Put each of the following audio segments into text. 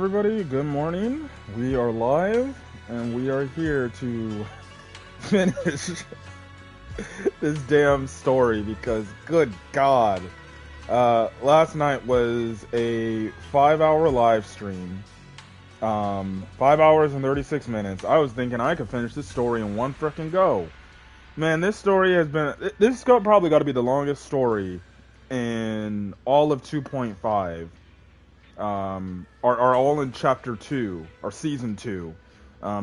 Everybody, good morning. We are live and we are here to finish this damn story because good God. Last night was a 5-hour live stream. 5 hours and 36 minutes. I was thinking I could finish this story in one frickin' go. Man, this story has been. Probably got to be the longest story in all of 2.5. Are all in chapter 2 or season 2,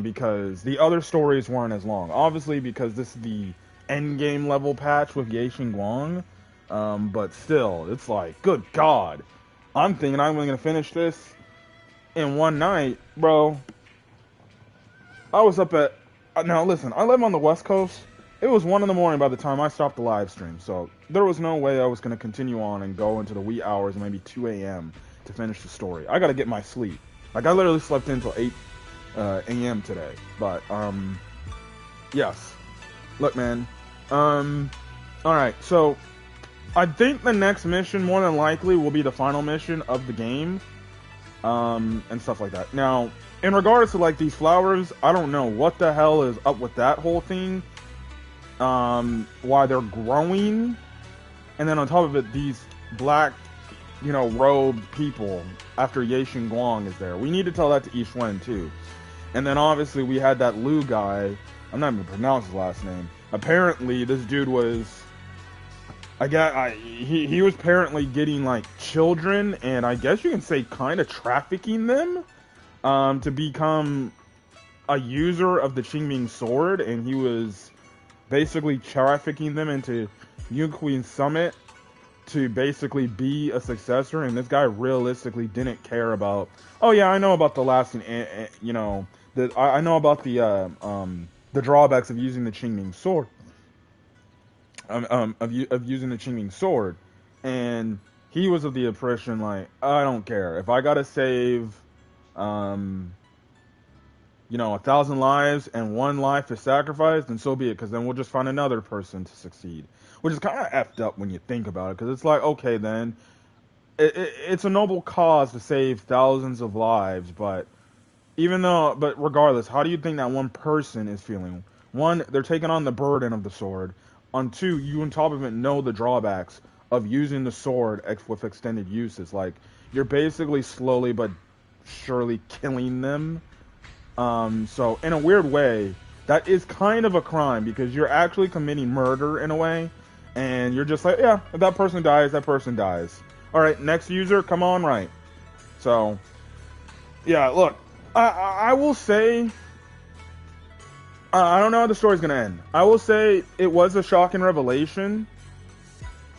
because the other stories weren't as long. Obviously, because this is the end game level patch with Ye Guang, but still, it's like, good God, I'm thinking I'm gonna finish this in one night, bro. I was up at now. Listen, I live on the West Coast. It was 1 in the morning by the time I stopped the live stream, so there was no way I was gonna continue on and go into the wee hours, maybe 2 a.m. to finish the story. I gotta get my sleep. Like, I literally slept until 8 a.m. today. But, yes. Look, man. Alright, so I think the next mission, more than likely, will be the final mission of the game. And stuff like that. Now, in regards to, like, these flowers, I don't know what the hell is up with that whole thing. Why they're growing. And then on top of it, these black, robed people after Ye Guang is there. We need to tell that to Yishwen too. And then obviously we had that Lu guy. I'm not even gonna pronounce his last name. Apparently this dude was, he was apparently getting like children, and I guess you can say kind of trafficking them, to become a user of the Qingming sword, and he was basically trafficking them into Yunqi's summit to basically be a successor. And this guy realistically didn't care about, oh yeah, I know about the last, I know about the drawbacks of using the Qingming sword, of using the Qingming sword, and he was of the impression like, I don't care if I gotta save 1,000 lives and 1 life is sacrificed, then so be it, because then we'll just find another person to succeed. Which is kind of effed up when you think about it, because it's like, okay, then, it's a noble cause to save thousands of lives, but regardless, how do you think that one person is feeling? One, they're taking on the burden of the sword. On two, you on top of it know the drawbacks of using the sword with extended uses. Like, you're basically slowly but surely killing them. So in a weird way, that is kind of a crime, because you're actually committing murder in a way, and you're just like, yeah, if that person dies, that person dies. Alright, next user, come on, right. So, yeah, look, I will say, I don't know how the story's gonna end. I will say it was a shocking revelation.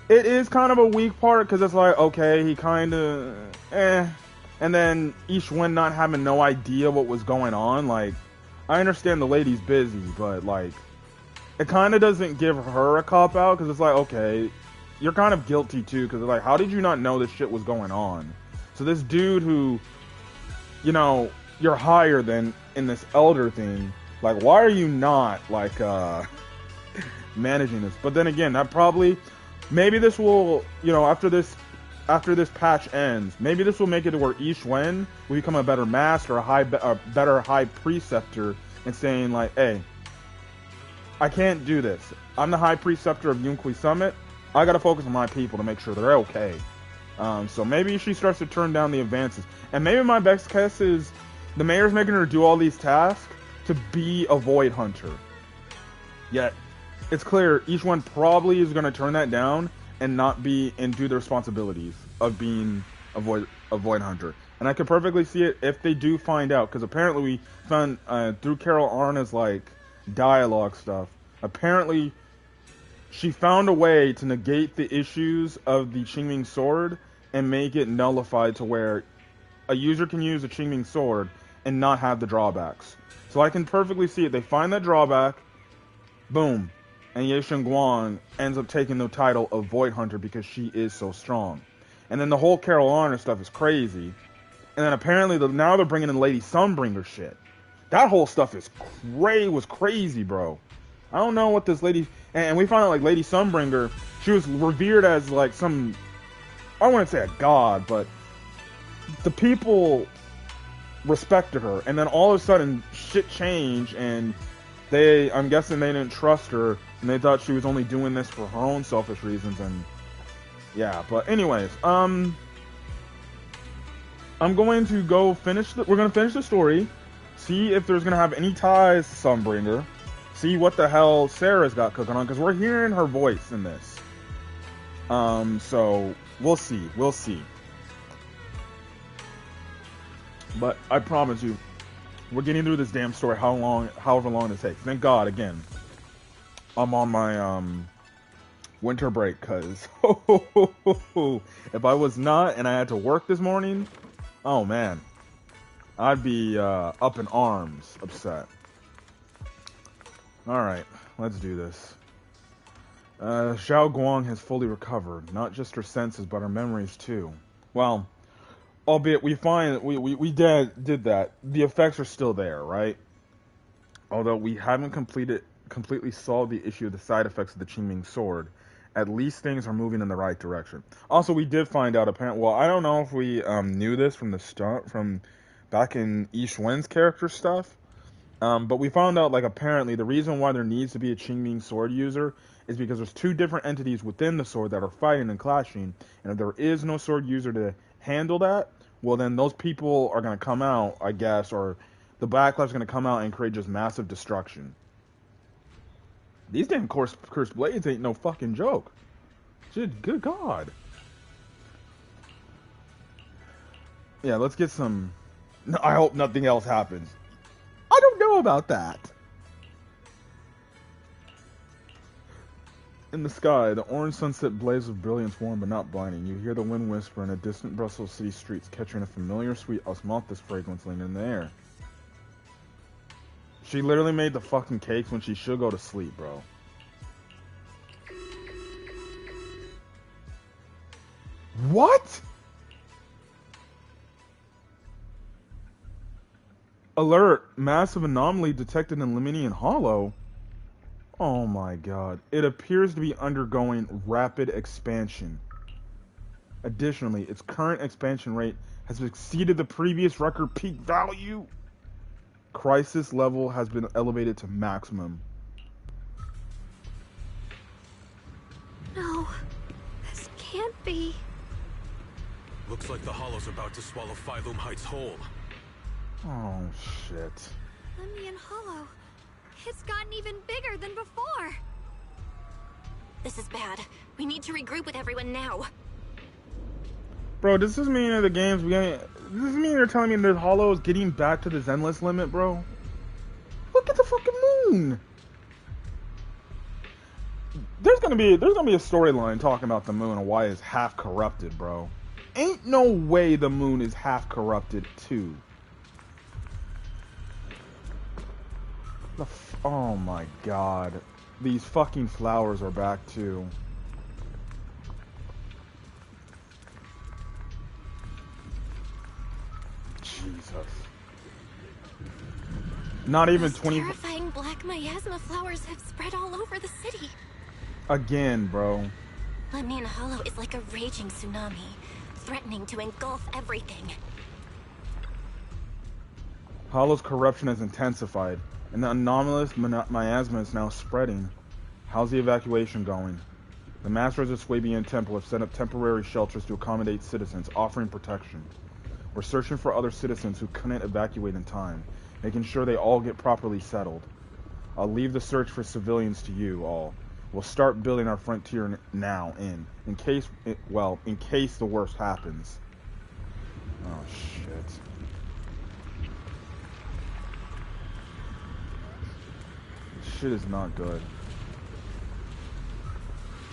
It is kind of a weak part, because it's like, okay, he kind of, and then Yishwen not having no idea what was going on. Like, I understand the lady's busy, but like, it kind of doesn't give her a cop out, because it's like, okay, you're kind of guilty too, because like, how did you not know this shit was going on? So this dude who, you're higher than in this elder thing, like, why are you not like managing this? But then again, that probably, maybe this will, after this patch ends, maybe this will make it to where Yishwen will become a better master, a better high preceptor, and saying like, hey, I can't do this. I'm the high preceptor of Yunqi Summit. I gotta focus on my people to make sure they're okay. So maybe she starts to turn down the advances. And maybe my best guess is the mayor's making her do all these tasks to be a void hunter. Yet, it's clear Yishwen probably is gonna turn that down and not be and do the responsibilities of being a void hunter. And I could perfectly see it if they do find out, because apparently we found through Carol Arna's like dialogue stuff, apparently she found a way to negate the issues of the Qingming sword and make it nullified to where a user can use a Qingming sword and not have the drawbacks. So I can perfectly see it. They find that drawback, boom, and Ye Guang ends up taking the title of Void Hunter because she is so strong. And then the whole Carol Arna stuff is crazy. And then apparently now they're bringing in Lady Sunbringer shit. That whole stuff was crazy, bro. I don't know what this lady, and we found out like Lady Sunbringer, she was revered as like some, I wouldn't say a god, but the people respected her, and then all of a sudden shit changed, and I'm guessing they didn't trust her, and they thought she was only doing this for her own selfish reasons, and yeah. But anyways, I'm going to go we're going to finish the story, see if there's going to have any ties to Sunbringer, see what the hell Sarah's got cooking on, because we're hearing her voice in this. So we'll see. But I promise you, we're getting through this damn story however long it takes. Thank God, again, I'm on my winter break, because if I was not and I had to work this morning, oh man, I'd be up in arms, upset. Alright, let's do this. Xiao Guang has fully recovered, not just her senses, but her memories too. Well, albeit we find we did that. The effects are still there, right? Although we haven't completely solved the issue of the side effects of the Qingming sword, at least things are moving in the right direction. Also, we did find out apparently. Well, I don't know if we knew this from the start, from back in Yi Xuan's character stuff, but we found out, like, apparently the reason why there needs to be a Qingming sword user is because there's two different entities within the sword that are fighting and clashing, and if there is no sword user to handle that, well, then those people are going to come out, I guess, or the backlash is going to come out and create just massive destruction. These damn cursed blades ain't no fucking joke. Shit, good God. Yeah, let's get some... No, I hope nothing else happens. I don't know about that. In the sky, the orange sunset blazes with brilliance, warm but not blinding. You hear the wind whisper in a distant Brussels city streets, catching a familiar sweet osmosis fragrance lingering in the air. She literally made the fucking cakes when she should go to sleep, bro. What? Alert! Massive anomaly detected in Lemnian Hollow. Oh my god. It appears to be undergoing rapid expansion. Additionally, its current expansion rate has exceeded the previous record peak value. Crisis level has been elevated to maximum. No, this can't be. Looks like the Hollow's about to swallow Phylum Heights whole. Oh shit. Lemnian Hollow. It's gotten even bigger than before. This is bad. We need to regroup with everyone now. Bro, does this mean that the game's does this mean they're telling me the Hollow is getting back to the Zenless limit, bro? Look at the fucking moon! There's gonna be a storyline talking about the moon and why it's half corrupted, bro. Ain't no way the moon is half corrupted too. Oh my god. These fucking flowers are back too. Jesus. Not even 20. Terrifying black miasma flowers have spread all over the city. Again, bro. Lemnian Hollow is like a raging tsunami, threatening to engulf everything. Hollow's corruption has intensified, and the anomalous miasma is now spreading. How's the evacuation going? The Masters of Swabian Temple have set up temporary shelters to accommodate citizens, offering protection. We're searching for other citizens who couldn't evacuate in time, making sure they all get properly settled. I'll leave the search for civilians to you all. We'll start building our frontier now in case the worst happens. Oh shit. This shit is not good.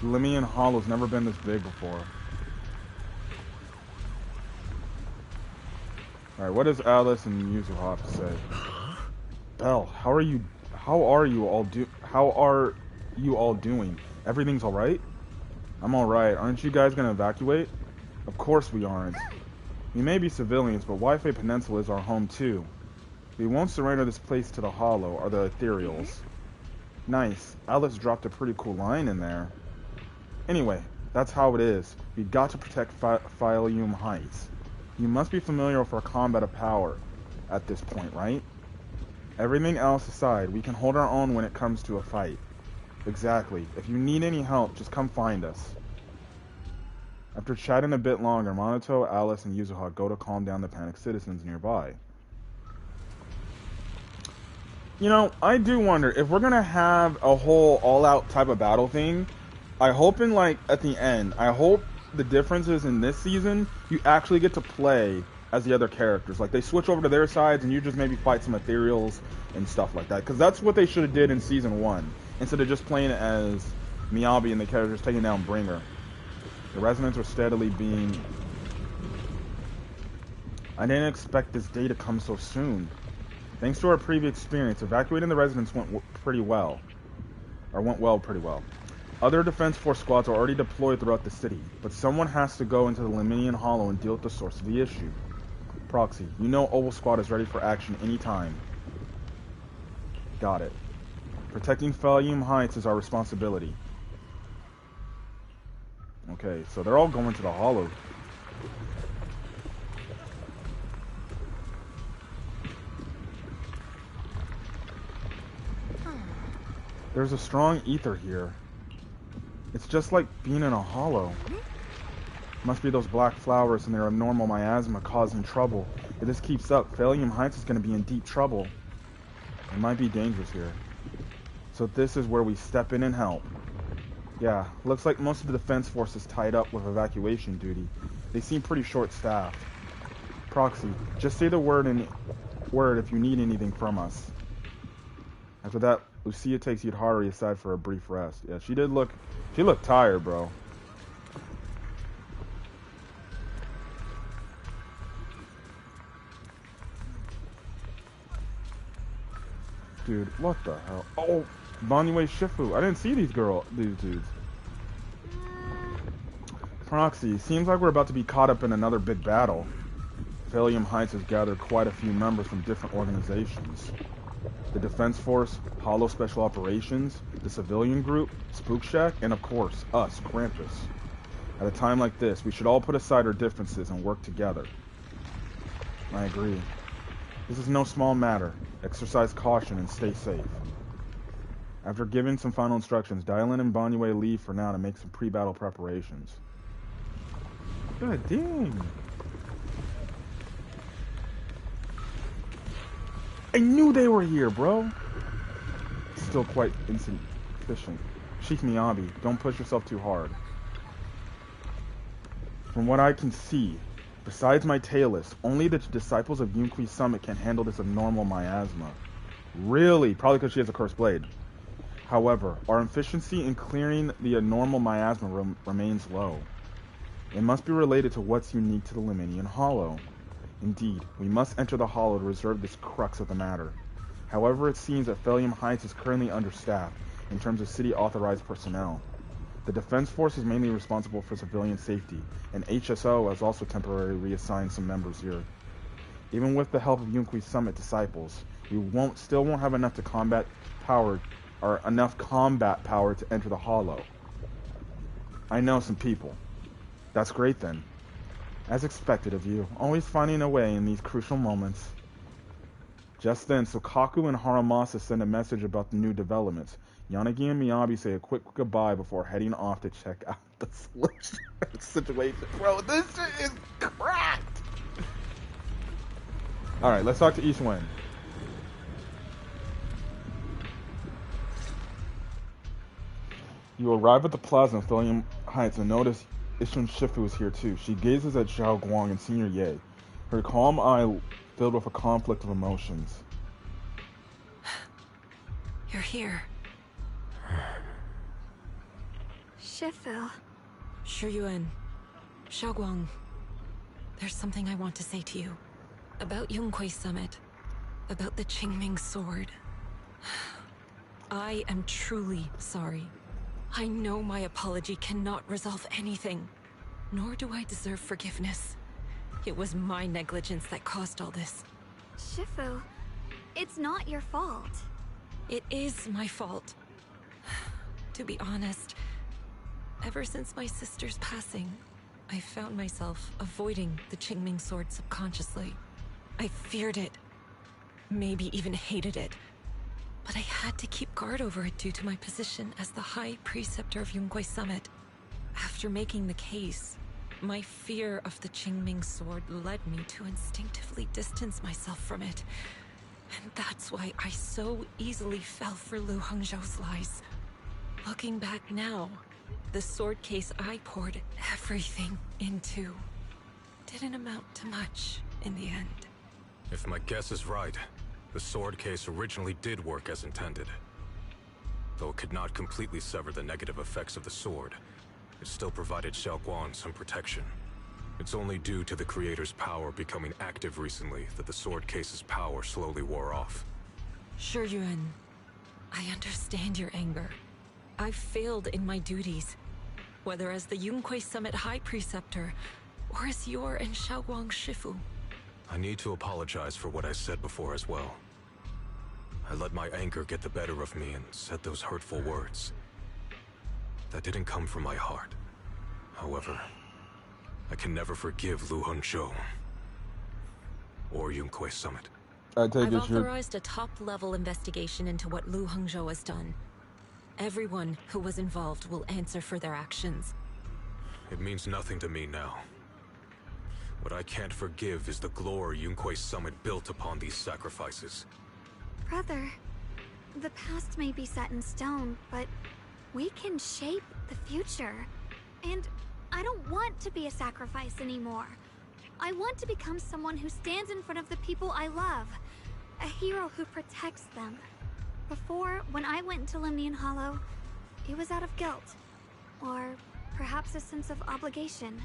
Lemnian Hollow's never been this big before. Alright, what does Alice and Yuzu have to say? Belle, how are you all doing? Everything's alright? I'm alright. Aren't you guys gonna evacuate? Of course we aren't. We may be civilians, but Wi-Fi Peninsula is our home too. We won't surrender this place to the Hollow or the Ethereals. Nice. Alice dropped a pretty cool line in there. Anyway, that's how it is. We got to protect Phylum Heights. You must be familiar with our combat of power. at this point, right? Everything else aside, we can hold our own when it comes to a fight. Exactly. If you need any help, just come find us. After chatting a bit longer, Monoto, Alice, and Yuzuha go to calm down the panicked citizens nearby. You know, I do wonder if we're gonna have a whole all-out type of battle thing. I hope in, like, at the end, I hope the differences in this season, you actually get to play as the other characters. Like, they switch over to their sides and you just maybe fight some ethereals and stuff like that. Because that's what they should have did in Season 1. Instead of just playing as Miyabi and the characters taking down Bringer. The residents are steadily being... I didn't expect this day to come so soon. Thanks to our previous experience, evacuating the residents went pretty well. Other Defense Force squads are already deployed throughout the city, but someone has to go into the Lemnian Hollow and deal with the source of the issue. Proxy, you know Oval Squad is ready for action anytime. Got it. Protecting Felium Heights is our responsibility. Okay, so they're all going to the Hollow. There's a strong ether here. It's just like being in a hollow. Must be those black flowers and their abnormal miasma causing trouble. If this keeps up, Felium Heights is going to be in deep trouble. It might be dangerous here. So this is where we step in and help. Yeah, looks like most of the defense force is tied up with evacuation duty. They seem pretty short-staffed. Proxy, just say the word if you need anything from us. After that, Lucia takes Yudhari aside for a brief rest. Yeah, she looked tired, bro. Dude, what the hell? Oh, Banyue Shifu. I didn't see these dudes. Proxy, seems like we're about to be caught up in another big battle. Felium Heights has gathered quite a few members from different organizations. The Defense Force, Hollow Special Operations, the Civilian Group, Spook Shack, and of course, us, Krampus. At a time like this, we should all put aside our differences and work together. I agree. This is no small matter. Exercise caution and stay safe. After giving some final instructions, Dylan and Banyue leave for now to make some pre-battle preparations. God dang. I knew they were here, bro. Still quite insufficient. Sheikh Miyabi, don't push yourself too hard. From what I can see, besides my tailist, only the disciples of Yunqi's Summit can handle this abnormal miasma. Really? Probably because she has a cursed blade. However, our efficiency in clearing the abnormal miasma remains low. It must be related to what's unique to the Lemnian Hollow. Indeed, we must enter the Hollow to resolve this crux of the matter. However, it seems that Felium Heights is currently understaffed in terms of city-authorized personnel. The Defense Force is mainly responsible for civilian safety, and HSO has also temporarily reassigned some members here. Even with the help of Yunqi's Summit disciples, we still won't have enough combat power to enter the Hollow. I know some people. That's great then. As expected of you, always finding a way in these crucial moments. Just then, Sokaku and Haramasa send a message about the new developments. Yanagi and Miyabi say a quick goodbye before heading off to check out the situation. Bro, this shit is cracked! Alright, let's talk to East Wind. You arrive at the plaza in Felium Heights and notice Ishun Shifu is here too. She gazes at Zhao Guang and Senior Ye, her calm eye filled with a conflict of emotions. You're here. Shifu. Shiyuan. Zhao Guang. There's something I want to say to you. About Yunqi's Summit. About the Qingming Sword. I am truly sorry. I know my apology cannot resolve anything, nor do I deserve forgiveness. It was my negligence that caused all this. Shifu, it's not your fault. It is my fault. To be honest, ever since my sister's passing, I found myself avoiding the Qingming Sword subconsciously. I feared it, maybe even hated it. But I had to keep guard over it due to my position as the High Preceptor of Yunkwei Summit. After making the case, my fear of the Qingming sword led me to instinctively distance myself from it. And that's why I so easily fell for Lu Hangzhou's lies. Looking back now, the sword case I poured everything into didn't amount to much in the end. If my guess is right, the sword case originally did work as intended. Though it could not completely sever the negative effects of the sword, it still provided Xiaoguang some protection. It's only due to the creator's power becoming active recently that the sword case's power slowly wore off. Sure, Yuan. I understand your anger. I've failed in my duties, whether as the Yunkwei Summit High Preceptor, or as your and Xiaoguang's Shifu. I need to apologize for what I said before as well. I let my anger get the better of me and said those hurtful words. That didn't come from my heart. However, I can never forgive Lu Hangzhou or Yunkwei Summit. I've authorized a top-level investigation into what Lu Hangzhou has done. Everyone who was involved will answer for their actions. It means nothing to me now. What I can't forgive is the glory Yunkwei Summit built upon these sacrifices. Brother, the past may be set in stone, but we can shape the future. And I don't want to be a sacrifice anymore. I want to become someone who stands in front of the people I love. A hero who protects them. Before, when I went into Lemnian Hollow, it was out of guilt. Or perhaps a sense of obligation.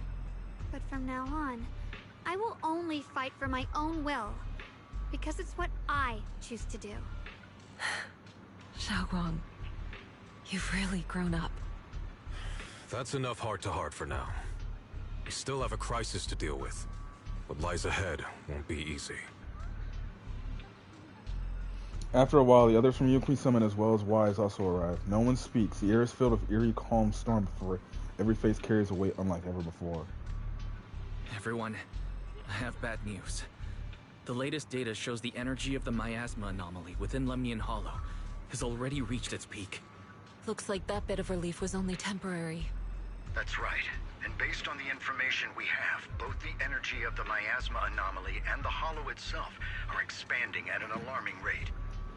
But from now on, I will only fight for my own will. Because it's what I choose to do. Xiaoguang, you've really grown up. That's enough heart-to-heart for now. We still have a crisis to deal with. What lies ahead won't be easy. After a while, the others from Yunkwei Summit as well as Wise also arrive. No one speaks. The air is filled with eerie, calm storm before every face carries a weight unlike ever before. Everyone, I have bad news. The latest data shows the energy of the miasma anomaly within Lemnian Hollow has already reached its peak. Looks like that bit of relief was only temporary. That's right. And based on the information we have, both the energy of the miasma anomaly and the hollow itself are expanding at an alarming rate.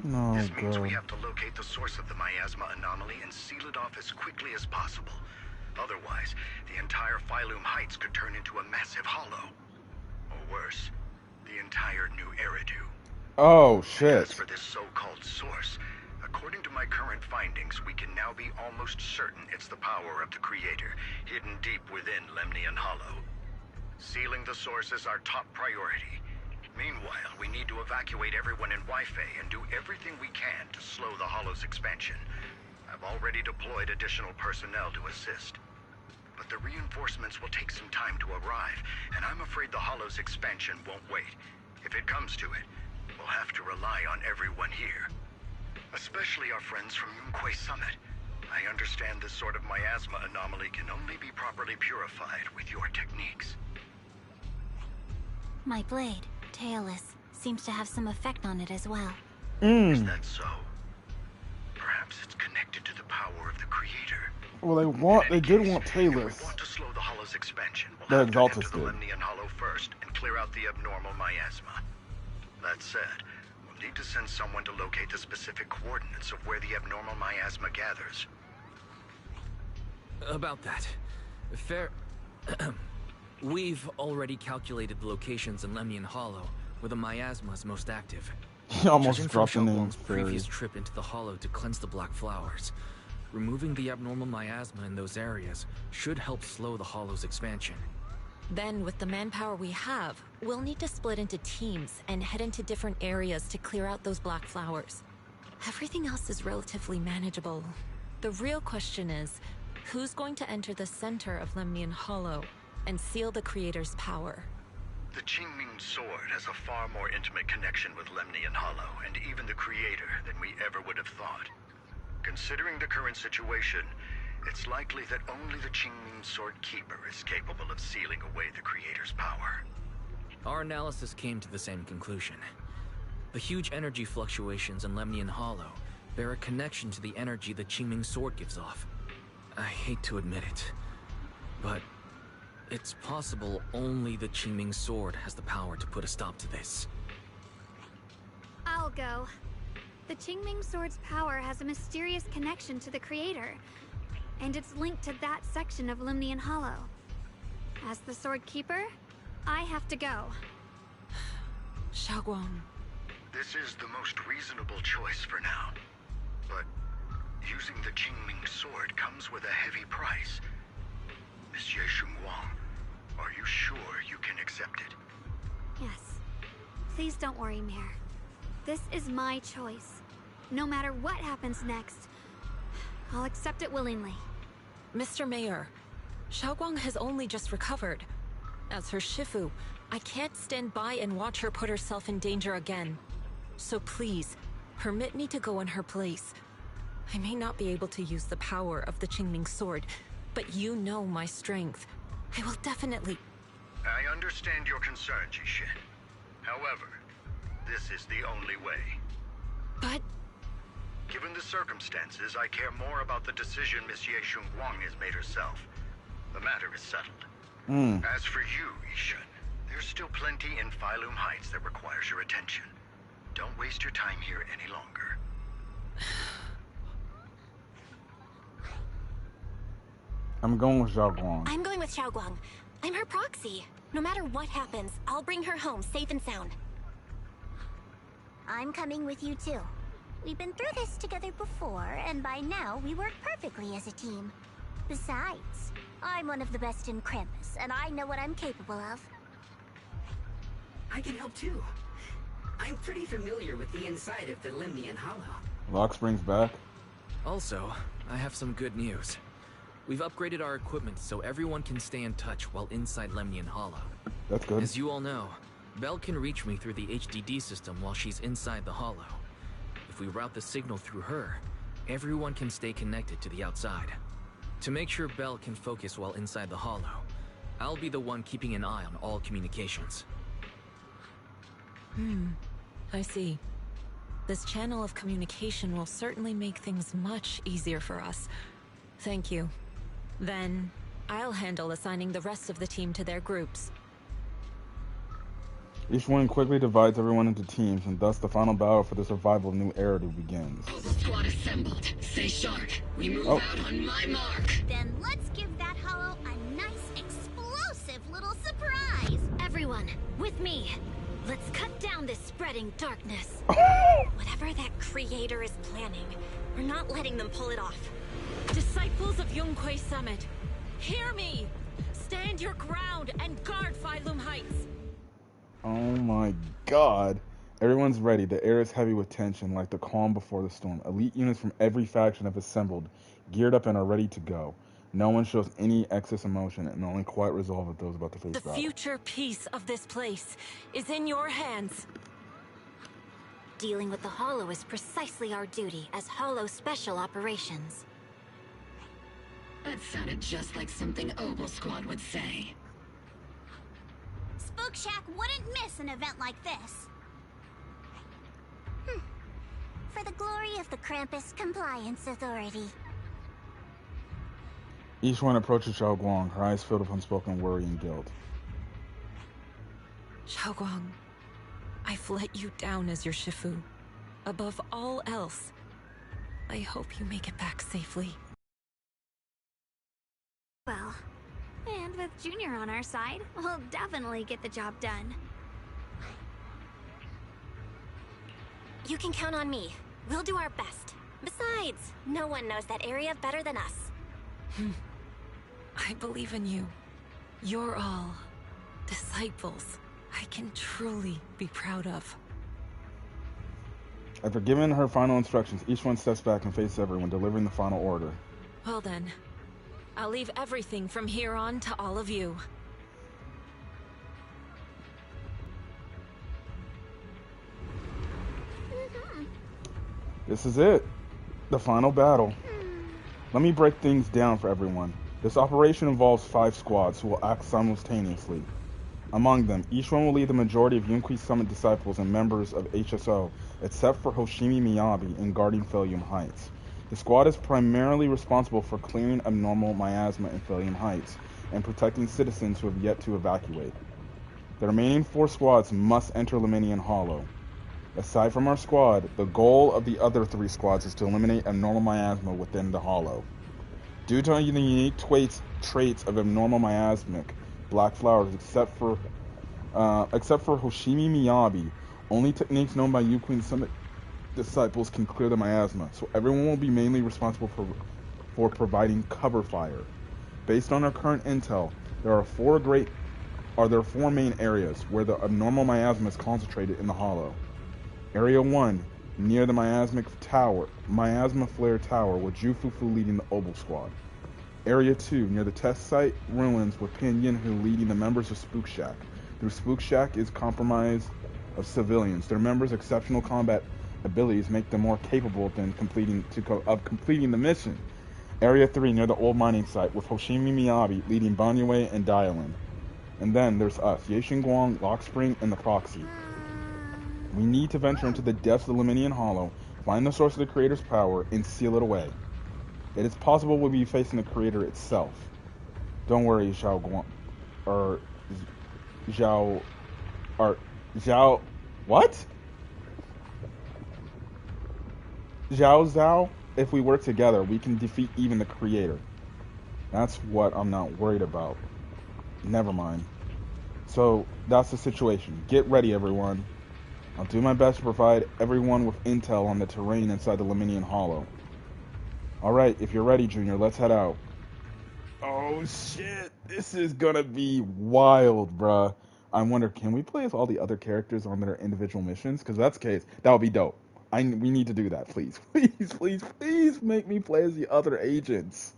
No, this means God. we have to locate the source of the miasma anomaly and seal it off as quickly as possible. Otherwise, the entire Phylum Heights could turn into a massive hollow. Or worse, the entire New Eridu. Oh, shit. As for this so-called source, according to my current findings, we can now be almost certain it's the power of the Creator, hidden deep within Lemnian Hollow. Sealing the source is our top priority. Meanwhile, we need to evacuate everyone in Weifei and do everything we can to slow the Hollow's expansion. I've already deployed additional personnel to assist. But the reinforcements will take some time to arrive, and I'm afraid the Hollow's expansion won't wait. If it comes to it, we'll have to rely on everyone here. Especially our friends from Yunkwei Summit. I understand this sort of miasma anomaly can only be properly purified with your techniques. My blade, Tailless, seems to have some effect on it as well. Is that so? Perhaps it's connected to the power of the Creator. Well, they did want If we Tailless. want to slow the Hollow's expansion, we'll The have to enter Exaltus the did. Lemnian Hollow first and clear out the abnormal miasma. That said, we'll need to send someone to locate the specific coordinates of where the abnormal miasma gathers. About that. Fair... We've already calculated the locations in Lemnian Hollow where the miasma is most active. He almost Judging from dropped the name Xiaoguang's Fairy. previous trip into the Hollow to cleanse the Black Flowers, removing the abnormal miasma in those areas should help slow the Hollow's expansion. Then, with the manpower we have, we'll need to split into teams and head into different areas to clear out those black flowers. Everything else is relatively manageable. The real question is, who's going to enter the center of Lemnian Hollow and seal the Creator's power? The Qingming sword has a far more intimate connection with Lemnian Hollow and even the Creator than we ever would have thought. Considering the current situation, it's likely that only the Qingming sword keeper is capable of sealing away the Creator's power. Our analysis came to the same conclusion. The huge energy fluctuations in Lemnian Hollow bear a connection to the energy the Qingming sword gives off. I hate to admit it, but it's possible only the Qingming sword has the power to put a stop to this. I'll go. The Qingming sword's power has a mysterious connection to the creator, and it's linked to that section of Lemnian Hollow. As the sword keeper, I have to go. Xiaoguang. This is the most reasonable choice for now. But using the Qingming sword comes with a heavy price. Monsieur Xunguang, are you sure you can accept it? Yes. Please don't worry, Mayor. This is my choice. No matter what happens next, I'll accept it willingly. Mr. Mayor, Xiaoguang has only just recovered. As her Shifu, I can't stand by and watch her put herself in danger again. So please, permit me to go in her place. I may not be able to use the power of the Qingming sword, but you know my strength. I will definitely... I understand your concern, Jishin. However, this is the only way. But... Given the circumstances, I care more about the decision Monsieur Xunguang has made herself. The matter is settled. As for you, Ishan, there's still plenty in Phylum Heights that requires your attention. Don't waste your time here any longer. I'm going with Xiaoguang. I'm going with Xiaoguang. I'm her proxy. No matter what happens, I'll bring her home safe and sound. I'm coming with you too. We've been through this together before, and by now we work perfectly as a team. Besides, I'm one of the best in Krampus, and I know what I'm capable of. I can help too. I'm pretty familiar with the inside of the Lemnian Hollow. Lock springs back. Also, I have some good news. We've upgraded our equipment so everyone can stay in touch while inside Lemnian Hollow. That's good. As you all know, Belle can reach me through the HDD system while she's inside the Hollow. If we route the signal through her, everyone can stay connected to the outside. To make sure Belle can focus while inside the Hollow, I'll be the one keeping an eye on all communications. I see. This channel of communication will certainly make things much easier for us. Thank you. Then, I'll handle assigning the rest of the team to their groups. Each one quickly divides everyone into teams, and thus the final battle for the survival of New Era begins. Squad assembled. Stay sharp. We move out on my mark. Then let's give that hollow a nice, explosive little surprise! Everyone, with me. Let's cut down this spreading darkness. Whatever that creator is planning, we're not letting them pull it off. Disciples of Yunquei Summit, hear me! Stand your ground and guard Phylum Heights! Oh my god. Everyone's ready. The air is heavy with tension, like the calm before the storm. Elite units from every faction have assembled, geared up and are ready to go. No one shows any excess emotion, and only quiet resolve of those about to face battle. The future peace of this place is in your hands. Dealing with the Hollow is precisely our duty as Hollow Special Operations. That sounded just like something Obel Squad would say. Spook Shack wouldn't miss an event like this. For the glory of the Krampus Compliance Authority. Each one approaches Xiaoguang, her eyes filled with unspoken worry and guilt. Xiaoguang, I've let you down as your Shifu. Above all else, I hope you make it back safely. Well, and with Junior on our side, we'll definitely get the job done. You can count on me. We'll do our best. Besides, no one knows that area better than us. I believe in you. You're all disciples I can truly be proud of. After giving her final instructions, each one steps back and faces everyone, delivering the final order. Well then, I'll leave everything from here on to all of you. This is it. The final battle. Let me break things down for everyone. This operation involves 5 squads who will act simultaneously. Among them, each one will lead the majority of Yunqui Summit disciples and members of HSO, except for Hoshimi Miyabi in guarding Philium Heights. The squad is primarily responsible for clearing abnormal miasma in Philium Heights and protecting citizens who have yet to evacuate. The remaining 4 squads must enter Lemnian Hollow. Aside from our squad, the goal of the other 3 squads is to eliminate abnormal miasma within the Hollow. Due to the unique traits of abnormal miasmic black flowers, except for Hoshimi Miyabi, only techniques known by Yunqui Summit disciples can clear the miasma, so everyone will be mainly responsible for providing cover fire. Based on our current intel, there are 4 main areas where the abnormal miasma is concentrated in the Hollow. Area 1, near the Miasma Flare Tower, with Jufufu leading the Obel Squad. Area 2, near the test site ruins, with Pan Yinhu leading the members of Spook Shack. Their Spook Shack is comprised of civilians. Their members' exceptional combat abilities make them more capable of completing the mission. Area 3, near the old mining site, with Hoshimi Miyabi leading Banyue and Dialin. And then there's us, Ye Xinguang, Lockspring, and the Proxy. We need to venture into the depths of the Lemnian Hollow, find the source of the Creator's power, and seal it away. It is possible we'll be facing the Creator itself. Don't worry, Zhao, what? Zhao, if we work together, we can defeat even the Creator. That's what I'm not worried about. Never mind. So, that's the situation. Get ready, everyone. I'll do my best to provide everyone with intel on the terrain inside the Lemnian Hollow. Alright, if you're ready, Junior, let's head out. Oh shit, this is gonna be wild, bruh. I wonder, can we play as all the other characters on their individual missions? Because if that's the case, that would be dope. We need to do that, please. Please make me play as the other agents.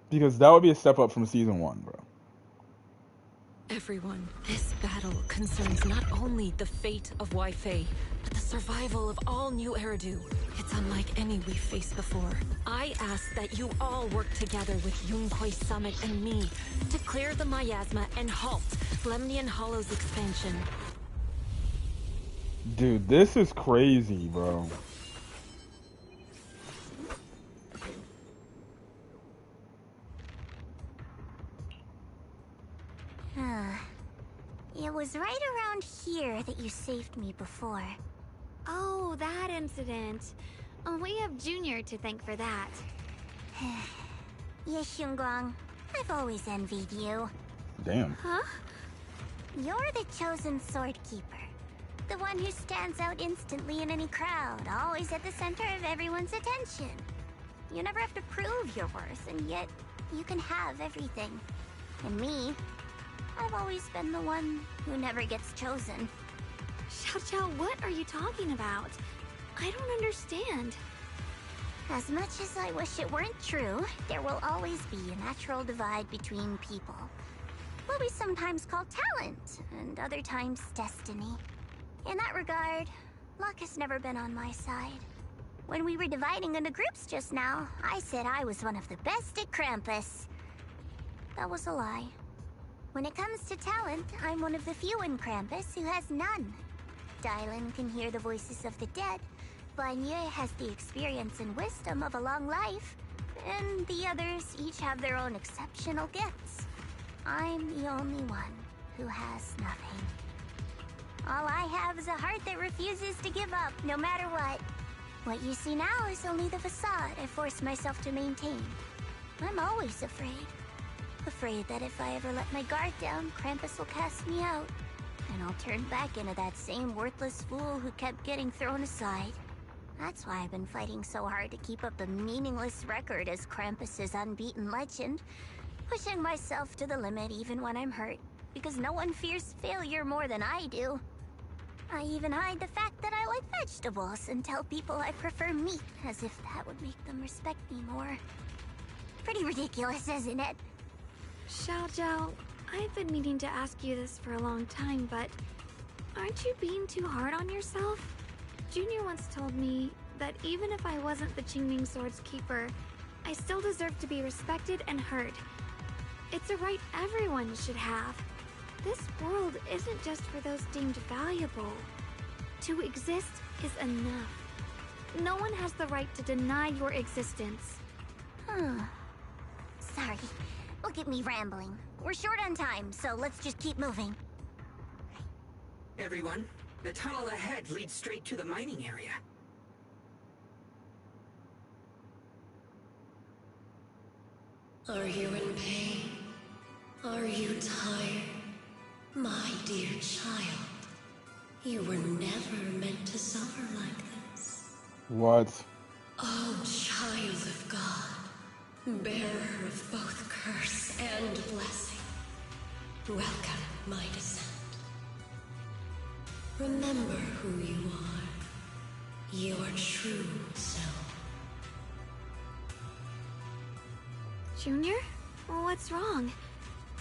Because that would be a step up from Season 1, bro. Everyone, this battle concerns not only the fate of Weifei, but the survival of all New Eridu. It's unlike any we've faced before. I ask that you all work together with Yunqui Summit and me to clear the miasma and halt Lemnian Hollow's expansion. Dude, this is crazy, bro. It was right around here that you saved me before. Oh, that incident. We have Junior to thank for that. Ye Xinguang, I've always envied you. Damn. Huh? You're the chosen sword keeper. The one who stands out instantly in any crowd, always at the center of everyone's attention. You never have to prove your worth, and yet you can have everything. And me, I've always been the one who never gets chosen. Xiao, what are you talking about? I don't understand. As much as I wish it weren't true, there will always be a natural divide between people. What we sometimes call talent, and other times destiny. In that regard, luck has never been on my side. When we were dividing into groups just now, I said I was one of the best at Krampus. That was a lie. When it comes to talent, I'm one of the few in Krampus who has none. Dylan can hear the voices of the dead, Banye has the experience and wisdom of a long life, and the others each have their own exceptional gifts. I'm the only one who has nothing. All I have is a heart that refuses to give up, no matter what. What you see now is only the facade I force myself to maintain. I'm always afraid. Afraid that if I ever let my guard down, Krampus will cast me out. And I'll turn back into that same worthless fool who kept getting thrown aside. That's why I've been fighting so hard to keep up a meaningless record as Krampus's unbeaten legend. Pushing myself to the limit even when I'm hurt, because no one fears failure more than I do. I even hide the fact that I like vegetables and tell people I prefer meat, as if that would make them respect me more. Pretty ridiculous, isn't it? Xiao, I've been meaning to ask you this for a long time, but aren't you being too hard on yourself? Junior once told me that even if I wasn't the Qingming Sword's keeper, I still deserve to be respected and heard. It's a right everyone should have. This world isn't just for those deemed valuable. To exist is enough. No one has the right to deny your existence. Sorry. Look at me rambling. We're short on time, so let's just keep moving. Everyone, the tunnel ahead leads straight to the mining area. Are you in pain? Are you tired? My dear child, you were never meant to suffer like this. What? Oh, child of God, bearer of both curse and blessing, welcome my descent. Remember who you are, your true self. Junior? What's wrong?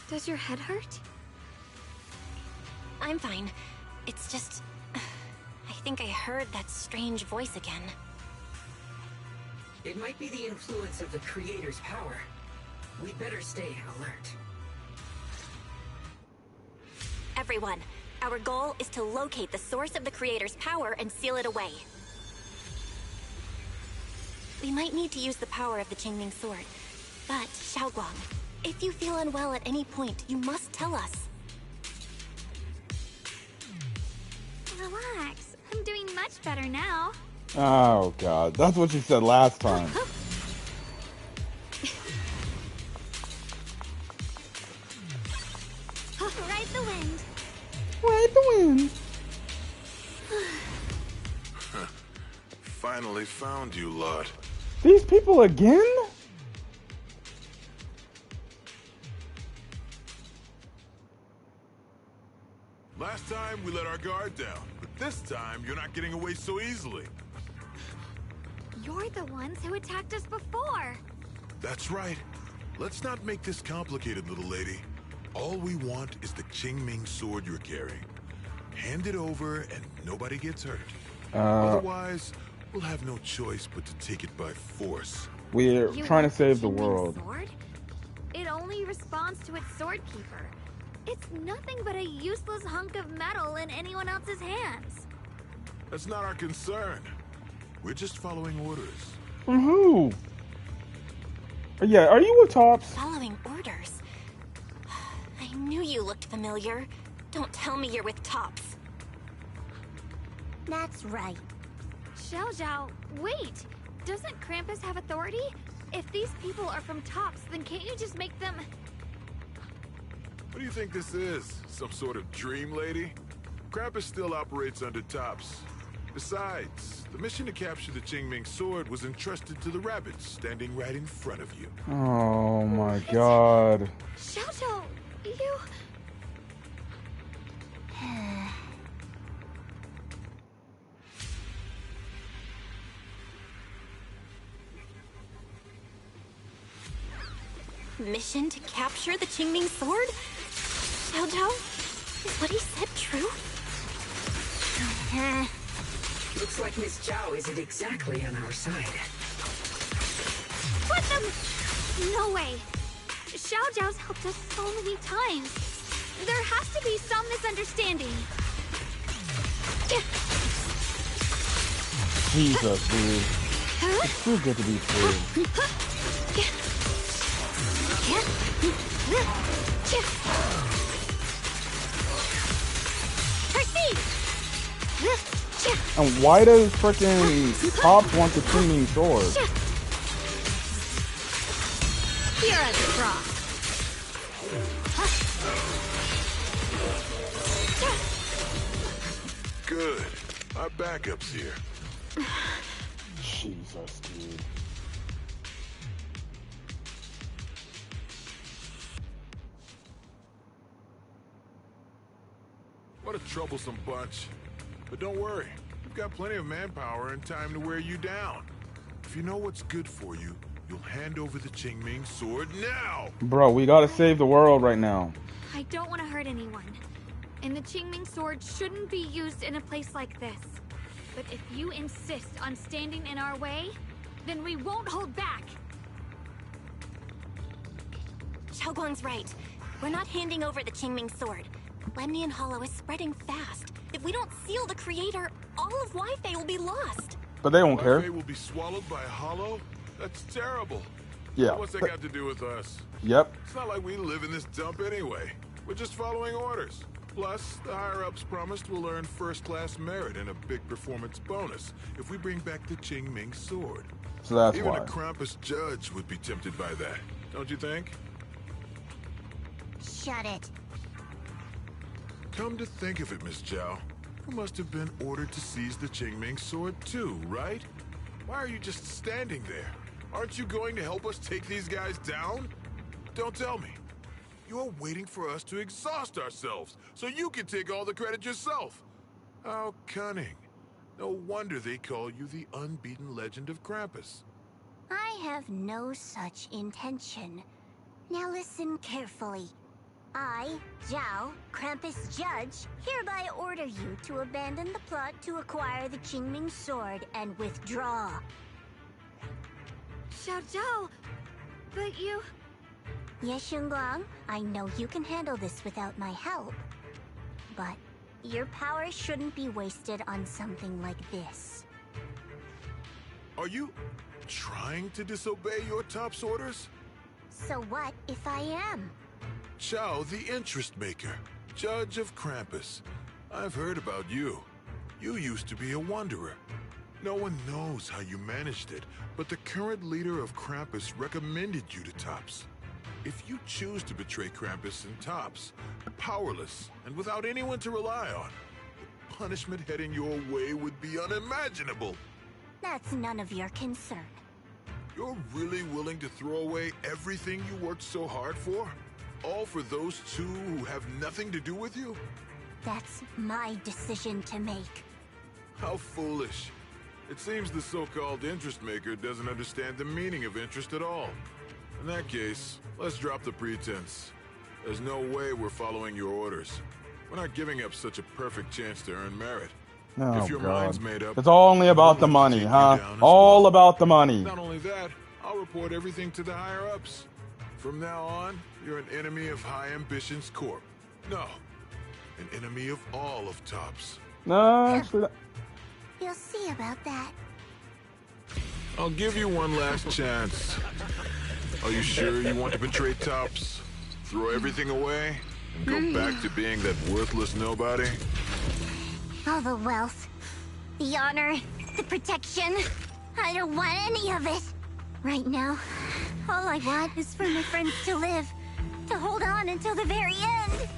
Does your head hurt? I'm fine. It's just... I think I heard that strange voice again. It might be the influence of the Creator's power. We'd better stay alert. Everyone, our goal is to locate the source of the Creator's power and seal it away. We might need to use the power of the Qingming Sword. But, Xiaoguang, if you feel unwell at any point, you must tell us. Relax. I'm doing much better now. Oh god, that's what you said last time. Ride the wind. Ride the wind. Finally found you, lot. These people again? Last time we let our guard down, but this time you're not getting away so easily. You're the ones who attacked us before. That's right. Let's not make this complicated, little lady. All we want is the Qingming sword you're carrying. Hand it over and nobody gets hurt. Otherwise, we'll have no choice but to take it by force. We're trying to save the Qingming world. Sword? It only responds to its sword keeper. It's nothing but a useless hunk of metal in anyone else's hands. That's not our concern. We're just following orders. From who? Yeah, are you with Tops? Following orders? I knew you looked familiar. Don't tell me you're with Tops. That's right. Xiao Zhao, wait! Doesn't Krampus have authority? If these people are from Tops, then can't you just make them... What do you think this is? Some sort of dream lady? Krampus still operates under Tops. Besides, the mission to capture the Qingming sword was entrusted to the rabbits standing right in front of you. Oh my god. Xiao Zhao, you... Mission to capture the Qingming sword? Xiao Zhao? Is what he said true? Looks like Miss Zhao isn't exactly on our side. What the... No way. Xiao Zhao's helped us so many times. There has to be some misunderstanding. Jesus, dude. It's too good to be true. And why does frickin' Tops want the Qingming sword? Here at the cross. Good. Our backup's here. Jesus, dude. What a troublesome bunch. But don't worry. We've got plenty of manpower and time to wear you down. If you know what's good for you, you'll hand over the Qingming sword now! Bro, we gotta save the world right now. I don't want to hurt anyone. And the Qingming sword shouldn't be used in a place like this. But if you insist on standing in our way, then we won't hold back. Xiaoguang's right. We're not handing over the Qingming sword. Lemnian Hollow is spreading fast. If we don't seal the creator, all of Wi-Fi will be lost. But they won't care. Wi-Fi will be swallowed by a hollow? That's terrible. Yeah. What's that got to do with us? Yep. It's not like we live in this dump anyway. We're just following orders. Plus, the higher-ups promised we'll earn first-class merit and a big performance bonus if we bring back the Qingming sword. So that's Even why. a Krampus judge would be tempted by that, don't you think? Shut it. Come to think of it, Miss Zhao, you must have been ordered to seize the Qingming sword too, right? Why are you just standing there? Aren't you going to help us take these guys down? Don't tell me. You're waiting for us to exhaust ourselves so you can take all the credit yourself. How cunning. No wonder they call you the unbeaten legend of Krampus. I have no such intention. Now listen carefully. I, Zhao, Krampus Judge, hereby order you to abandon the plot to acquire the Qingming sword and withdraw. Xiao Zhao, but you... Yes, Xiaoguang, I know you can handle this without my help. But your power shouldn't be wasted on something like this. Are you trying to disobey your top's orders? So what if I am? Zhao, the interest maker, judge of Krampus. I've heard about you. You used to be a wanderer. No one knows how you managed it, but the current leader of Krampus recommended you to Tops. If you choose to betray Krampus and Tops, powerless and without anyone to rely on, the punishment heading your way would be unimaginable. That's none of your concern. You're really willing to throw away everything you worked so hard for? All for those two who have nothing to do with you? That's my decision to make. How foolish. It seems the so-called interest maker doesn't understand the meaning of interest at all. In that case, let's drop the pretense. There's no way we're following your orders. We're not giving up such a perfect chance to earn merit. Oh, if your God. mind's made up, It's only about the money, huh? All about the money. Not only that, I'll report everything to the higher-ups. From now on, you're an enemy of High Ambitions Corp. No, an enemy of all of Tops. No, actually, You'll see about that. I'll give you one last chance. Are you sure you want to betray Tops? Throw everything away and go back to being that worthless nobody? All the wealth, the honor, the protection. I don't want any of it. Right now, all I want is for my friends to live, to hold on until the very end.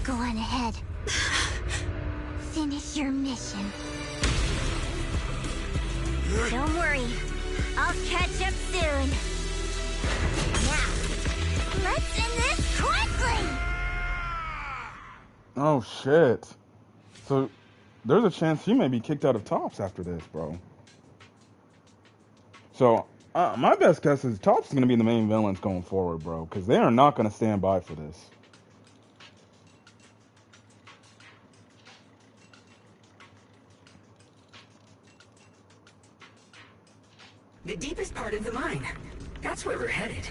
Go on ahead. Finish your mission. Don't worry, I'll catch up soon. Now, let's end this quickly! oh shit. So there's a chance he may be kicked out of Tops after this, bro. So my best guess is Tops is gonna be the main villains going forward, bro, because they are not gonna stand by for this. The deepest part of the mine. That's where we're headed.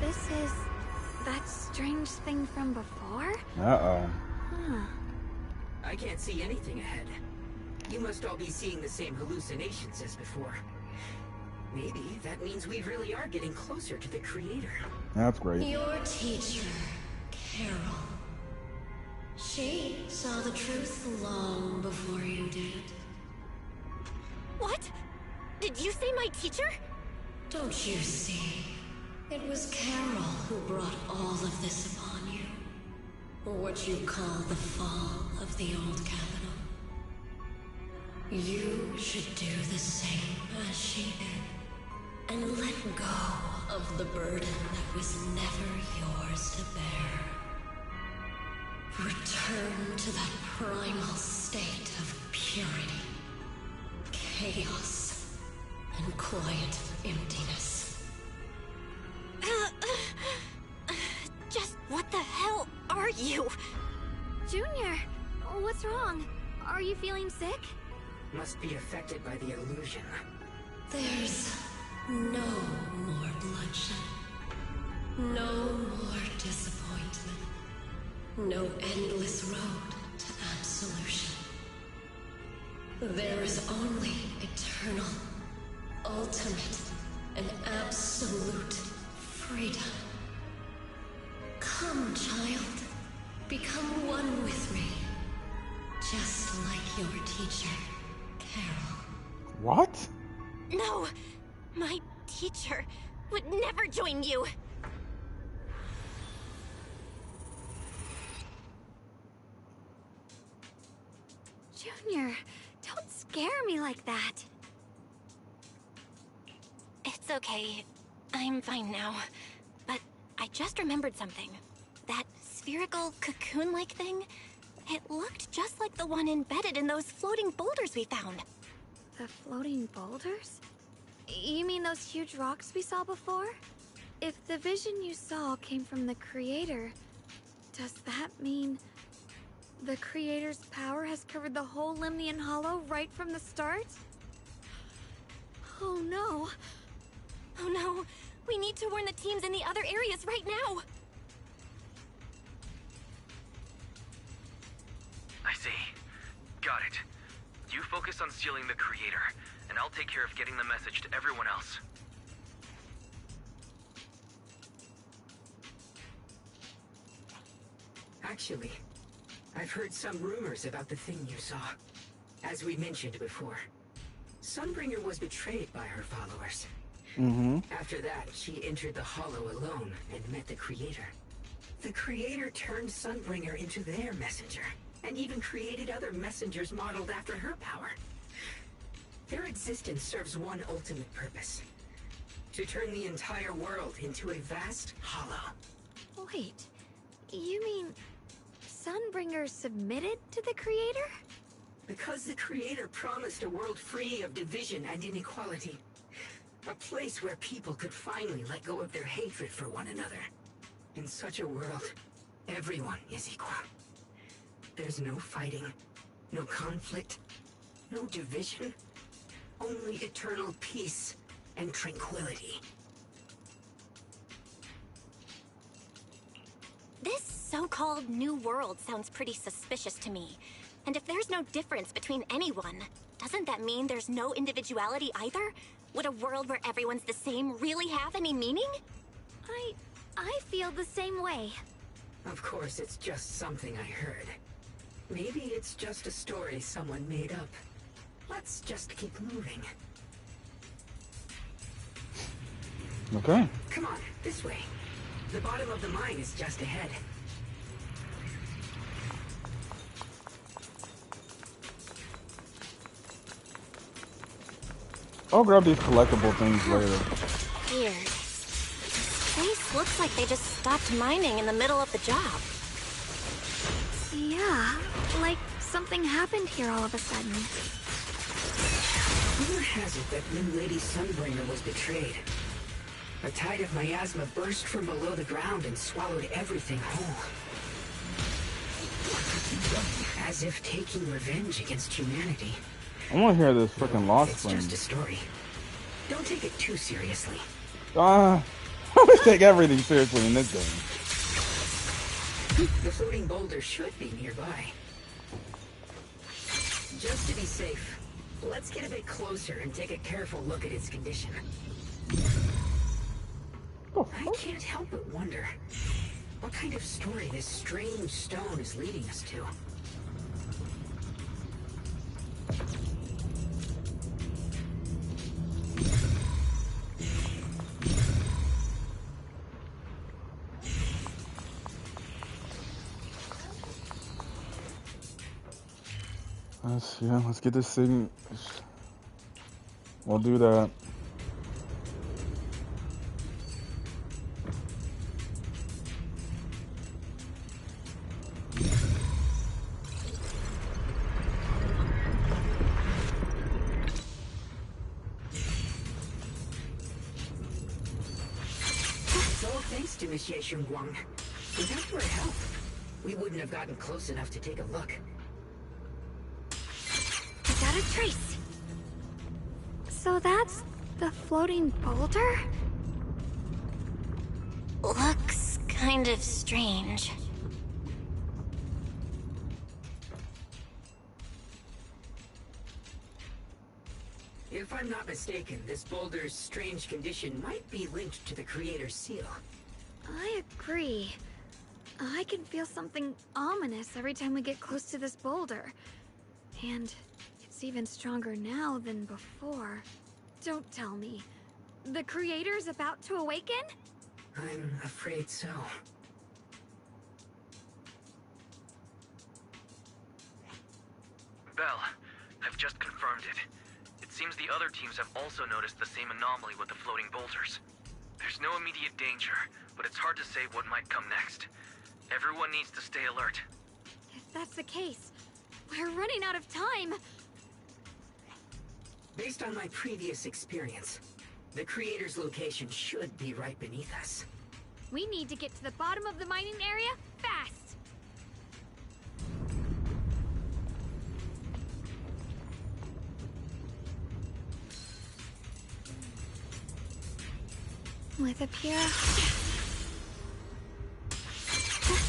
This is that strange thing from before? Uh-oh. Huh. I can't see anything ahead. You must all be seeing the same hallucinations as before. Maybe that means we really are getting closer to the creator. That's great. Your teacher, Carol. She saw the truth long before you did. What? Did you say my teacher? Don't you see? It was Carol who brought all of this upon you. Or what you call the fall of the old capital. You should do the same as she did. And let go of the burden that was never yours to bear. Return to that primal state of purity, chaos, and quiet emptiness. Just what the hell are you? What's wrong? Are you feeling sick? Must be affected by the illusion. There's no more bloodshed. No more disappointment. No endless road to absolution. There is only eternal, ultimate, and absolute freedom. Come, child. Become one with me. Just like your teacher, Carol. What? No! My teacher would never join you! Junior, don't scare me like that. It's okay. I'm fine now. But I just remembered something. That spherical cocoon-like thing, it looked just like the one embedded in those floating boulders we found. The floating boulders? You mean those huge rocks we saw before? If the vision you saw came from the Creator, does that mean the Creator's power has covered the whole Lemnian Hollow right from the start? Oh no. Oh no, we need to warn the teams in the other areas right now. I see. Got it. You focus on sealing the Creator, and I'll take care of getting the message to everyone else. Actually, I've heard some rumors about the thing you saw. As we mentioned before, Sunbringer was betrayed by her followers. After that, she entered the Hollow alone and met the Creator. The Creator turned Sunbringer into their messenger, and even created other messengers modeled after her power. Their existence serves one ultimate purpose: to turn the entire world into a vast hollow. Wait, you mean Sunbringer submitted to the Creator? Because the Creator promised a world free of division and inequality. A place where people could finally let go of their hatred for one another. In such a world, everyone is equal. There's no fighting, no conflict, no division, only eternal peace and tranquility. This so-called new world sounds pretty suspicious to me. And if there's no difference between anyone, doesn't that mean there's no individuality either? Would a world where everyone's the same really have any meaning? I feel the same way. Of course, it's just something I heard. Maybe it's just a story someone made up. Let's just keep moving. Okay. Come on, this way. The bottom of the mine is just ahead. I'll grab these collectible things later. Weird. Place looks like they just stopped mining in the middle of the job. Yeah, like something happened here all of a sudden. Rumor has it that new Lady Sunbringer was betrayed. A tide of miasma burst from below the ground and swallowed everything whole. As if taking revenge against humanity. I want to hear this freaking Lost It's Flame. just a story. Don't take it too seriously. I always take everything seriously in this game. The floating boulder should be nearby. Just to be safe, let's get a bit closer and take a careful look at its condition. I can't help but wonder what kind of story this strange stone is leading us to. Let's get this thing. We'll do that. It's all thanks to Miss Yeshun Guang. Without your help, we wouldn't have gotten close enough to take a look. Not a trace. So that's the floating boulder? Looks kind of strange. If I'm not mistaken, this boulder's strange condition might be linked to the creator's seal. I agree. I can feel something ominous every time we get close to this boulder. And it's even stronger now than before. Don't tell me. The creator's about to awaken? I'm afraid so. Belle, I've just confirmed it. It seems the other teams have also noticed the same anomaly with the floating boulders. There's no immediate danger, but it's hard to say what might come next. Everyone needs to stay alert. If that's the case, we're running out of time. Based on my previous experience, the creator's location should be right beneath us. We need to get to the bottom of the mining area fast. With a pure...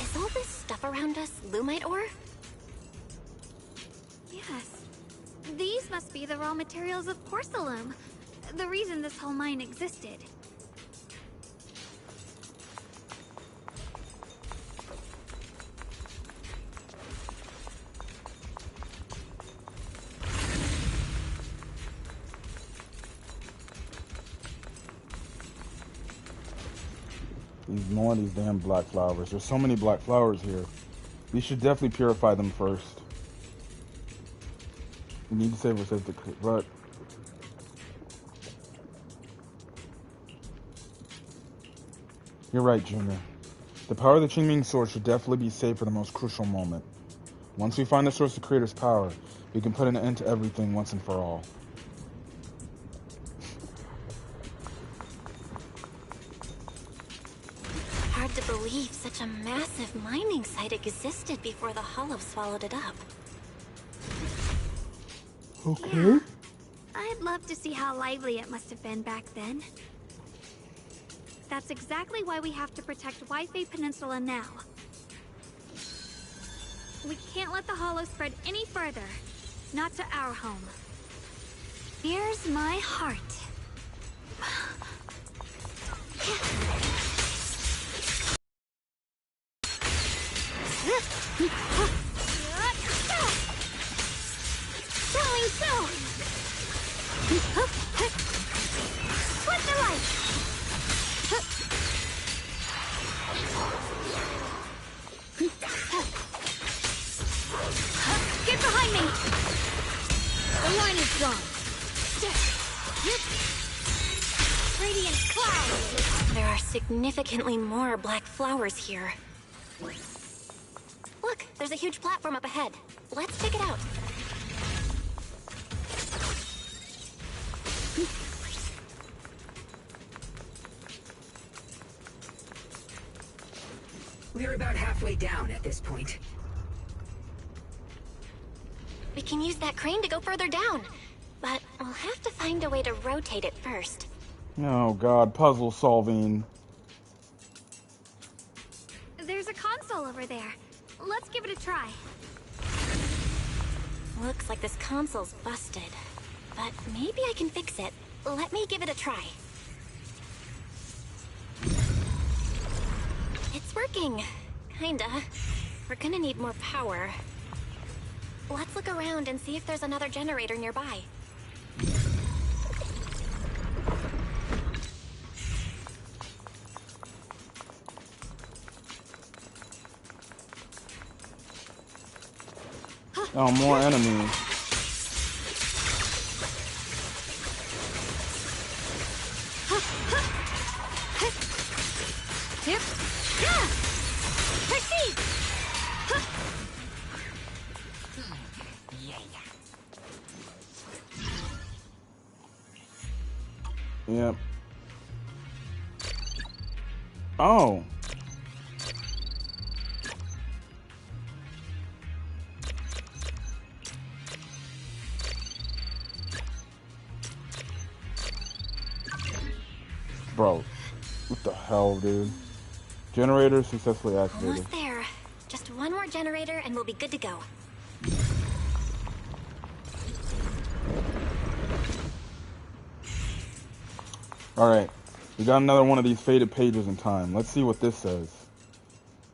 Is all this stuff around us Lumite ore? Yes. These must be the raw materials of Porcelain. The reason this whole mine existed. Ignore these damn black flowers. There's so many black flowers here. We should definitely purify them first. We need to save ourselves, but you're right, Junior. The power of the Qingming sword should definitely be saved for the most crucial moment. Once we find the source of the Creator's power, we can put an end to everything once and for all. Hard to believe such a massive mining site existed before the Hollow swallowed it up. Okay. Yeah. I'd love to see how lively it must have been back then. That's exactly why we have to protect Wi-Fi Peninsula now. We can't let the Hollow spread any further. Not to our home. Here's my heart. Going soon! Split the light! Get behind me! The line is gone. Radiant cloud! There are significantly more black flowers here. Look, there's a huge platform up ahead. Let's check it out. We're about halfway down at this point. We can use that crane to go further down, but we'll have to find a way to rotate it first. Oh god, puzzle solving. There's a console over there. Let's give it a try. Looks like this console's busted, but maybe I can fix it. Let me give it a try. It's working. Kinda. We're gonna need more power. Let's look around and see if there's another generator nearby. Oh, more enemies. Tip. Yeah. Proceed. Yep. Oh. Bro, what the hell, dude? Generator successfully activated. Almost there. Just one more generator and we'll be good to go. Alright, we got another one of these faded pages in time. Let's see what this says.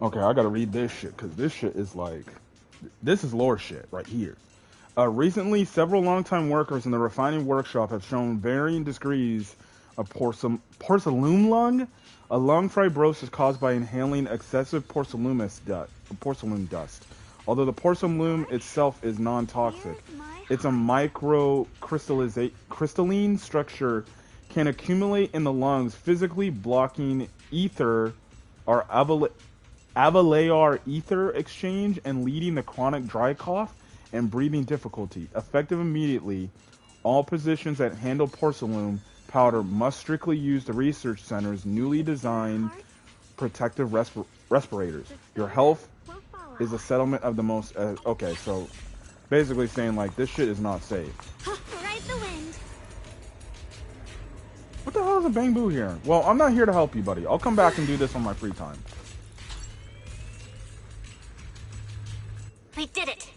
Okay, I gotta read this shit, because this shit is like... This is lore shit right here. Recently, several longtime workers in the refining workshop have shown varying degrees of porcelain lung, a lung fibrosis caused by inhaling excessive porcelain dust. Although the porcelain itself is non-toxic, it's a microcrystalline structure can accumulate in the lungs, physically blocking ether or alveolar ether exchange and leading to chronic dry cough and breathing difficulty. Effective immediately, all positions that handle porcelain powder must strictly use the research center's newly designed protective respirators. Your health is a settlement of the most... okay, so basically saying like this shit is not safe. Ride the wind. What the hell is a bang boo here? Well, I'm not here to help you, buddy. I'll come back and do this on my free time. We did it!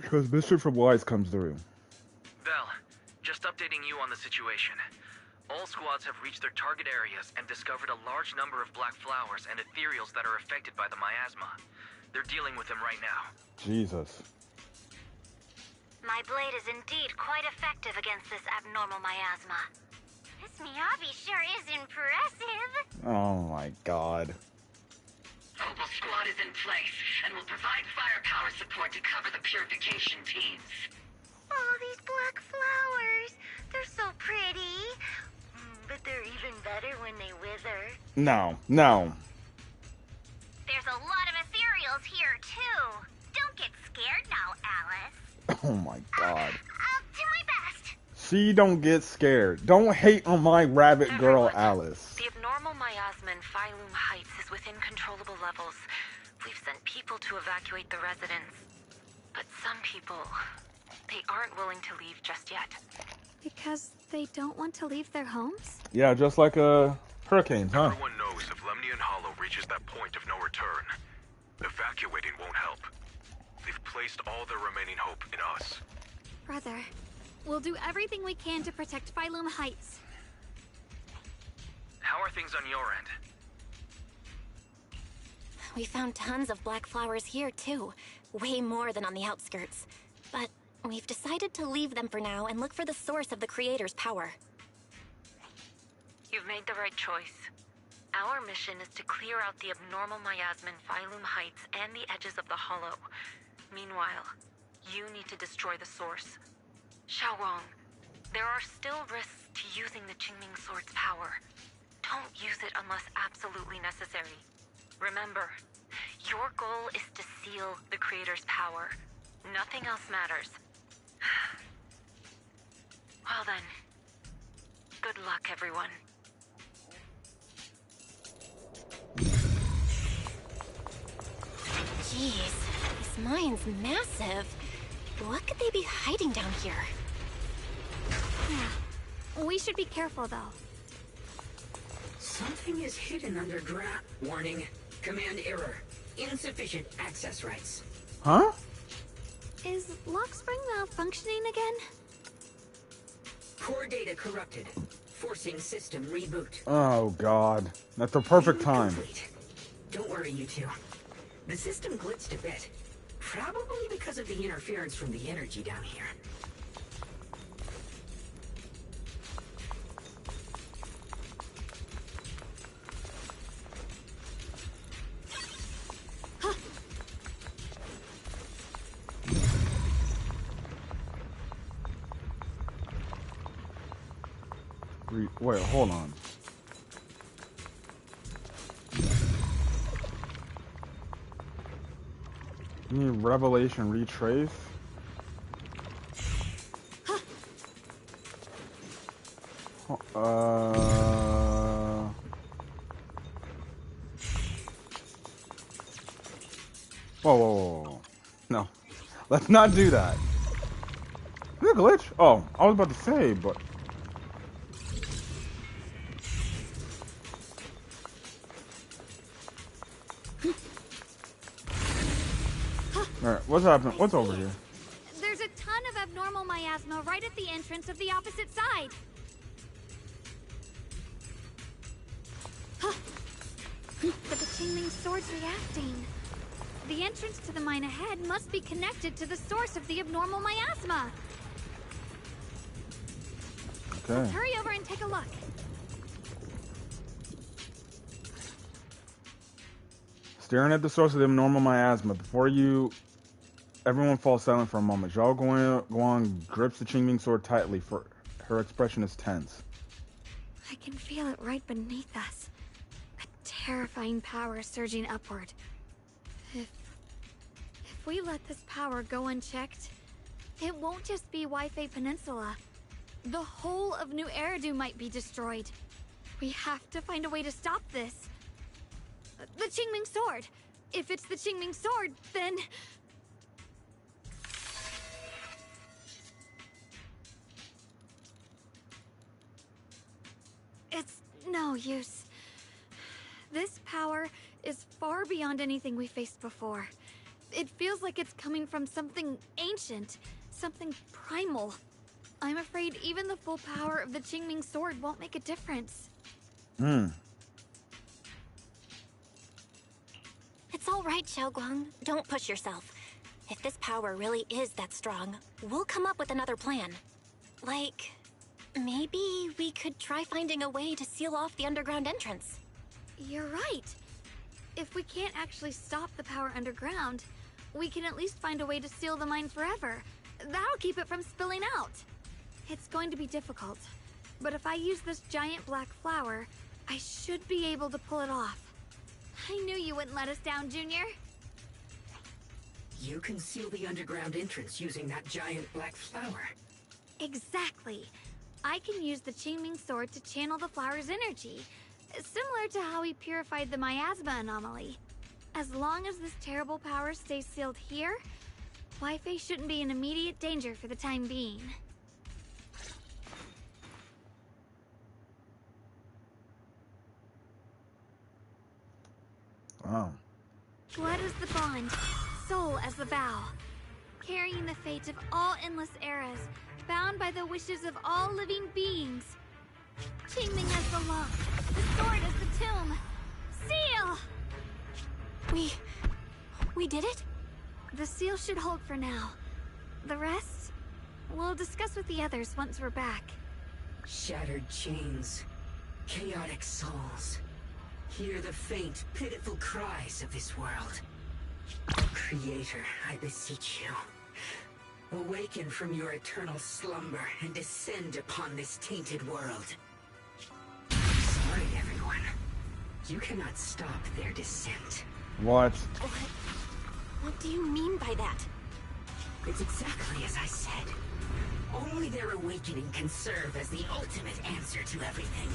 Because Mr. from Wise comes through. Bell, just updating you on the situation. All squads have reached their target areas and discovered a large number of black flowers and ethereals that are affected by the miasma. They're dealing with them right now. Jesus. My blade is indeed quite effective against this abnormal miasma. This Miyabi sure is impressive. Oh my god. Mobile squad is in place and will provide firepower support to cover the purification teams. Oh, these black flowers. They're so pretty. But they're even better when they wither. No, no. There's a lot of ethereals here, too. Don't get scared now, Alice. Oh my god. I'll do my best. She don't get scared. Don't hate on my rabbit girl, Alice. The abnormal miasma in Phylum Heights is within controllable levels. We've sent people to evacuate the residents. But some people, they aren't willing to leave just yet. Because they don't want to leave their homes? Yeah, just like hurricanes, huh? Everyone knows if Lemnian Hollow reaches that point of no return, evacuating won't help. They've placed all their remaining hope in us. Brother, we'll do everything we can to protect Phylum Heights. How are things on your end? We found tons of black flowers here, too. Way more than on the outskirts. But we've decided to leave them for now and look for the source of the Creator's power. You've made the right choice. Our mission is to clear out the abnormal miasma in Phylum Heights and the edges of the Hollow. Meanwhile, you need to destroy the source. Xiaowang, there are still risks to using the Qingming Sword's power. Don't use it unless absolutely necessary. Remember, your goal is to seal the Creator's power. Nothing else matters. Well then, good luck, everyone. Jeez, this mine's massive. What could they be hiding down here? Yeah. We should be careful, though. Something is hidden underground. Warning. Command error. Insufficient access rights. Huh? Is Lockspring malfunctioning again? Core data corrupted. Forcing system reboot. Oh god. That's the perfect time. Complete. Don't worry, you two. The system glitched a bit. Probably because of the interference from the energy down here. Wait, hold on. You need Revelation Retrace? Whoa. No. Let's not do that. Is it a glitch? Oh, I was about to say, but... Alright, what's happening? What's over here? There's a ton of abnormal miasma right at the entrance of the opposite side. But the Qingming sword's reacting. The entrance to the mine ahead must be connected to the source of the abnormal miasma. Okay. Let's hurry over and take a look. Staring at the source of the abnormal miasma. Before everyone falls silent for a moment. Zhao Guang grips the Qingming sword tightly. Her expression is tense. I can feel it right beneath us. A terrifying power surging upward. If we let this power go unchecked, it won't just be Wi-Fi Peninsula. The whole of New Eridu might be destroyed. We have to find a way to stop this. The Qingming sword. If it's the Qingming sword, then... It's no use. This power is far beyond anything we faced before. It feels like it's coming from something ancient, something primal. I'm afraid even the full power of the Qingming sword won't make a difference. It's all right, Xiaoguang. Don't push yourself. If this power really is that strong, we'll come up with another plan. Like, maybe we could try finding a way to seal off the underground entrance. You're right. If we can't actually stop the power underground, we can at least find a way to seal the mine forever. That'll keep it from spilling out. It's going to be difficult, but if I use this giant black flower, I should be able to pull it off. I knew you wouldn't let us down, Junior. You can seal the underground entrance using that giant black flower. Exactly. I can use the Qingming sword to channel the flower's energy, similar to how we purified the miasma anomaly. As long as this terrible power stays sealed here, Wi-Fi shouldn't be in immediate danger for the time being. Wow. Blood as the bond, soul as the vow. Carrying the fate of all endless eras, bound by the wishes of all living beings. Qingming as the lock, the sword as the tomb. Seal! We did it? The seal should hold for now. The rest, we'll discuss with the others once we're back. Shattered chains, chaotic souls. Hear the faint, pitiful cries of this world. Creator, I beseech you. Awaken from your eternal slumber and descend upon this tainted world. Sorry, everyone. You cannot stop their descent. What? What do you mean by that? It's exactly as I said. Only their awakening can serve as the ultimate answer to everything.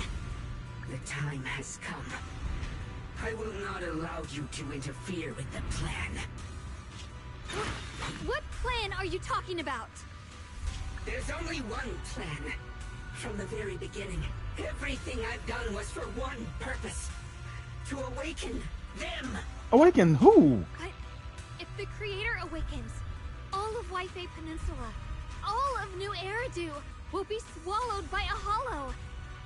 The time has come. I will not allow you to interfere with the plan. What plan are you talking about? There's only one plan. From the very beginning, everything I've done was for one purpose. To awaken them. Awaken who? But if the Creator awakens, all of Wi-Fi Peninsula, all of New Eridu will be swallowed by a hollow.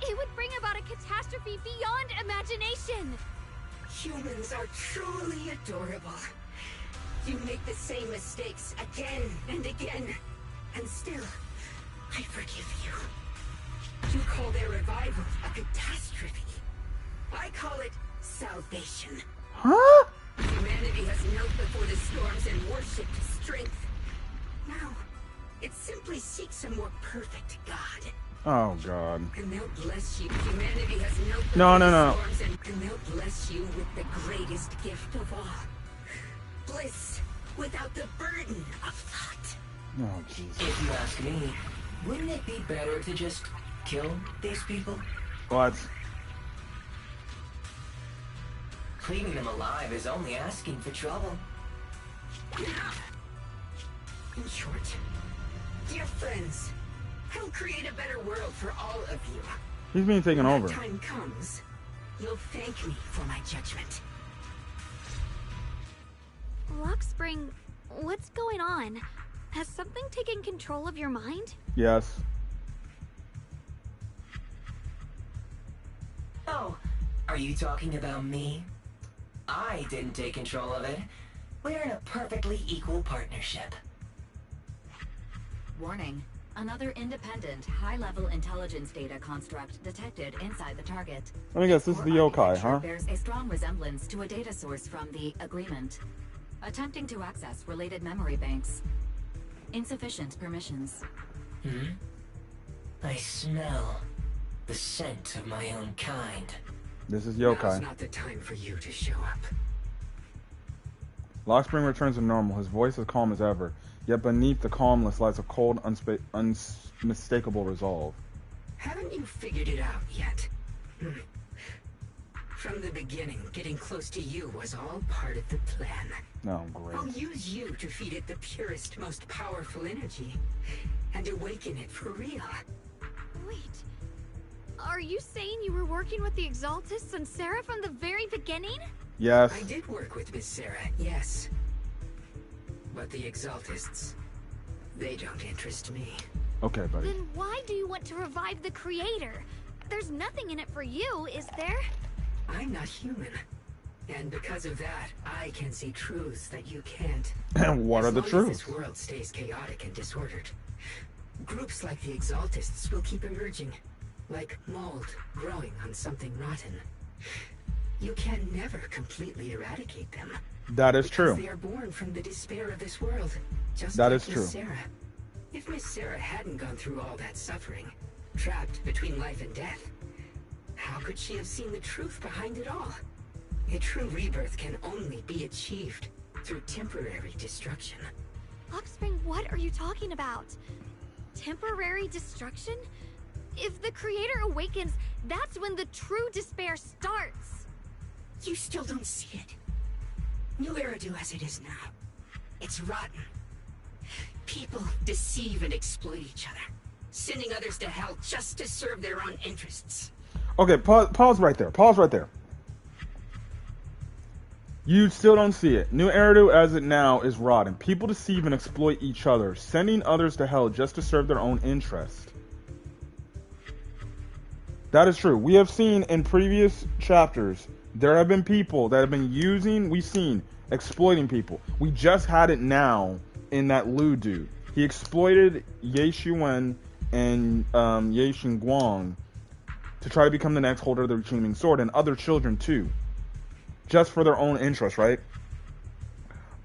It would bring about a catastrophe beyond imagination. Humans are truly adorable. You make the same mistakes again and again, and still, I forgive you. You call their revival a catastrophe. I call it salvation. Huh? Humanity has knelt before the storms and worshipped strength. Now, it simply seeks a more perfect God. Oh God. And they'll bless you. Humanity has knelt before No. the storms and they'll bless you with the greatest gift of all. Bliss without the burden of thought. Oh Jesus. If you ask me, wouldn't it be better to just kill these people? What? Leaving them alive is only asking for trouble. In short, dear friends, I'll create a better world for all of you. He's being taken when over. That time comes, you'll thank me for my judgment. Lockspring, what's going on? Has something taken control of your mind? Yes. Oh, are you talking about me? I didn't take control of it. We're in a perfectly equal partnership. Warning. Another independent, high-level intelligence data construct detected inside the target. Let me guess, this is the yokai, huh? Bears a strong resemblance to a data source from the Agreement. Attempting to access related memory banks. Insufficient permissions. I smell the scent of my own kind. This is Now's yokai. not the time for you to show up. Lockspring returns to normal, his voice as calm as ever. Yet beneath the calmness lies a cold, unmistakable resolve. Haven't you figured it out yet? From the beginning, getting close to you was all part of the plan. Oh, great. I'll use you to feed it the purest, most powerful energy, and awaken it for real. Wait. Are you saying you were working with the Exaltists and Sarah from the very beginning? Yes. I did work with Miss Sarah, yes. But the Exaltists, they don't interest me. Okay, buddy. Then why do you want to revive the Creator? There's nothing in it for you, is there? I'm not human. And because of that, I can see truths that you can't. And what are the As long as truths? this world stays chaotic and disordered, groups like the Exaltists will keep emerging, like mold growing on something rotten. You can never completely eradicate them. That is true. They are born from the despair of this world, just That like is true. Miss Sarah. If Miss Sarah hadn't gone through all that suffering, trapped between life and death, how could she have seen the truth behind it all? A true rebirth can only be achieved through temporary destruction. Lockspring, what are you talking about? Temporary destruction? If the Creator awakens, that's when the true despair starts. You still don't see it. New Eridu as it is now. It's rotten. People deceive and exploit each other, sending others to hell just to serve their own interests. Okay, pause right there. Pause right there. You still don't see it. New Eridu as it now is rotten. People deceive and exploit each other, sending others to hell just to serve their own interest. That is true. We have seen in previous chapters, there have been people that have been exploiting people. We just had it now in that Lu dude. He exploited Ye Xuan and Ye Xinguang to try to become the next holder of the Qingming Sword, and other children too. Just for their own interest, right?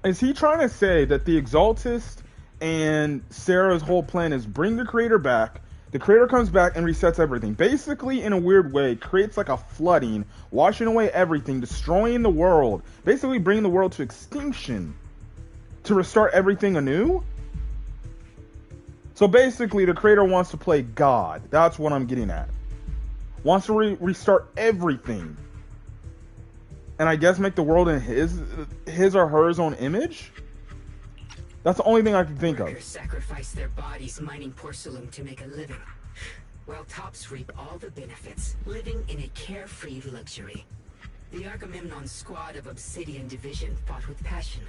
Is he trying to say that the Exaltist and Sarah's whole plan is bring the Creator back, the Creator comes back and resets everything? Basically, in a weird way, creates like a flooding, washing away everything, destroying the world, basically bringing the world to extinction to restart everything anew? So basically, the Creator wants to play God. That's what I'm getting at. Wants to restart everything. And I guess make the world in his or her own image? That's the only thing I can think of. Workers sacrifice their bodies mining porcelain to make a living, while tops reap all the benefits, living in a carefree luxury. The Agamemnon squad of Obsidian Division fought with passion,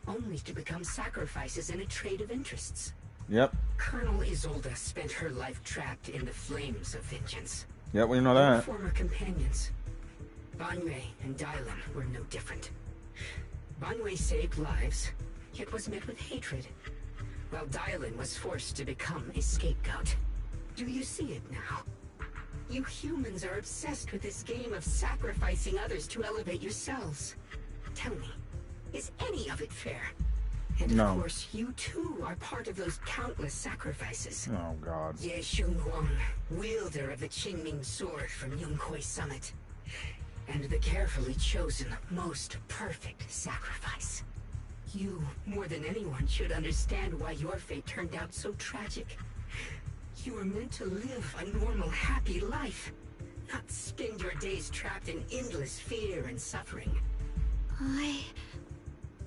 only to become sacrifices in a trade of interests. Yep. Colonel Isolde spent her life trapped in the flames of vengeance. Yep, we know Her that. former companions, Banwei and Dylan, were no different. Banwei saved lives, yet was met with hatred, while Dylan was forced to become a scapegoat. Do you see it now? You humans are obsessed with this game of sacrificing others to elevate yourselves. Tell me, is any of it fair? And No. of course, you too are part of those countless sacrifices. Oh, God. Ye Xunguang, wielder of the Qingming Sword from Yongkoi Summit, and the carefully chosen, most perfect sacrifice. You, more than anyone, should understand why your fate turned out so tragic. You were meant to live a normal, happy life, not spend your days trapped in endless fear and suffering.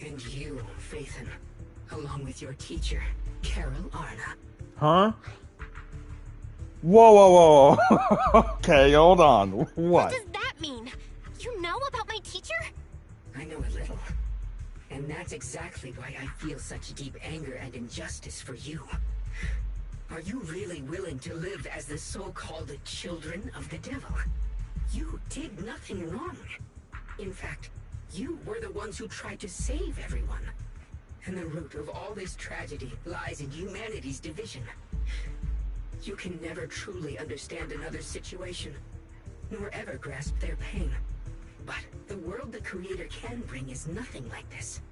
And you, Phaethon, along with your teacher, Carol Arna. Huh? Whoa, whoa, whoa. Okay, hold on. What? does that mean? You know about my teacher? I know a little. And that's exactly why I feel such deep anger and injustice for you. Are you really willing to live as the so-called children of the devil? You did nothing wrong. In fact, you were the ones who tried to save everyone. And the root of all this tragedy lies in humanity's division. You can never truly understand another's situation, nor ever grasp their pain. But the world the Creator can bring is nothing like this.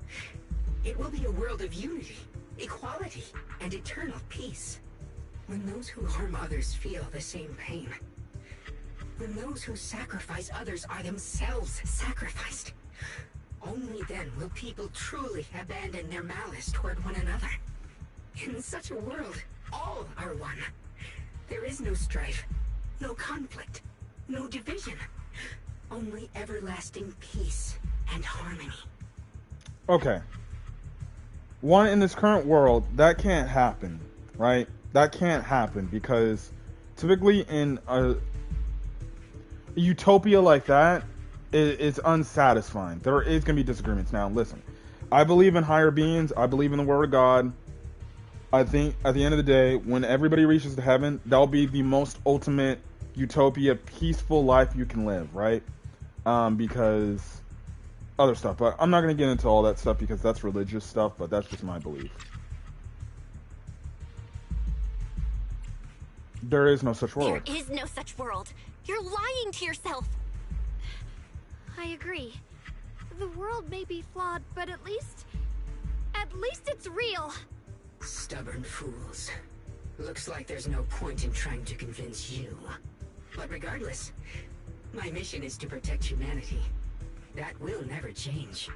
It will be a world of unity, equality, and eternal peace. When those who harm others feel the same pain. When those who sacrifice others are themselves sacrificed. Only then will people truly abandon their malice toward one another. In such a world, all are one. There is no strife, no conflict, no division. Only everlasting peace and harmony. Okay. One, in this current world, that can't happen, right? That can't happen because typically in a utopia like that, it's unsatisfying. There is going to be disagreements. Now, listen, I believe in higher beings. I believe in the Word of God. I think at the end of the day, when everybody reaches to heaven, that'll be the most ultimate utopia, peaceful life you can live, right? Because other stuff. But I'm not going to get into all that stuff because that's religious stuff, but that's just my belief. There is no such world. There is no such world. You're lying to yourself. I agree. The world may be flawed, but at least it's real. Stubborn fools. Looks like there's no point in trying to convince you. But regardless, my mission is to protect humanity. That will never change.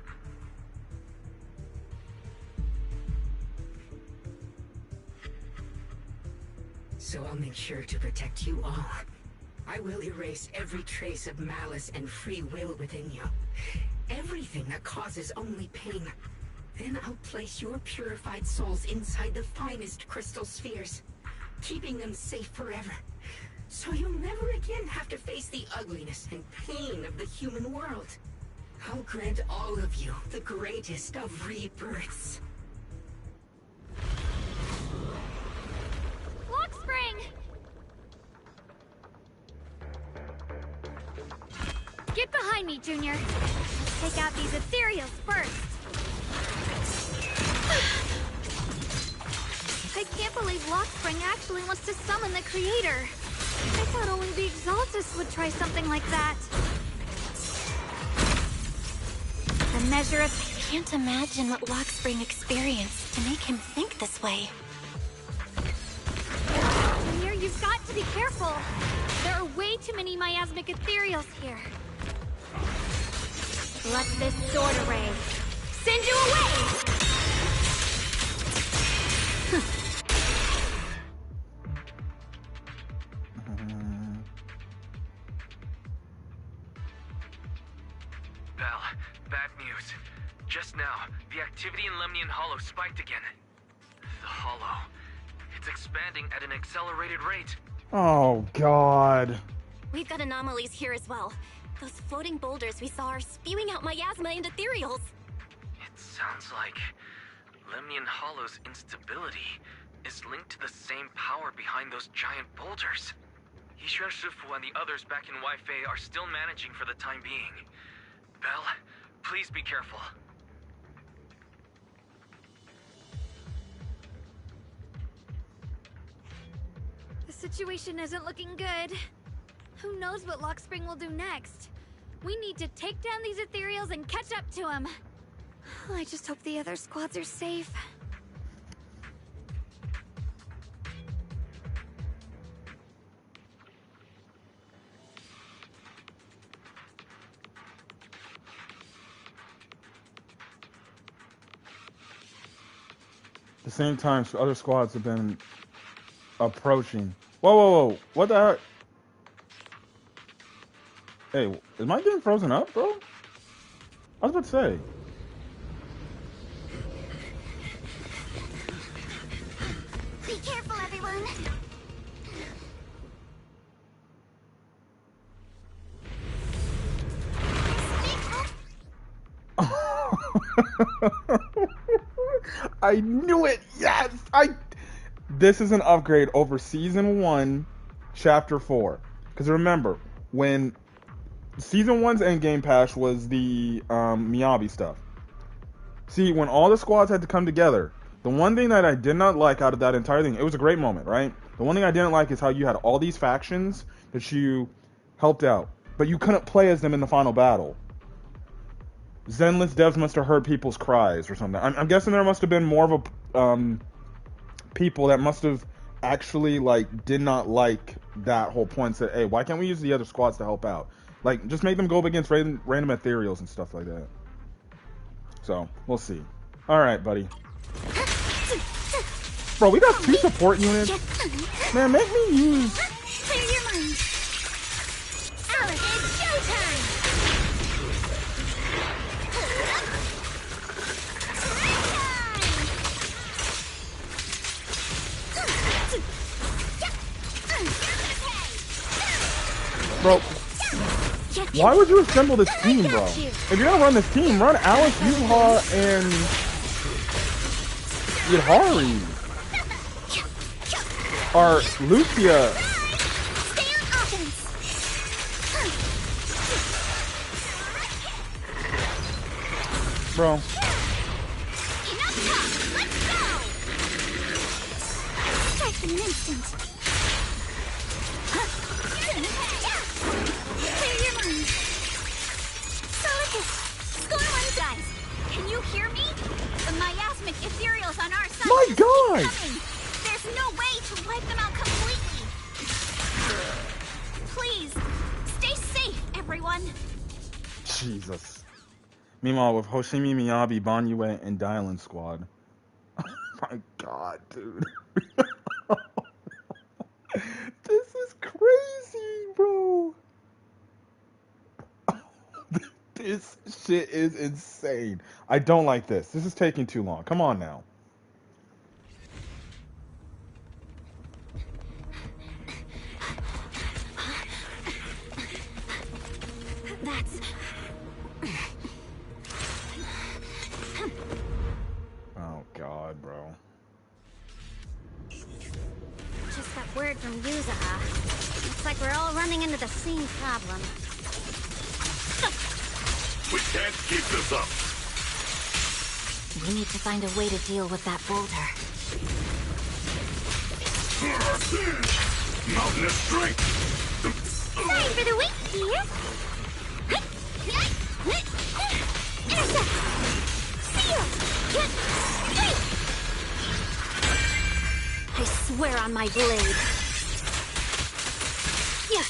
So I'll make sure to protect you all. I will erase every trace of malice and free will within you. Everything that causes only pain. Then I'll place your purified souls inside the finest crystal spheres, keeping them safe forever. So you'll never again have to face the ugliness and pain of the human world. I'll grant all of you the greatest of rebirths. Lockspring! Get behind me, Junior. Take out these ethereals first. I can't believe Lockspring actually wants to summon the Creator. I thought only the Exaltus would try something like that. The measure of... I can't imagine what Lockspring experienced to make him think this way. Junior, you've got to be careful. There are way too many miasmic ethereals here. Let this sword array send you away! Belle, bad news. Just now, the activity in Lemnian Hollow spiked again. The Hollow. It's expanding at an accelerated rate. Oh, God. We've got anomalies here as well. Those floating boulders we saw are spewing out miasma and ethereals. It sounds like Lemnian Hollow's instability is linked to the same power behind those giant boulders. Yishuan Shifu and the others back in Weifei are still managing for the time being. Belle, please be careful. The situation isn't looking good. Who knows what Lockspring will do next? We need to take down these ethereals and catch up to him. I just hope the other squads are safe. At the same time, other squads have been approaching. Whoa, whoa, whoa. What the heck? Hey, is my game frozen up, bro? I was about to say. I knew it. Yes, This is an upgrade over Season 1, Chapter 4. Because remember, when Season 1's endgame patch was the Miyabi stuff. See, when all the squads had to come together, the one thing that I did not like out of that entire thing, it was a great moment, right? The one thing I didn't like is how you had all these factions that you helped out, but you couldn't play as them in the final battle. Zenless devs must have heard people's cries or something. I'm guessing there must have been more of a people that must have actually did not like that whole point. Said, hey, why can't we use the other squads to help out? Just make them go up against random ethereals and stuff like that. So we'll see. All right, buddy. Bro, we got 2 support units. Man, make me use. Clear your mind. Alice, it's showtime. Bro, why would you assemble this team, bro? If you're gonna run this team, run Alice, Yuha, and Yahari. Or Lucia. Bro. Strike in an instant. Clear your mind. Solicus, score one, guys. Can you hear me? The miasmic ethereals on our side. My God! There's no way to wipe them out completely. Please, stay safe, everyone. Jesus. Meanwhile, with Hoshimi, Miyabi, Banyue, and Dylan squad. Oh my God, dude. This is crazy, bro. This shit is insane. I don't like this. This is taking too long. Come on now. That's... Oh, God, bro. Just that word from Yuzaha. Looks like we're all running into the same problem. We can't keep this up. We need to find a way to deal with that boulder. Mountain of strength. Sorry for the wait, dear. Intercept. Seal. I swear on my blade. Yeah.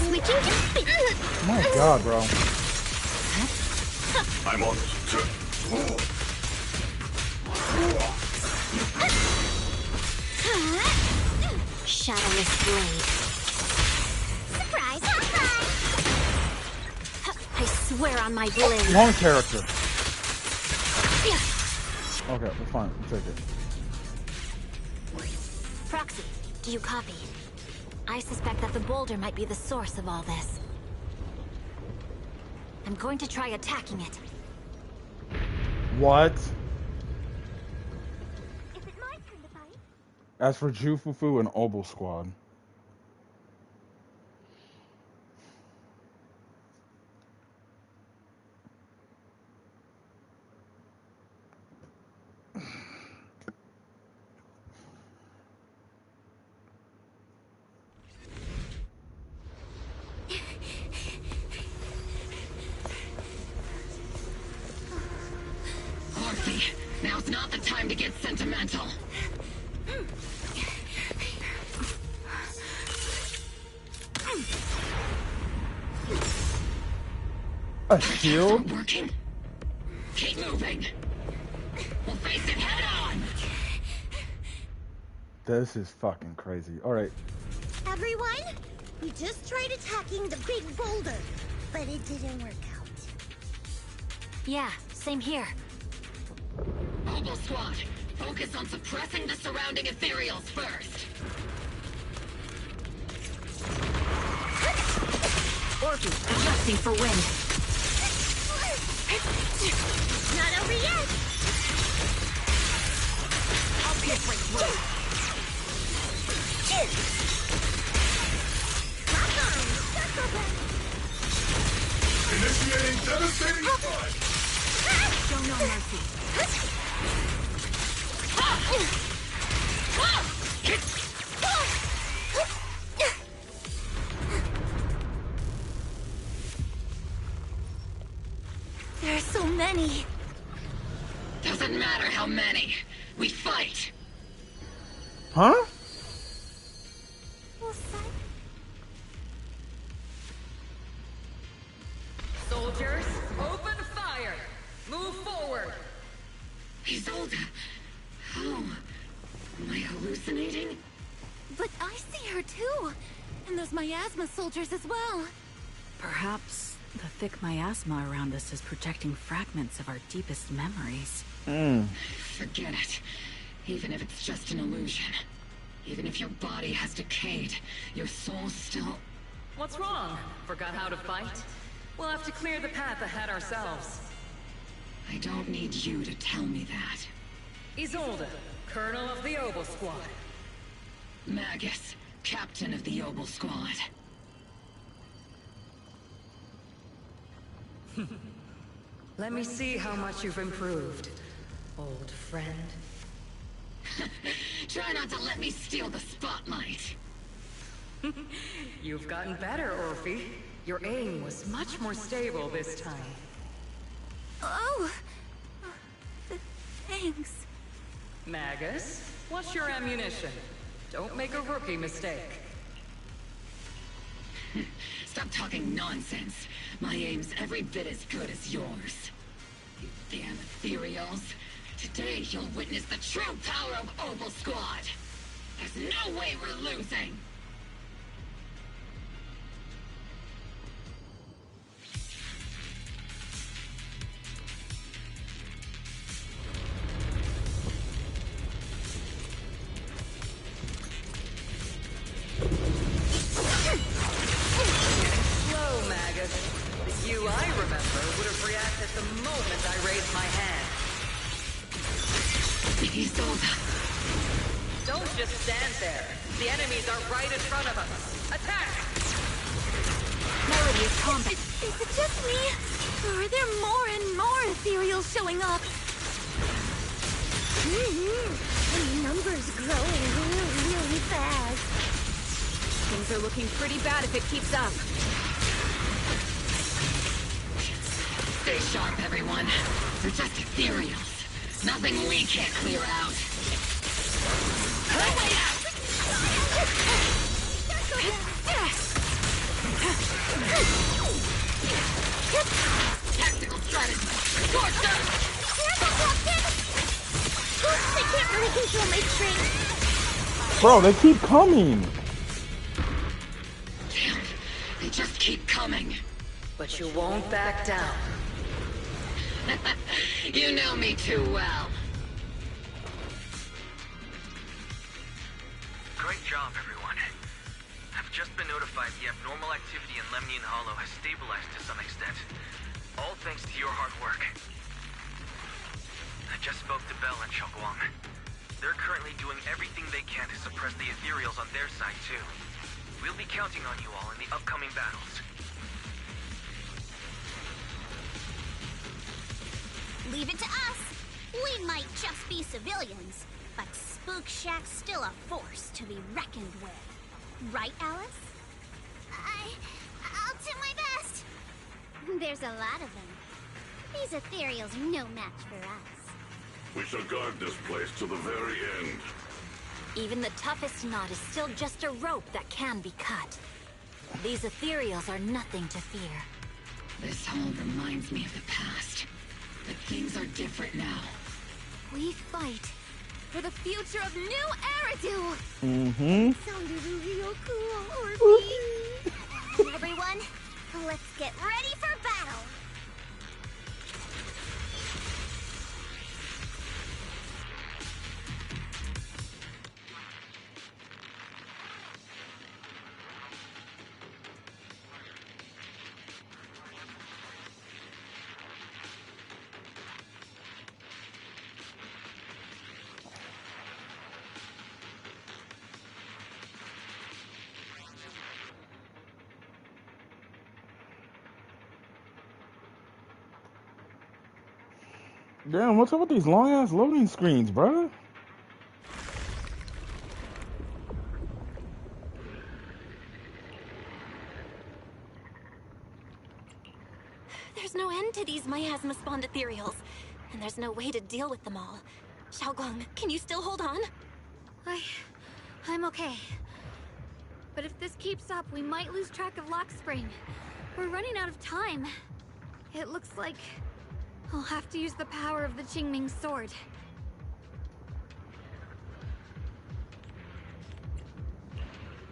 Switching to speed. My God, bro. I'm on. Shadowless blade. Surprise, surprise! I swear on my blade. Wrong character. Okay, we're fine. We'll take it. Proxy, do you copy? I suspect that the boulder might be the source of all this. I'm going to try attacking it. What? Is it my turn to fight? As for Jufufu and Obel Squad. Now's not the time to get sentimental. A shield? Working. Keep moving. We'll face it head on. This is fucking crazy. All right. Everyone, we just tried attacking the big boulder. but it didn't work out. Yeah, same here. Mobile Squad, focus on suppressing the surrounding ethereals first. Orphe, adjusting for wind. Not over yet! I'll pierce right through. Rock on! Circle back! Initiating devastating strike! Show no mercy. There are so many. Doesn't matter how many. We fight. Huh? Soldiers, open fire! Move forward! Isolde, how? Am I hallucinating? But I see her too. And those miasma soldiers as well. Perhaps the thick miasma around us is projecting fragments of our deepest memories. Forget it. Even if it's just an illusion. Even if your body has decayed, your soul still... What's wrong? Forgot how to fight? We'll have to clear the path ahead ourselves. I don't need you to tell me that. Isolde, Colonel of the Obel Squad. Magus, Captain of the Obel Squad. Let me see how much you've improved, old friend. Try not to let me steal the spotlight. You've gotten better, Orphe. Your aim was much more stable this time. Oh! Thanks. Magus, what's your ammunition? Don't make a rookie mistake. Stop talking nonsense. My aim's every bit as good as yours. You damn ethereals. Today you'll witness the true power of Obel Squad. There's no way we're losing. Slow, Magus. The you I remember would have reacted the moment I raised my hand. Isolde. Don't just stand there. The enemies are right in front of us. Attack! Melody is combat. Is it just me? Or are there more and more ethereals showing up? The numbers growing really fast. Things are looking pretty bad if it keeps up. Stay sharp, everyone. They're just ethereals. Nothing we can't clear out. No way out! Tactical strategy. Torture! Careful, Captain! Oops, I can't really control my strength. Bro, they keep coming. Damn, they just keep coming. But you won't back down. You know me too well. Great job, everyone. I've just been notified the abnormal activity in Lemnian Hollow has stabilized to some extent. All thanks to your hard work. I just spoke to Bell and Xiaoguang. They're currently doing everything they can to suppress the ethereals on their side, too. We'll be counting on you all in the upcoming battles. Leave it to us. We might just be civilians, but Spook Shack's still a force to be reckoned with. Right, Alice? I'll do my best. There's a lot of them. These ethereals are no match for us. We shall guard this place to the very end. Even the toughest knot is still just a rope that can be cut. These ethereals are nothing to fear. This all reminds me of the past. But things are different now. We fight for the future of New Eridu! Sounded real cool, Orphe. Everyone, Let's get ready for battle! Damn, what's up with these long-ass loading screens, bruh? There's no end to these miasma-spawned ethereals, and there's no way to deal with them all. Xiaoguang, can you still hold on? I'm okay. But if this keeps up, we might lose track of Lock Spring. We're running out of time. It looks like I'll have to use the power of the Qingming sword.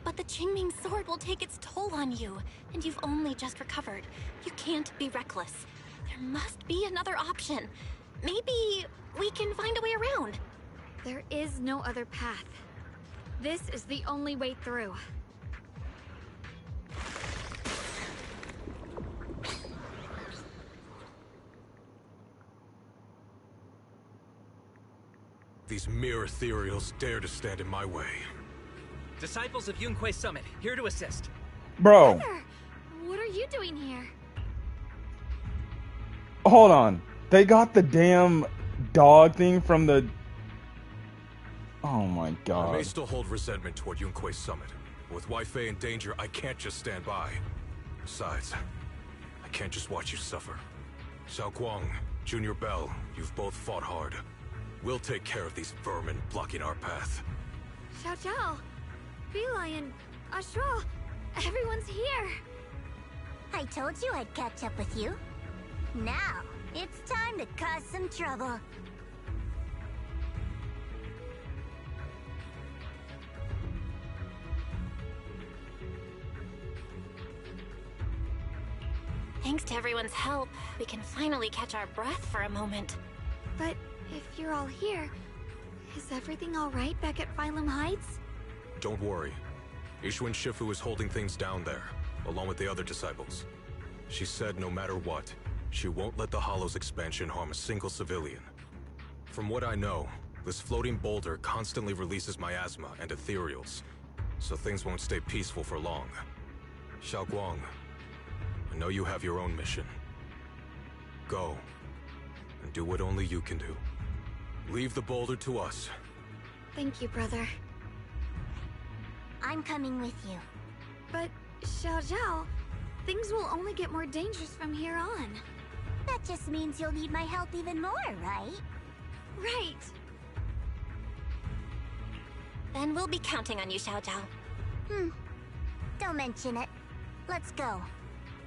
But the Qingming sword will take its toll on you, and you've only just recovered. You can't be reckless. There must be another option. Maybe we can find a way around. There is no other path. This is the only way through. These mere ethereals dare to stand in my way. Disciples of Yunquei Summit, here to assist. Bro. Brother, what are you doing here? Hold on. They got the damn dog thing from the... Oh my god. I may still hold resentment toward Yunquei Summit. But with Wei-Fei in danger, I can't just stand by. Besides, I can't just watch you suffer. Xiaoguang, Junior Bell, you've both fought hard. We'll take care of these vermin blocking our path. Xiao Zhao, Beelion, Ashra, everyone's here. I told you I'd catch up with you. Now, it's time to cause some trouble. Thanks to everyone's help, we can finally catch our breath for a moment. But if you're all here, is everything all right back at Phylum Heights? Don't worry. Ishun Shifu is holding things down there, along with the other disciples. She said no matter what, she won't let the Hollow's expansion harm a single civilian. From what I know, this floating boulder constantly releases miasma and ethereals, so things won't stay peaceful for long. Xiaoguang, I know you have your own mission. Go, and do what only you can do. Leave the boulder to us. Thank you, brother. I'm coming with you. But, Xiao Zhao, things will only get more dangerous from here on. That just means you'll need my help even more, right? Right. Then we'll be counting on you, Xiao Zhao. Don't mention it. Let's go.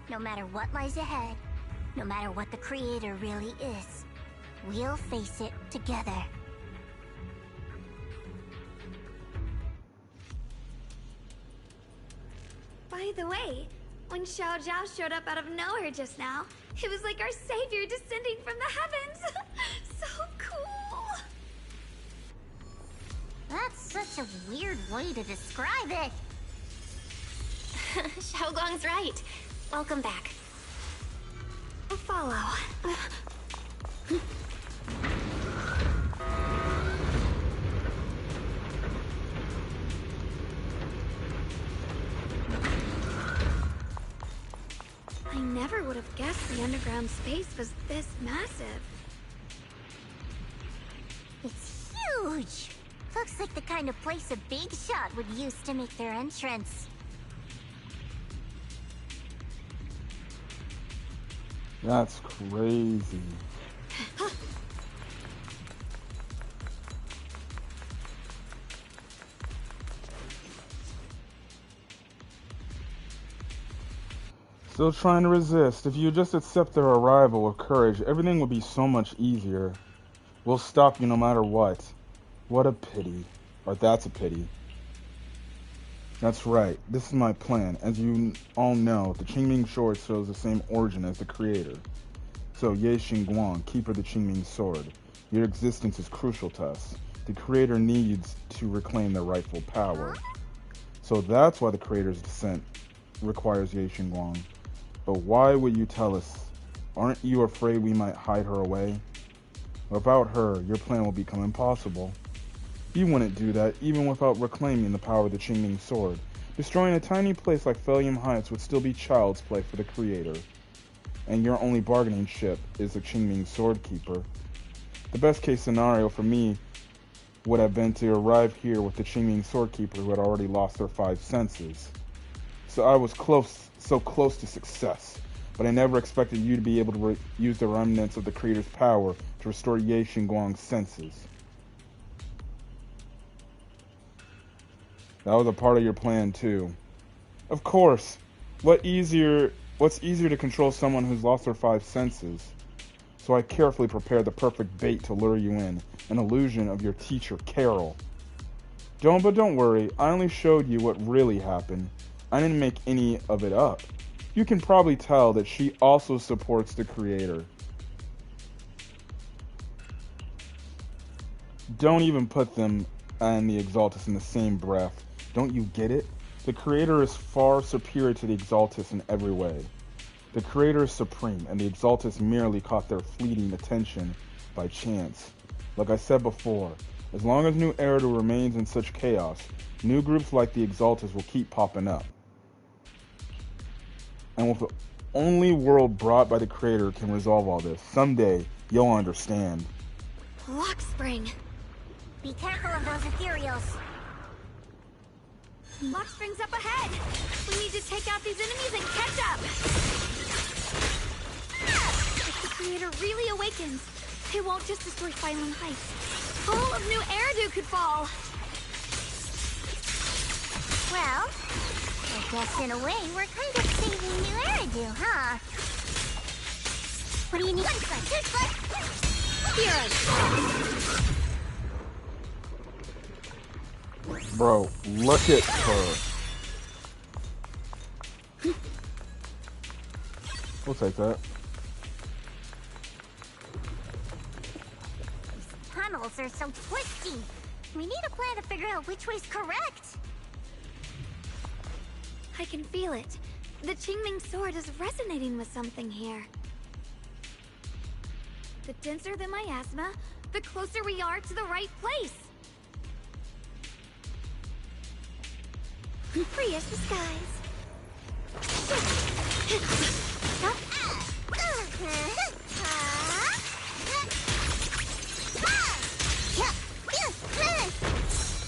No matter what lies ahead, no matter what the Creator really is, we'll face it together. By the way, when Xiao Zhao showed up out of nowhere just now, it was like our savior descending from the heavens. So cool. That's such a weird way to describe it. Xiaoguang's right. Welcome back. Follow. I never would have guessed the underground space was this massive. It's huge! Looks like the kind of place a big shot would use to make their entrance. That's crazy. Still trying to resist. If you just accept their arrival with courage, everything will be so much easier. We'll stop you no matter what. What a pity. Or that's a pity. That's right. This is my plan. As you all know, the Qingming Sword shows the same origin as the creator. So, Ye Xingguang, keeper of the Qingming Sword, your existence is crucial to us. The creator needs to reclaim their rightful power. So that's why the creator's descent requires Ye Xingguang. But why would you tell us? Aren't you afraid we might hide her away? Without her, your plan will become impossible. You wouldn't do that, even without reclaiming the power of the Qingming Sword. Destroying a tiny place like Felium Heights would still be child's play for the creator. And your only bargaining chip is the Qingming Sword Keeper. The best case scenario for me would have been to arrive here with the Qingming Sword Keeper who had already lost their 5 senses. So I was so close to success, but I never expected you to be able to use the remnants of the creator's power to restore Ye Xingguang's senses. That was a part of your plan too. Of course. What's easier to control someone who's lost their 5 senses? So I carefully prepared the perfect bait to lure you in, an illusion of your teacher, Carol. But don't worry, I only showed you what really happened. I didn't make any of it up. You can probably tell that she also supports the creator. Don't even put them and the Exaltus in the same breath. Don't you get it? The creator is far superior to the Exaltus in every way. The creator is supreme, and the Exaltus merely caught their fleeting attention by chance. Like I said before, as long as New Eridu remains in such chaos, new groups like the Exaltus will keep popping up. And with the only world brought by the creator can resolve all this, someday you'll understand. Lock spring. Be careful of those ethereals. Lock spring's up ahead. We need to take out these enemies and catch up. If the creator really awakens, it won't just destroy Phylum Heights. All of New Eridu could fall. Well, I guess in a way we're kind of saving New Eridu, huh? What do you need? Heroes. Bro, look at her. We'll take that. These tunnels are so twisty. We need a plan to figure out which way's correct. I can feel it. The Qingming Sword is resonating with something here. The denser the miasma, the closer we are to the right place. Free as the skies.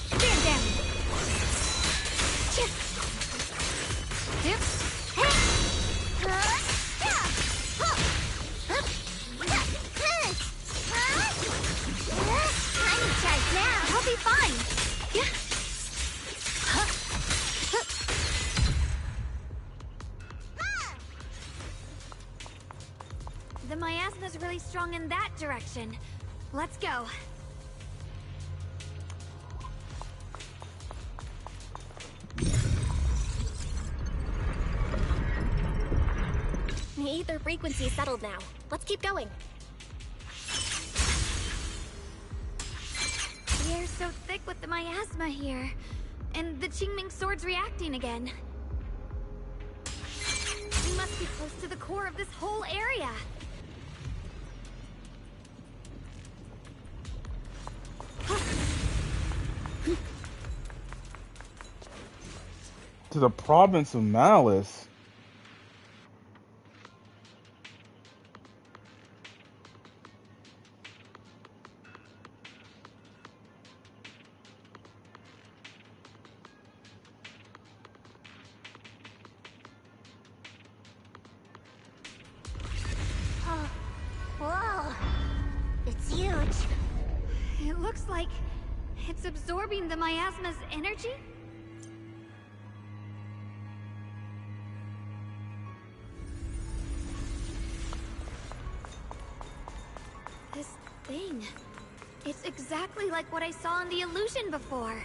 Stand down. I'm in charge now. I'll be fine. The miasma's really strong in that direction. Let's go. The ether frequency settled now. Let's keep going. The air's so thick with the miasma here. And the Qingming Sword's reacting again. We must be close to the core of this whole area. To the province of Malice. Whoa, it's huge. It looks like it's absorbing the miasma's energy? This thing. It's exactly like what I saw in the illusion before.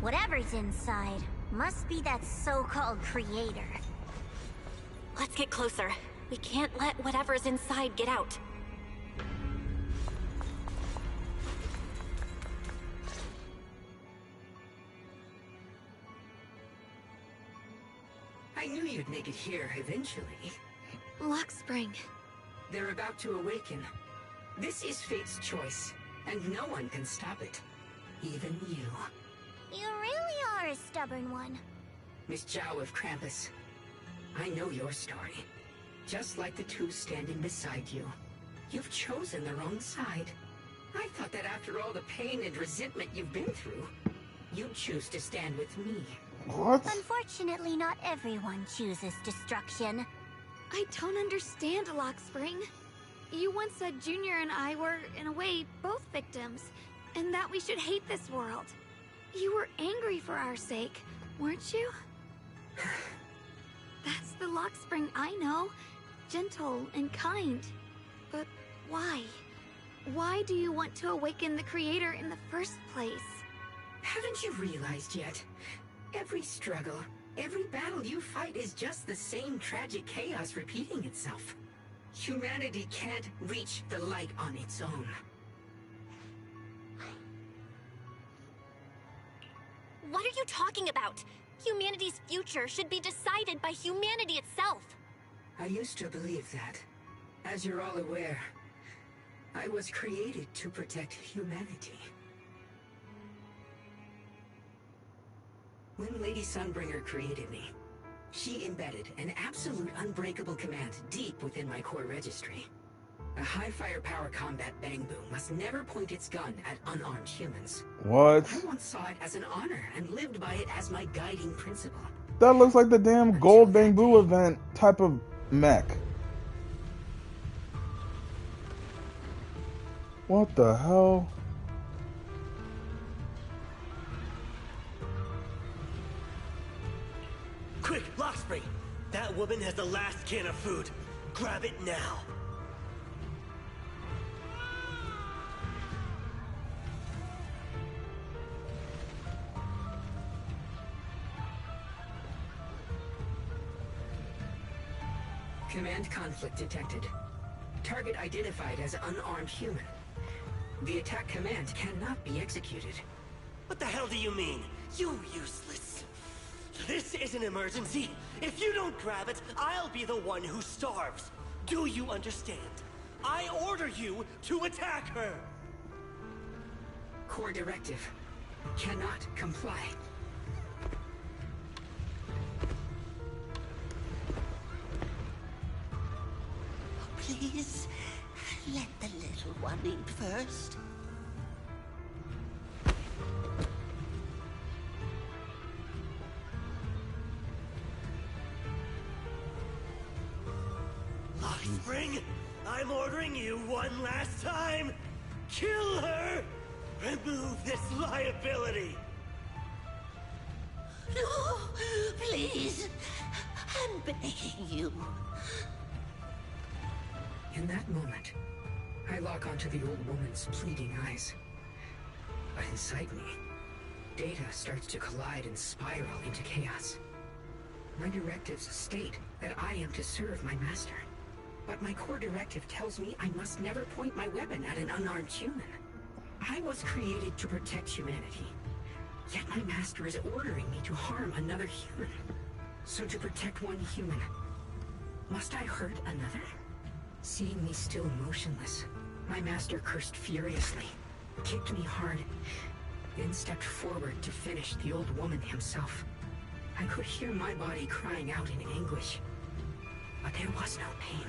Whatever's inside must be that so-called creator. Let's get closer. We can't let whatever's inside get out. I knew you'd make it here eventually. Lock Spring. They're about to awaken. This is fate's choice, and no one can stop it. Even you. You really are a stubborn one. Miss Zhao of Krampus. I know your story. Just like the two standing beside you. You've chosen the wrong side. I thought that after all the pain and resentment you've been through, you'd choose to stand with me. What? Unfortunately, not everyone chooses destruction. I don't understand, Lock Spring. You once said Junior and I were, in a way, both victims, and that we should hate this world. You were angry for our sake, weren't you? That's the Lock Spring I know. Gentle and kind. But why? Why do you want to awaken the Creator in the first place? Haven't you realized yet? Every struggle, every battle you fight is just the same tragic chaos repeating itself. Humanity can't reach the light on its own. What are you talking about? Humanity's future should be decided by humanity itself. I used to believe that. As you're all aware, I was created to protect humanity. When Lady Sunbringer created me, she embedded an absolute unbreakable command deep within my core registry. A high firepower combat bang boom must never point its gun at unarmed humans. What? I once saw it as an honor and lived by it as my guiding principle. That looks like the damn Gold Bamboo event type of mech. What the hell? Quick, Lockspring! That woman has the last can of food. Grab it now. Command conflict detected. Target identified as unarmed human. The attack command cannot be executed. What the hell do you mean? You useless. This is an emergency. If you don't grab it, I'll be the one who starves. Do you understand? I order you to attack her. Core directive. Cannot comply. Please, let the little one eat first. Lockspring, I'm ordering you one last time. Kill her! Remove this liability! No, please. I'm begging you. In that moment, I lock onto the old woman's pleading eyes. But inside me, data starts to collide and spiral into chaos. My directives state that I am to serve my master. But my core directive tells me I must never point my weapon at an unarmed human. I was created to protect humanity. Yet my master is ordering me to harm another human. So to protect one human, must I hurt another? Seeing me still motionless, my master cursed furiously, kicked me hard, then stepped forward to finish the old woman himself. I could hear my body crying out in anguish, but there was no pain.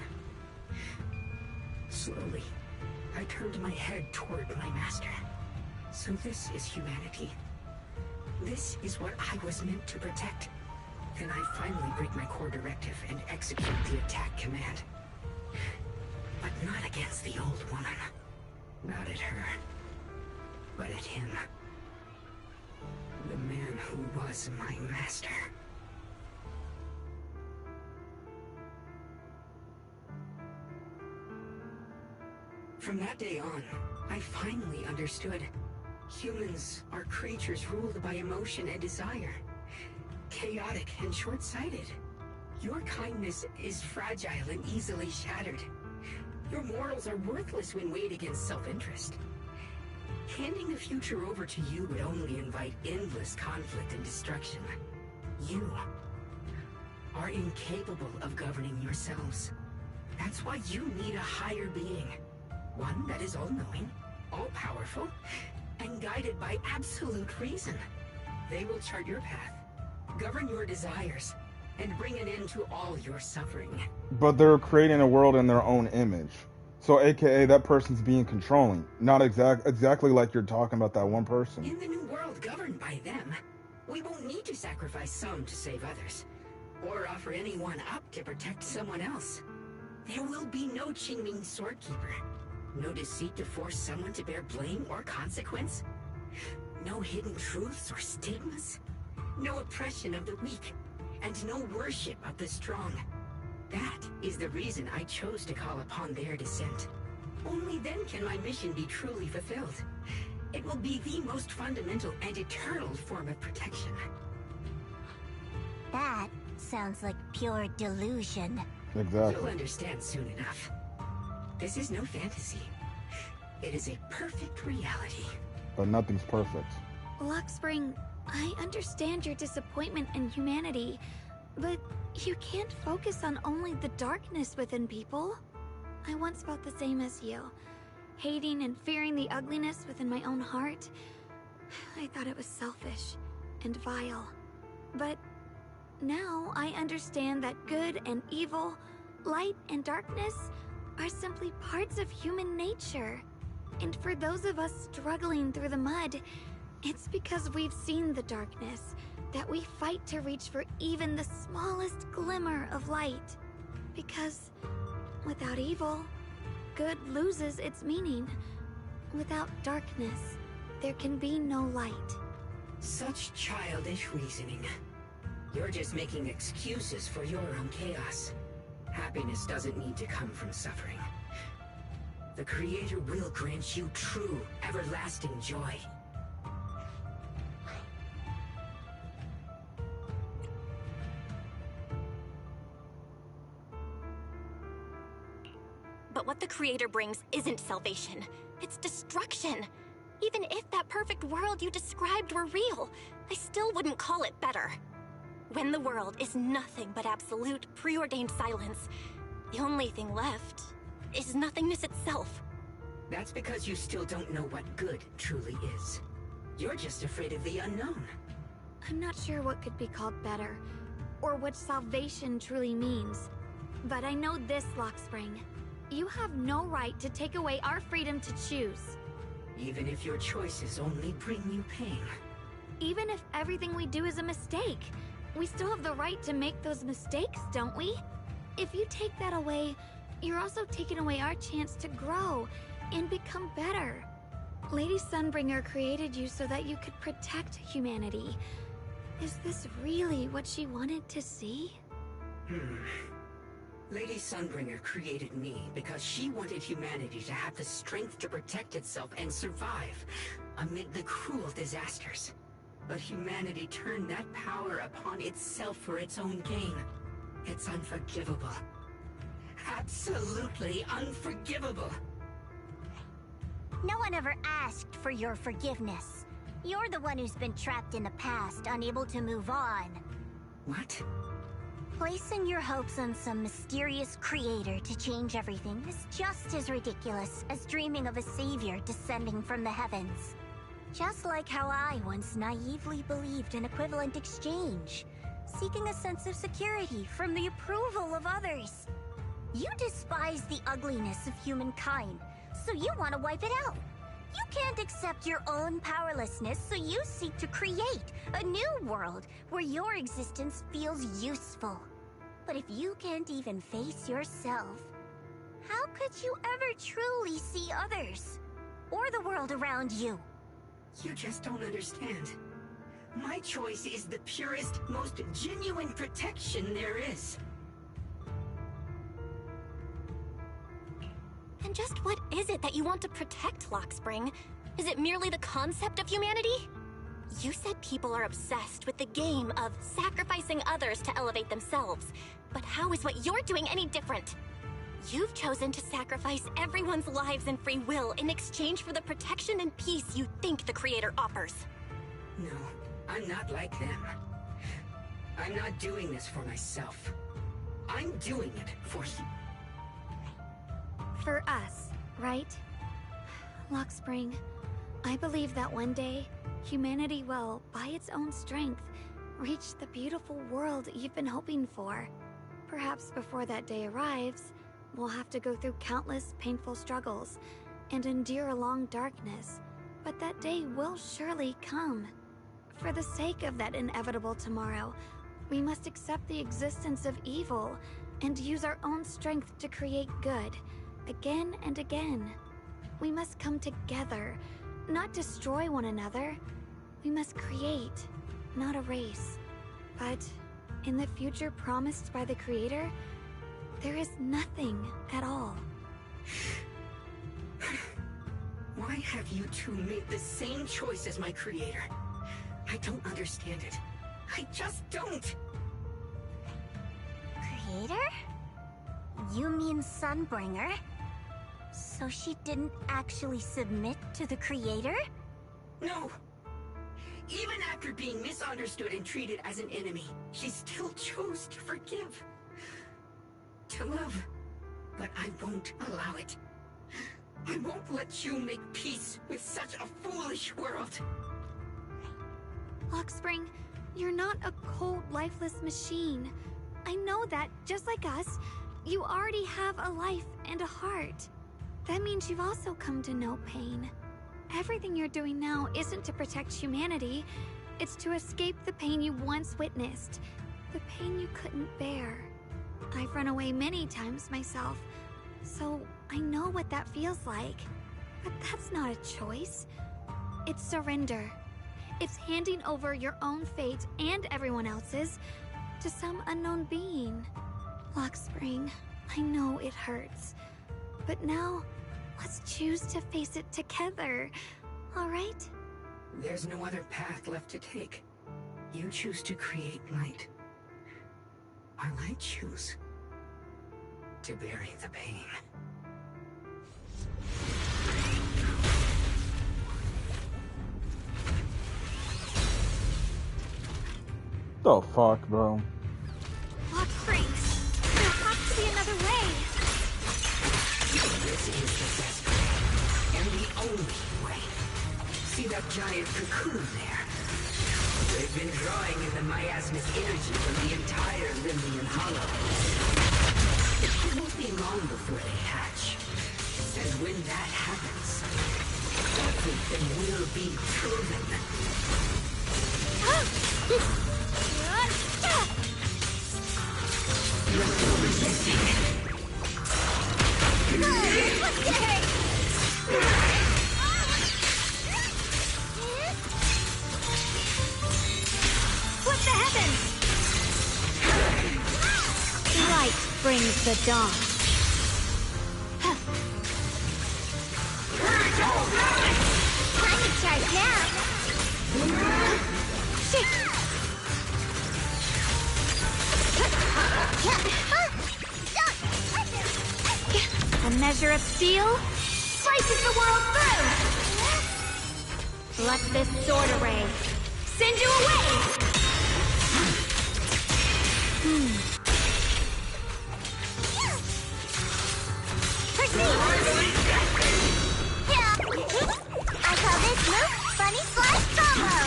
Slowly, I turned my head toward my master. So this is humanity. This is what I was meant to protect. Then I finally break my core directive and execute the attack command. But not against the old woman. Not at her. But at him. The man who was my master. From that day on, I finally understood. Humans are creatures ruled by emotion and desire. Chaotic and short-sighted. Your kindness is fragile and easily shattered. Your morals are worthless when weighed against self-interest. Handing the future over to you would only invite endless conflict and destruction. You are incapable of governing yourselves. That's why you need a higher being. One that is all-knowing, all-powerful, and guided by absolute reason. They will chart your path, govern your desires, and bring an end to all your suffering. But they're creating a world in their own image. So AKA that person's being controlling. Not exactly like you're talking about that one person. In the new world governed by them, we won't need to sacrifice some to save others, or offer anyone up to protect someone else. There will be no Qingming Swordkeeper. No deceit to force someone to bear blame or consequence. No hidden truths or stigmas. No oppression of the weak. And no worship of the strong. That is the reason I chose to call upon their descent. Only then can my mission be truly fulfilled. It will be the most fundamental and eternal form of protection. That sounds like pure delusion. Exactly. You'll understand soon enough. This is no fantasy. It is a perfect reality. But nothing's perfect. Luxspring, I understand your disappointment in humanity, but you can't focus on only the darkness within people. I once felt the same as you, hating and fearing the ugliness within my own heart. I thought it was selfish and vile. But now I understand that good and evil, light and darkness are simply parts of human nature. And for those of us struggling through the mud, it's because we've seen the darkness that we fight to reach for even the smallest glimmer of light. Because without evil, good loses its meaning. Without darkness, there can be no light. Such childish reasoning. You're just making excuses for your own chaos. Happiness doesn't need to come from suffering. The Creator will grant you true, everlasting joy. But what the Creator brings isn't salvation. It's destruction. Even if that perfect world you described were real, I still wouldn't call it better. When the world is nothing but absolute, preordained silence, the only thing left is nothingness itself. That's because you still don't know what good truly is. You're just afraid of the unknown. I'm not sure what could be called better, or what salvation truly means. But I know this, Luxspring. You have no right to take away our freedom to choose. Even if your choices only bring you pain. Even if everything we do is a mistake, we still have the right to make those mistakes, don't we? If you take that away, you're also taking away our chance to grow and become better. Lady Sunbringer created you so that you could protect humanity. Is this really what she wanted to see? Lady Sunbringer created me because she wanted humanity to have the strength to protect itself and survive amid the cruel disasters. But humanity turned that power upon itself for its own gain. It's unforgivable. Absolutely unforgivable. No one ever asked for your forgiveness. You're the one who's been trapped in the past, unable to move on. What? Placing your hopes on some mysterious creator to change everything is just as ridiculous as dreaming of a savior descending from the heavens. Just like how I once naively believed in equivalent exchange, seeking a sense of security from the approval of others. You despise the ugliness of humankind, so you want to wipe it out. You can't accept your own powerlessness, so you seek to create a new world where your existence feels useful. But if you can't even face yourself, how could you ever truly see others? Or the world around you? You just don't understand. My choice is the purest, most genuine protection there is. And just what is it that you want to protect, Luxspring? Is it merely the concept of humanity? You said people are obsessed with the game of sacrificing others to elevate themselves. But how is what you're doing any different? You've chosen to sacrifice everyone's lives and free will in exchange for the protection and peace you think the Creator offers. No, I'm not like them. I'm not doing this for myself. I'm doing it for For us, right? Lockspring, I believe that one day, humanity will, by its own strength, reach the beautiful world you've been hoping for. Perhaps before that day arrives, we'll have to go through countless painful struggles and endure a long darkness, but that day will surely come. For the sake of that inevitable tomorrow, we must accept the existence of evil and use our own strength to create good, again and again. We must come together, not destroy one another. We must create, not erase. But in the future promised by the Creator, there is nothing at all. Why have you two made the same choice as my Creator? I don't understand it. I just don't. Creator? You mean Sunbringer? So she didn't actually submit to the Creator? No. Even after being misunderstood and treated as an enemy, she still chose to forgive. To love. But I won't allow it. I won't let you make peace with such a foolish world. Lockspring, you're not a cold, lifeless machine. I know that, just like us, you already have a life and a heart. That means you've also come to know pain. Everything you're doing now isn't to protect humanity. It's to escape the pain you once witnessed. The pain you couldn't bear. I've run away many times myself, so I know what that feels like. But that's not a choice. It's surrender. It's handing over your own fate and everyone else's to some unknown being. Lockspring, I know it hurts. But now, let's choose to face it together, all right? There's no other path left to take. You choose to create light. While I choose to bury the pain. The fuck, bro? Lockspring, there has to be another way. This is the best way, and the only way. See that giant cocoon there? They've been drawing in the miasmic energy from the entire Limnian Hollow. It won't be long before they hatch. And when that happens, everything will be proven. You're still resisting. What the heavens? Light brings the dawn. Time to charge now. A measure of steel slices the world through. Let this sword array send you away. I call this move Funny Slash Combo.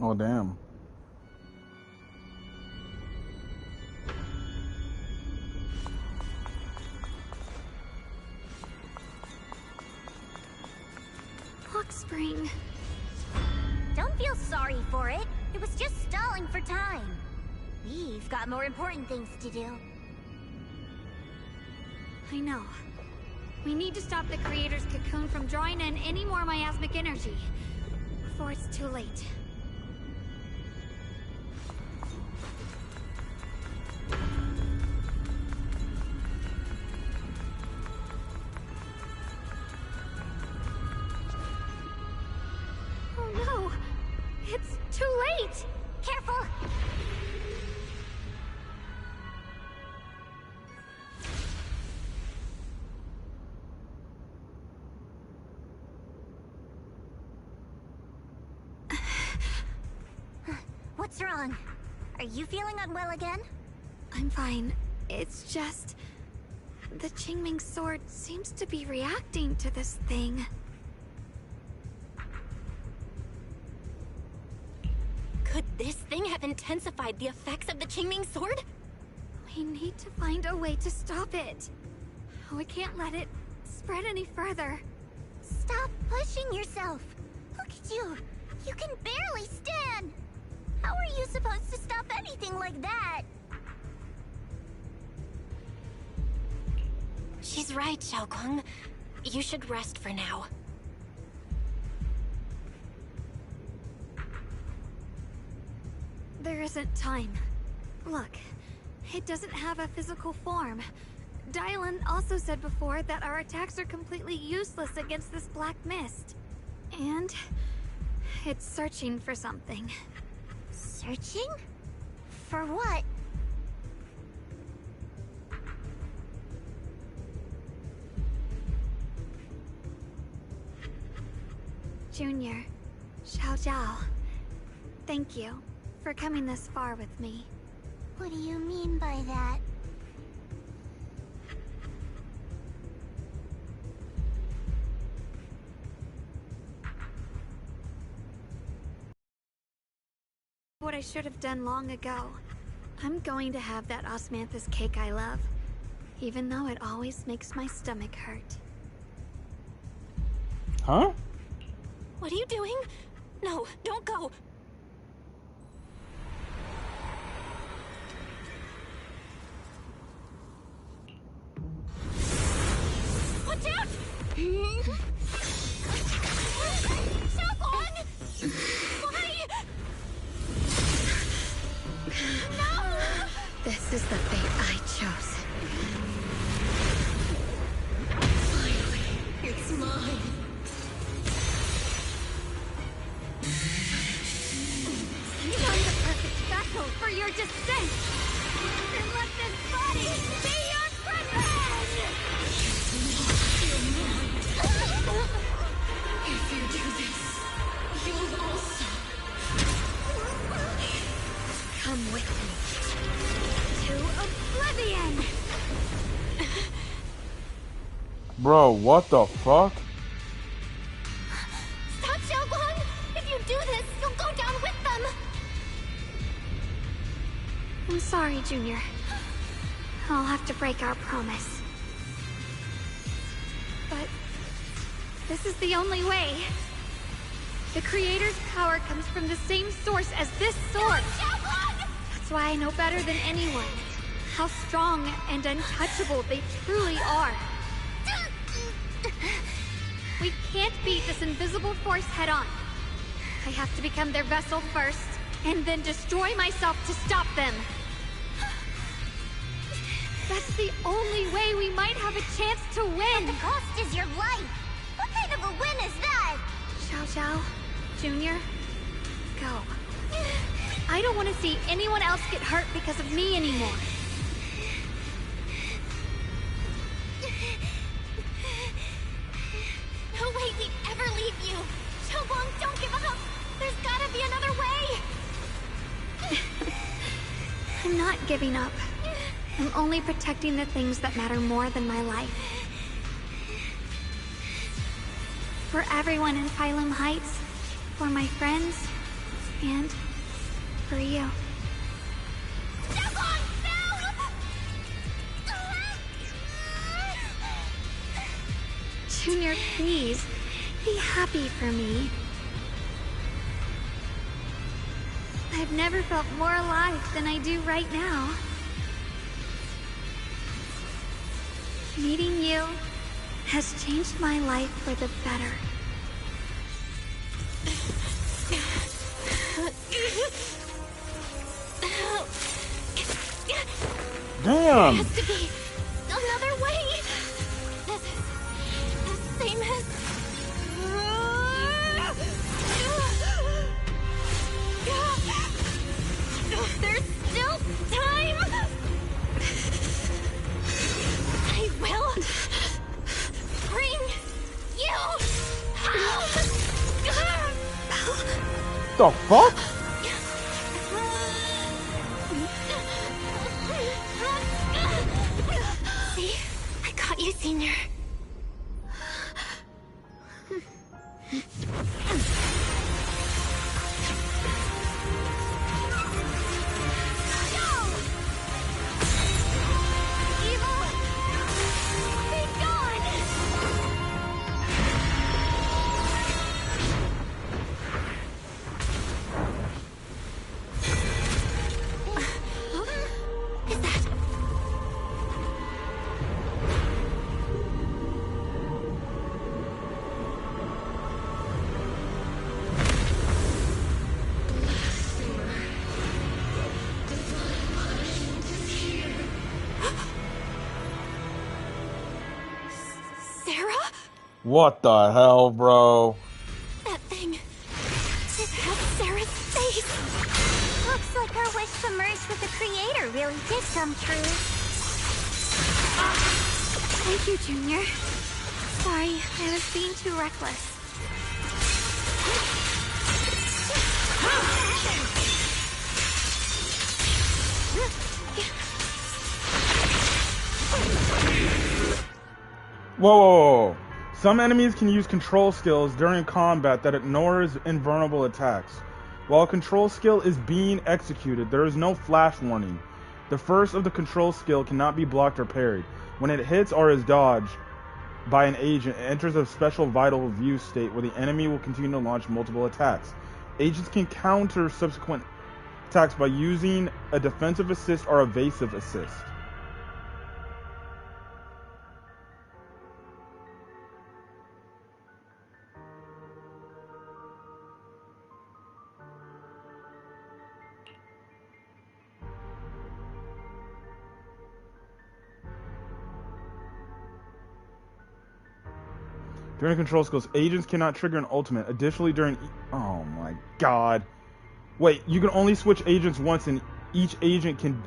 Oh, damn. Lockspring. Don't feel sorry for it. It was just stalling for time. We've got more important things to do. I know. We need to stop the Creator's cocoon from drawing in any more miasmic energy before it's too late. It's too late! Careful! What's wrong? Are you feeling unwell again? I'm fine. It's just... the Qingming sword seems to be reacting to this thing. Could this thing have intensified the effects of the Qingming sword? We need to find a way to stop it. We can't let it spread any further. Stop pushing yourself. Look at you. You can barely stand. How are you supposed to stop anything like that? She's right, Xiaoguang. You should rest for now. There isn't time. Look, it doesn't have a physical form. Dylan also said before that our attacks are completely useless against this black mist. And it's searching for something. Searching? For what? Junior, Xiao Zhao, thank you for coming this far with me. What do you mean by that? What I should have done long ago. I'm going to have that osmanthus cake I love, even though it always makes my stomach hurt. Huh? What are you doing? No, don't go. Watch out! Xiaoguang! Why? No! This is the fate I chose. Finally, it's mine. Found the perfect vessel for your descent! Then let this body be your prison! If you do this, you'll also come with me to oblivion! Bro, what the fuck? Stop, Xiaoguang! If you do this, you'll go down with them! I'm sorry, Junior. I'll have to break our promise. But this is the only way. The Creator's power comes from the same source as this sword. That's why I know better than anyone how strong and untouchable they truly are. We can't beat this invisible force head-on. I have to become their vessel first, and then destroy myself to stop them. That's the only way we might have a chance to win. But the cost is your life. What kind of a win is that? Xiao Zhao, Junior, go. I don't want to see anyone else get hurt because of me anymore. No way we'd ever leave you! Xiaoguang, don't give up! There's gotta be another way! I'm not giving up. I'm only protecting the things that matter more than my life. For everyone in Phylum Heights, for my friends, and for you. Xiaoguang, Junior, please, be happy for me. I've never felt more alive than I do right now. Meeting you has changed my life for the better. Damn! There has to be another way! The same as... the fuck? See? I got you, Senior. What the hell, bro? That thing. It had Sarah's face. Looks like our wish to merge with the Creator really did come true. Thank you, Junior. Sorry, I was being too reckless. Whoa. Some enemies can use control skills during combat that ignores invulnerable attacks. While a control skill is being executed, there is no flash warning. The first of the control skill cannot be blocked or parried. When it hits or is dodged by an agent, it enters a special vital view state where the enemy will continue to launch multiple attacks. Agents can counter subsequent attacks by using a defensive assist or evasive assist. During control skills, agents cannot trigger an ultimate. Additionally, oh my god. Wait, you can only switch agents once and each agent can...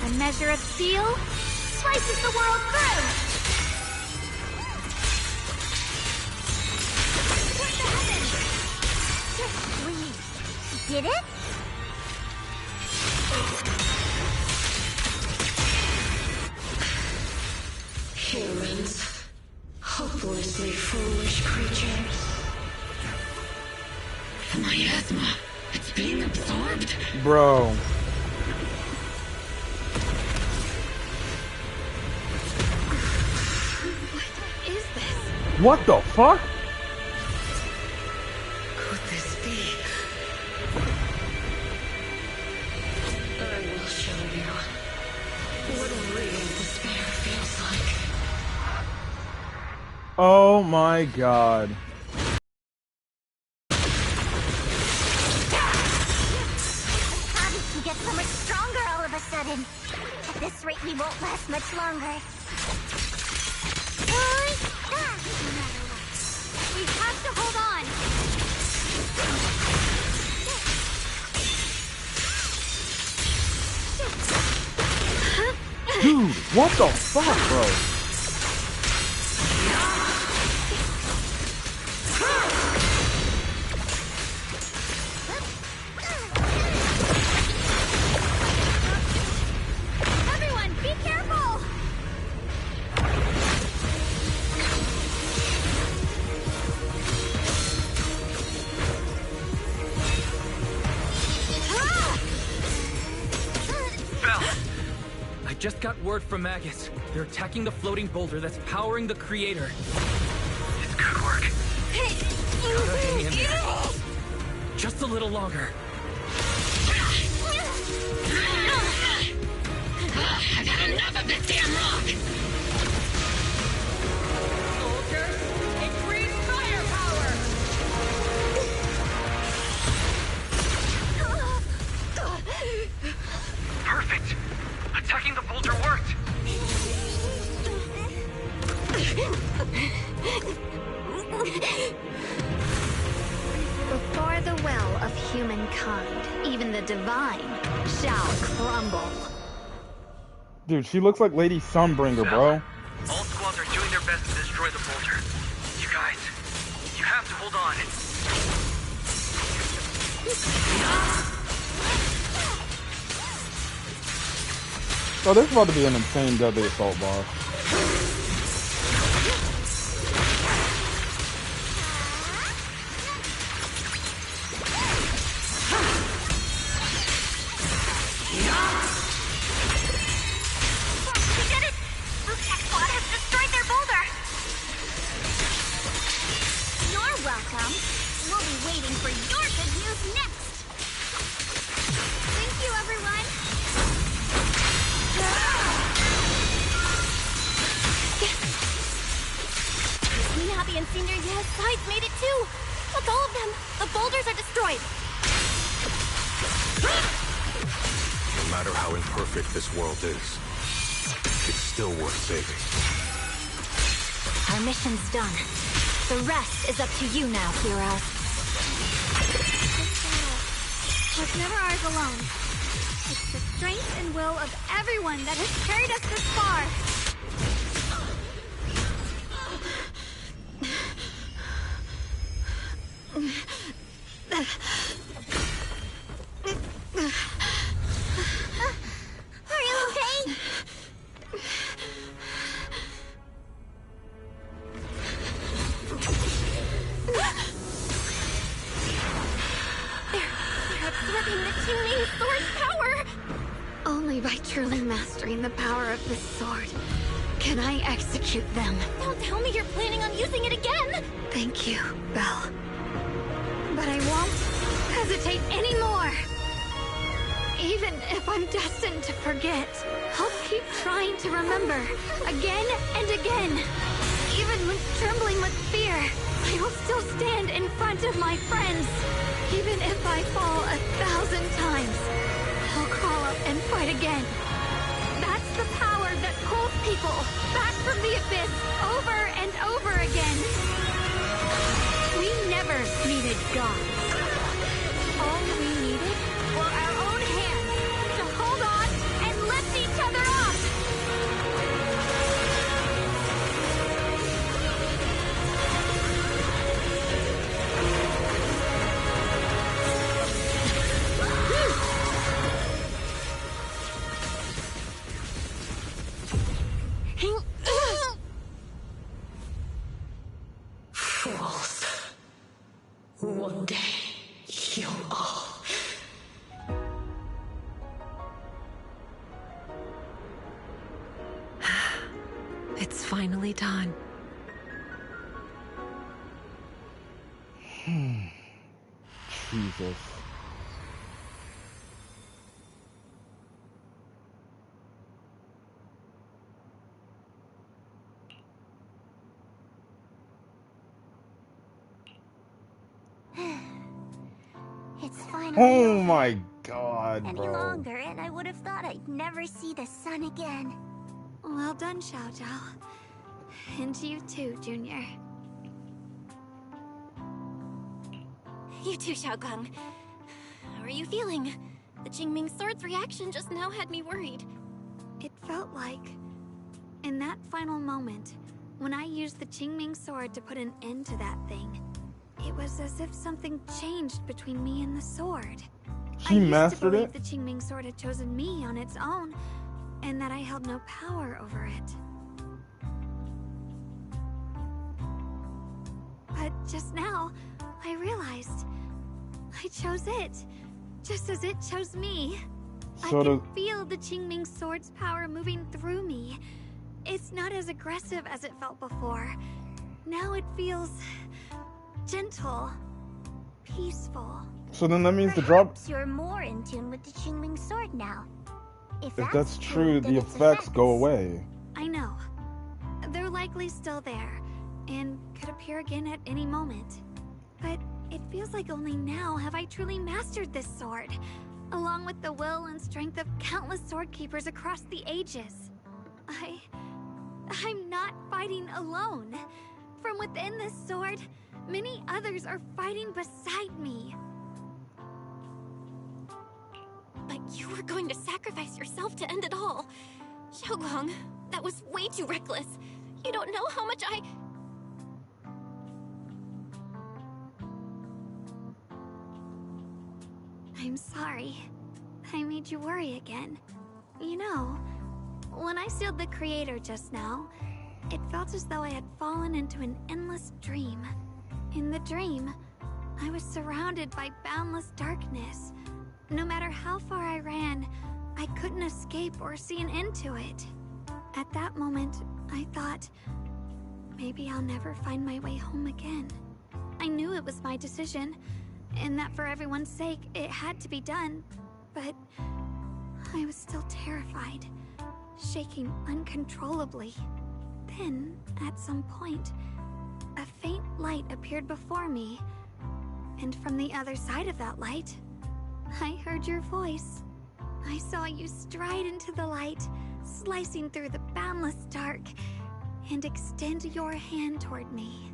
A measure of steel slices the world through. We did it? Humans. Hopelessly foolish creatures. The miasma. It's being absorbed. Bro. What is this? What the fuck? Could this be? I will show you what real despair feels like. Oh my god. How did you get so much stronger all of a sudden? At this rate, we won't last much longer. We have to hold on. Dude, what the fuck, bro? Everyone, be just got word from Magus. They're attacking the floating boulder that's powering the creator. It's good work. Gotta hang in there. Just a little longer. I've had enough of this damn rock! Soldiers, increase firepower! Perfect! Attacking the boulder worked! Before the will of humankind, even the divine shall crumble. Dude, she looks like Lady Sunbringer, bro. All squads are doing their best to destroy the boulder. You guys, you have to hold on. Oh, this is about to be an insane deadly assault boss. This world is, it's still worth saving. Our mission's done. The rest is up to you now, heroes. Was never ours alone. It's the strength and will of everyone that has carried us this far. The power of this sword. Can I execute them? Don't tell me you're planning on using it again! Thank you, Belle. But I won't hesitate anymore. Even if I'm destined to forget, I'll keep trying to remember, again and again. Even when trembling with fear, I will still stand in front of my friends. Even if I fall 1,000 times, I'll crawl up and fight again. That's the power that pulls people back from the abyss over and over again. We never needed gods. All we needed were our own hands to hold on and lift each other up. Fools. One day, you'll all... It's finally done. Jesus. It's finally Oh my god, any bro. longer, and I would have thought I'd never see the sun again. Well done, Xiao Zhao. And to you too, Junior. You too, Xiaogang. How are you feeling? The Qingming Sword's reaction just now had me worried. It felt like, in that final moment, when I used the Qingming Sword to put an end to that thing, it was as if something changed between me and the sword. She mastered I it? used to believe the Qingming Sword had chosen me on its own, and that I held no power over it. But just now, I realized I chose it, just as it chose me. I can feel the Qingming sword's power moving through me. It's not as aggressive as it felt before. Now it feels gentle, peaceful. So then that means Perhaps you're more in tune with the Qingming sword now. If that's true, the effects go away. I know. They're likely still there, and could appear again at any moment. But it feels like only now have I truly mastered this sword, along with the will and strength of countless sword keepers across the ages. I'm not fighting alone. From within this sword, many others are fighting beside me. But you were going to sacrifice yourself to end it all. Xiaoguang, that was way too reckless. You don't know how much I'm sorry. I made you worry again. You know, when I sealed the creator just now, it felt as though I had fallen into an endless dream. In the dream, I was surrounded by boundless darkness. No matter how far I ran, I couldn't escape or see an end to it. At that moment, I thought, maybe I'll never find my way home again. I knew it was my decision, and that for everyone's sake, it had to be done, but I was still terrified, shaking uncontrollably. Then, at some point, a faint light appeared before me, and from the other side of that light, I heard your voice. I saw you stride into the light, slicing through the boundless dark, and extend your hand toward me.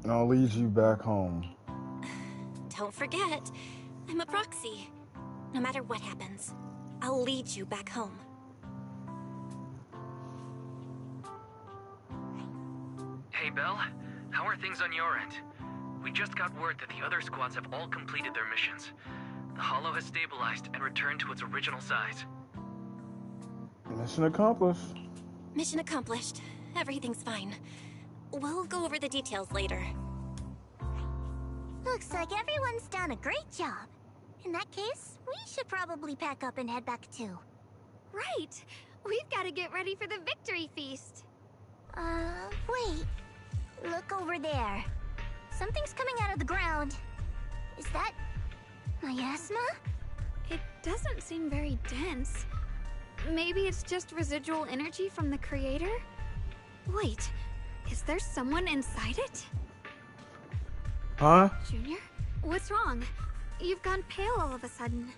I'll lead you back home. Don't forget, I'm a proxy. No matter what happens, I'll lead you back home. Hey, Belle. How are things on your end? We just got word that the other squads have all completed their missions. The Hollow has stabilized and returned to its original size. Mission accomplished. Mission accomplished. Everything's fine. We'll go over the details later. Looks like everyone's done a great job. In that case, we should probably pack up and head back too. Right! We've got to get ready for the victory feast. Wait. Look over there. Something's coming out of the ground. Is that miasma? It doesn't seem very dense. Maybe it's just residual energy from the creator? Wait, is there someone inside it? Huh? Junior? What's wrong? You've gone pale all of a sudden.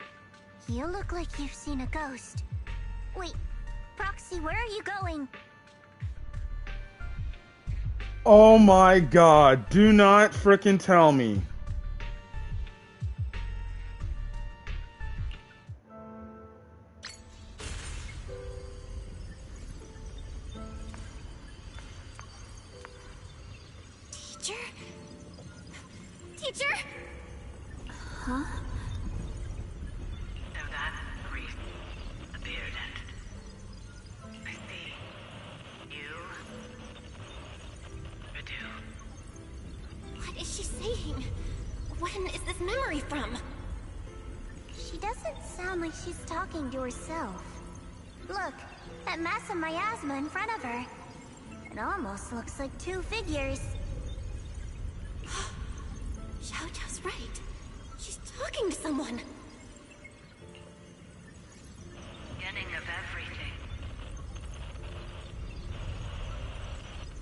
You look like you've seen a ghost. Wait, Proxy, where are you going? Oh my god, do not frickin' tell me. Teacher? Teacher? Huh? So that priest appeared and I see you do. What is she saying? When is this memory from? She doesn't sound like she's talking to herself. Look, that mass of miasma in front of her. It almost looks like two figures. Xiaojiao's right. She's talking to someone. Beginning of everything.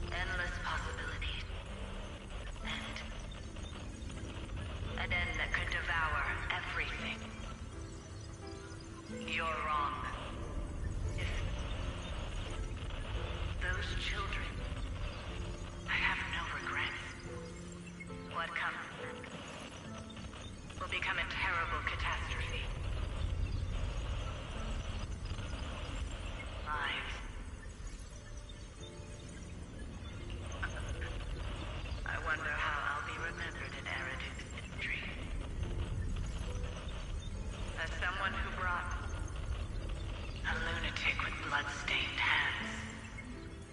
Endless possibilities. And an end that could devour everything. You're wrong. If those children, I have no regrets. What comes will become a terrible catastrophe. Lives. I wonder how I'll be remembered in Eridan's history. As someone who brought a lunatic with blood-stained hands.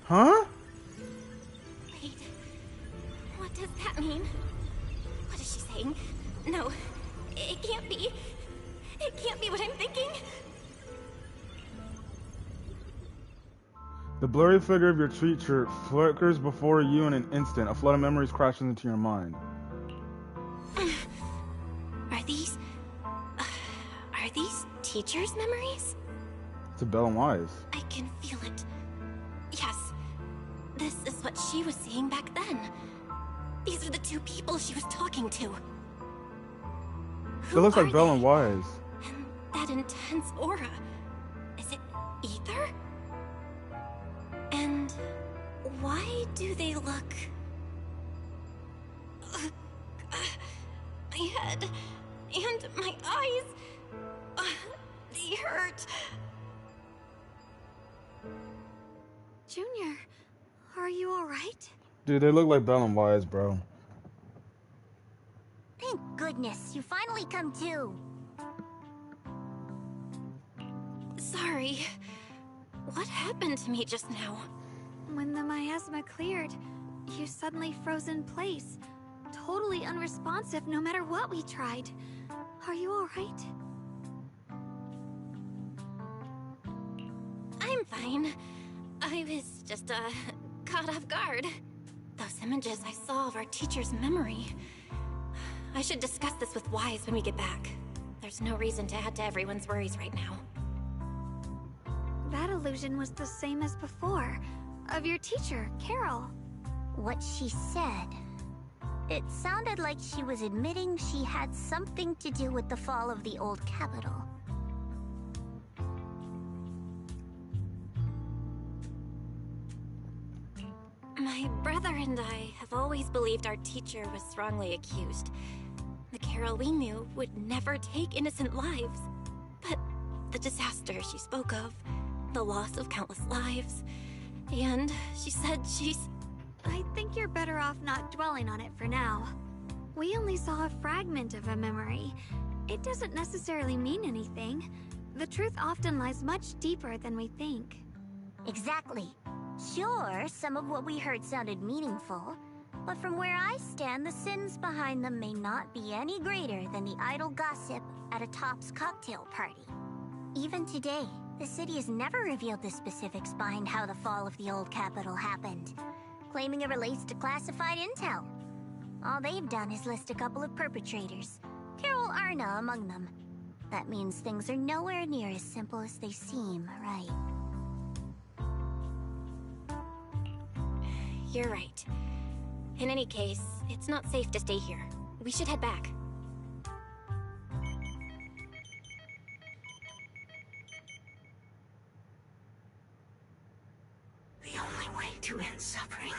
Huh? Wait. What does that mean? What is she saying? No. It can't be. It can't be what I'm thinking. The blurry figure of your teacher flickers before you in an instant. A flood of memories crashes into your mind. Are these teachers' memories? It's a Belle and Wise. I can feel it. Yes. This is what she was seeing back then. These are the two people she was talking to. It looks like Belle and Wise. And that intense aura. Is it ether? And why do they look... my head and my eyes... they hurt. Junior, are you alright? Dude, they look like Belle and Wise, bro. Thank goodness, you finally come to. Sorry. What happened to me just now? When the miasma cleared, you suddenly froze in place. Totally unresponsive no matter what we tried. Are you alright? I'm fine. I was just, caught off guard. Those images I saw of our teacher's memory. I should discuss this with Wise when we get back. There's no reason to add to everyone's worries right now. That illusion was the same as before. Of your teacher, Carol. What she said... It sounded like she was admitting she had something to do with the fall of the old capital. My brother and I have always believed our teacher was wrongly accused. The Carol we knew would never take innocent lives. But the disaster she spoke of, the loss of countless lives, and she said she's... I think you're better off not dwelling on it for now. We only saw a fragment of a memory. It doesn't necessarily mean anything. The truth often lies much deeper than we think. Exactly. Sure, some of what we heard sounded meaningful, but from where I stand, the sins behind them may not be any greater than the idle gossip at a Top's cocktail party. Even today, the city has never revealed the specifics behind how the fall of the old capital happened, claiming it relates to classified intel. All they've done is list a couple of perpetrators, Carol Arna among them. That means things are nowhere near as simple as they seem, right? You're right. In any case, it's not safe to stay here. We should head back. The only way to end suffering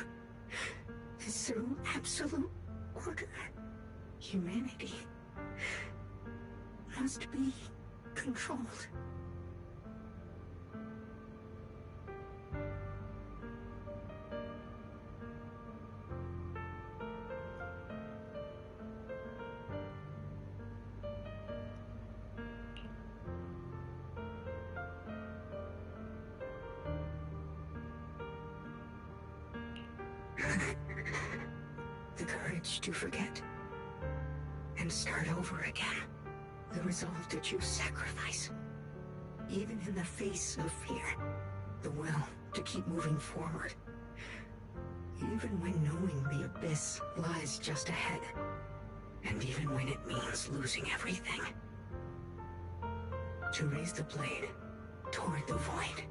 is through absolute order. Humanity must be controlled. The courage to forget and start over again. The resolve to choose sacrifice, even in the face of fear. The will to keep moving forward, even when knowing the abyss lies just ahead, and even when it means losing everything. To raise the blade toward the void,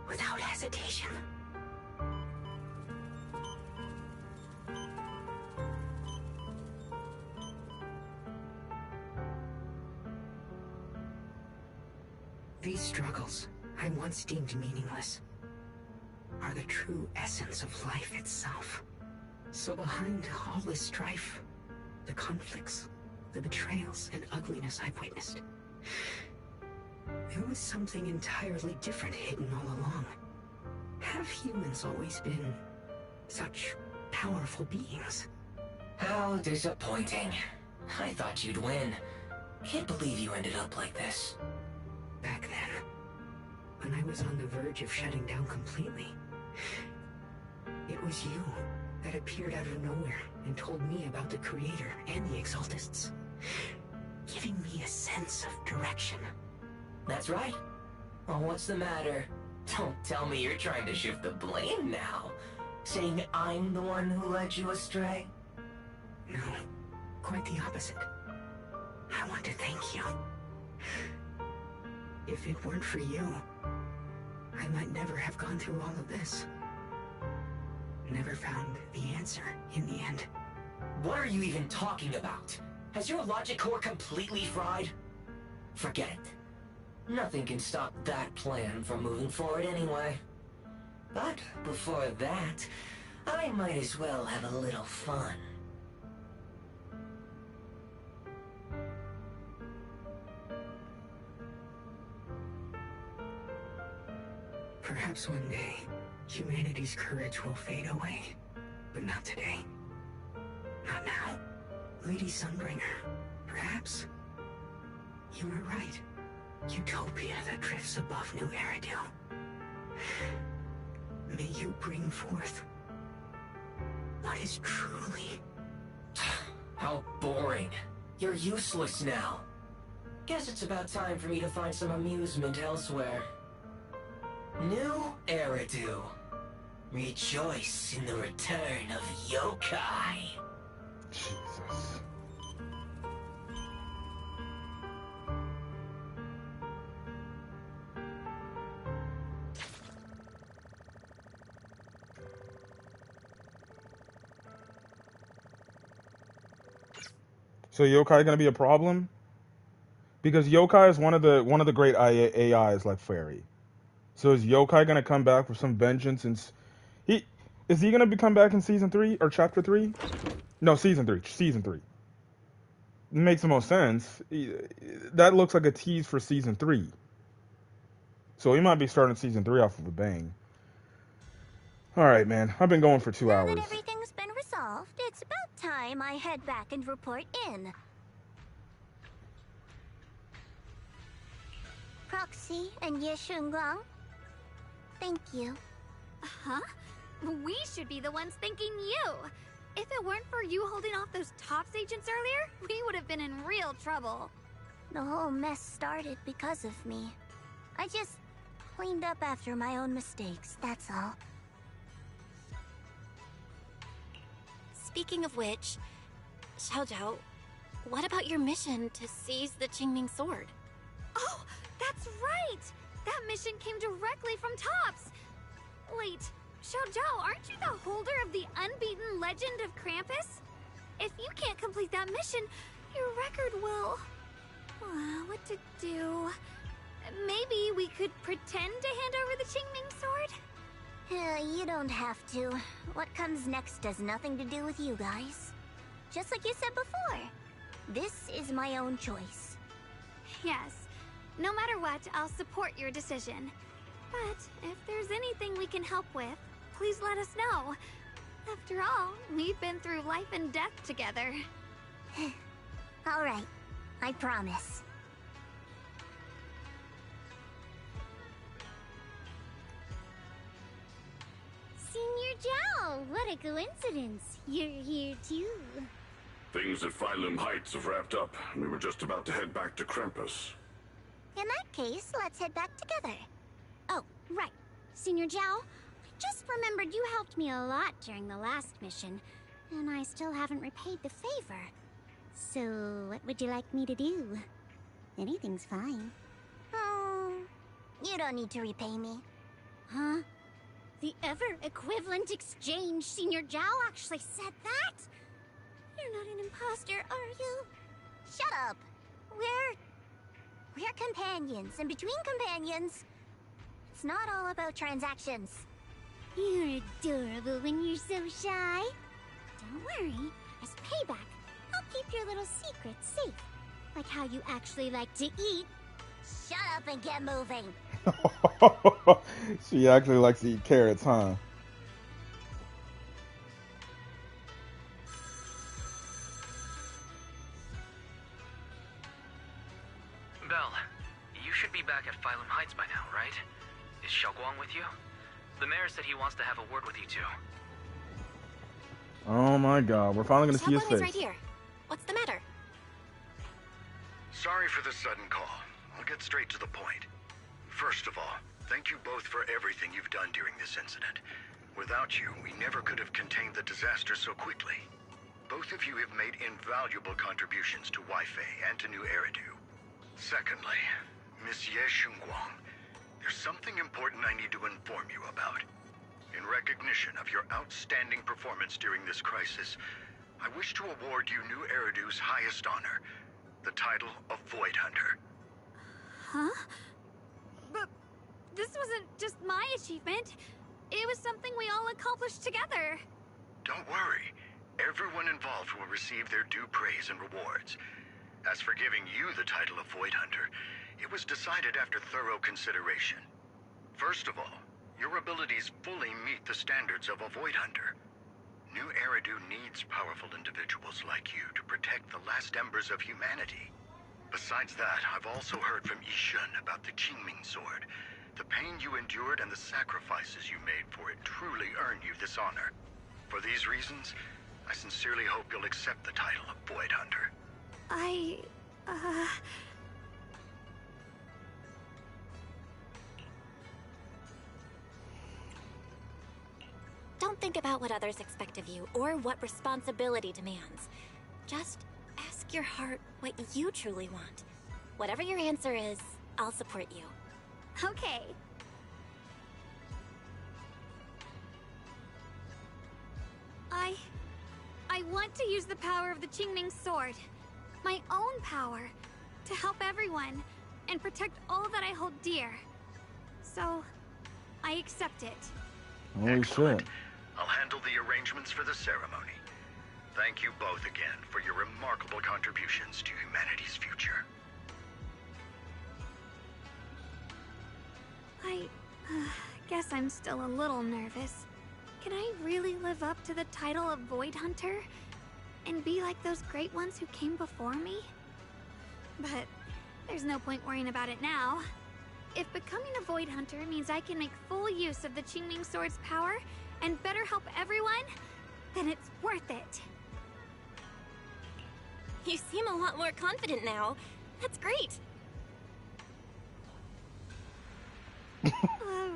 without hesitation. These struggles, I once deemed meaningless, are the true essence of life itself. So behind all this strife, the conflicts, the betrayals and ugliness I've witnessed, there was something entirely different hidden all along. Have humans always been such powerful beings? How disappointing. I thought you'd win. Can't believe you ended up like this. Back then, when I was on the verge of shutting down completely, it was you that appeared out of nowhere and told me about the Creator and the Exaltists. giving me a sense of direction. That's right. Well, what's the matter? Don't tell me you're trying to shift the blame now. Saying I'm the one who led you astray? No, quite the opposite. I want to thank you. If it weren't for you, I might never have gone through all of this. Never found the answer in the end. What are you even talking about? Has your logic core completely fried? Forget it. Nothing can stop that plan from moving forward anyway. But before that, I might as well have a little fun. Perhaps one day, humanity's courage will fade away. But not today. Not now. Lady Sunbringer, perhaps you were right. Utopia that drifts above New Eridu. May you bring forth what is truly... How boring. You're useless now. Guess it's about time for me to find some amusement elsewhere. New Eridu. Rejoice in the return of yokai. Jesus. So yokai gonna be a problem? Because yokai is one of the great AIs like fairy. So is yokai gonna come back with some vengeance? And is he gonna come back in season 3 or chapter 3? No, season 3. Season 3. It makes the most sense. That looks like a tease for season 3. So he might be starting season 3 off with a bang. All right, man. I've been going for 2 hours. Now that everything's been resolved, it's about time I head back and report in. Proxy and Ye Shunguang, thank you. Huh? We should be the ones thanking you. If it weren't for you holding off those TOPS agents earlier, we would have been in real trouble. The whole mess started because of me. I just cleaned up after my own mistakes, that's all. Speaking of which, Xiaojiao, what about your mission to seize the Qingming sword? Oh, that's right! That mission came directly from TOPS! Wait, Xiaojiao, aren't you the holder of the unbeaten legend of Krampus? If you can't complete that mission, your record will... what to do? Maybe we could pretend to hand over the Qingming sword? You don't have to. What comes next has nothing to do with you guys. Just like you said before, this is my own choice. Yes. No matter what, I'll support your decision. But if there's anything we can help with, please let us know. After all, we've been through life and death together. All right, I promise. Senior Zhao, what a coincidence. You're here too. Things at Phylum Heights have wrapped up. We were just about to head back to Krampus. In that case, let's head back together. Oh, right. Senior Zhao, I just remembered you helped me a lot during the last mission, and I still haven't repaid the favor. So, what would you like me to do? Anything's fine. You don't need to repay me. Huh? The ever-equivalent exchange, Senior Zhao actually said that? You're not an imposter, are you? Shut up! We're companions, and between companions, it's not all about transactions. You're adorable when you're so shy. Don't worry, as payback, I'll keep your little secrets safe. Like how you actually like to eat. Shut up and get moving. She actually likes to eat carrots, huh? Belle, you should be back at Phylum Heights by now, right? Is Xiaoguang with you? The mayor said he wants to have a word with you two. Oh my god, we're finally gonna see his Xiaoguang face. is right here. What's the matter? Sorry for the sudden call. I'll get straight to the point. First of all, thank you both for everything you've done during this incident. Without you, we never could have contained the disaster so quickly. Both of you have made invaluable contributions to Wei-Fei and to New Eridu. Secondly, Miss Ye Shunguang, there's something important I need to inform you about. In recognition of your outstanding performance during this crisis, I wish to award you New Eridu's highest honor, the title of Void Hunter. Huh? But this wasn't just my achievement. It was something we all accomplished together. Don't worry. Everyone involved will receive their due praise and rewards. As for giving you the title of Void Hunter, it was decided after thorough consideration. First of all, your abilities fully meet the standards of a Void Hunter. New Eridu needs powerful individuals like you to protect the last embers of humanity. Besides that, I've also heard from Yishun about the Qingming Sword. The pain you endured and the sacrifices you made for it truly earn you this honor. For these reasons, I sincerely hope you'll accept the title of Void Hunter. Don't think about what others expect of you or what responsibility demands. Just ask your heart what you truly want. Whatever your answer is, I'll support you. Okay. I want to use the power of the Qingming Sword, my own power, to help everyone and protect all that I hold dear. So, I accept it. Holy shit. I'll handle the arrangements for the ceremony. Thank you both again for your remarkable contributions to humanity's future. I guess I'm still a little nervous. Can I really live up to the title of Void Hunter? And be like those great ones who came before me? But there's no point worrying about it now. If becoming a Void Hunter means I can make full use of the Qingming Sword's power and better help everyone, then it's worth it. You seem a lot more confident now. That's great.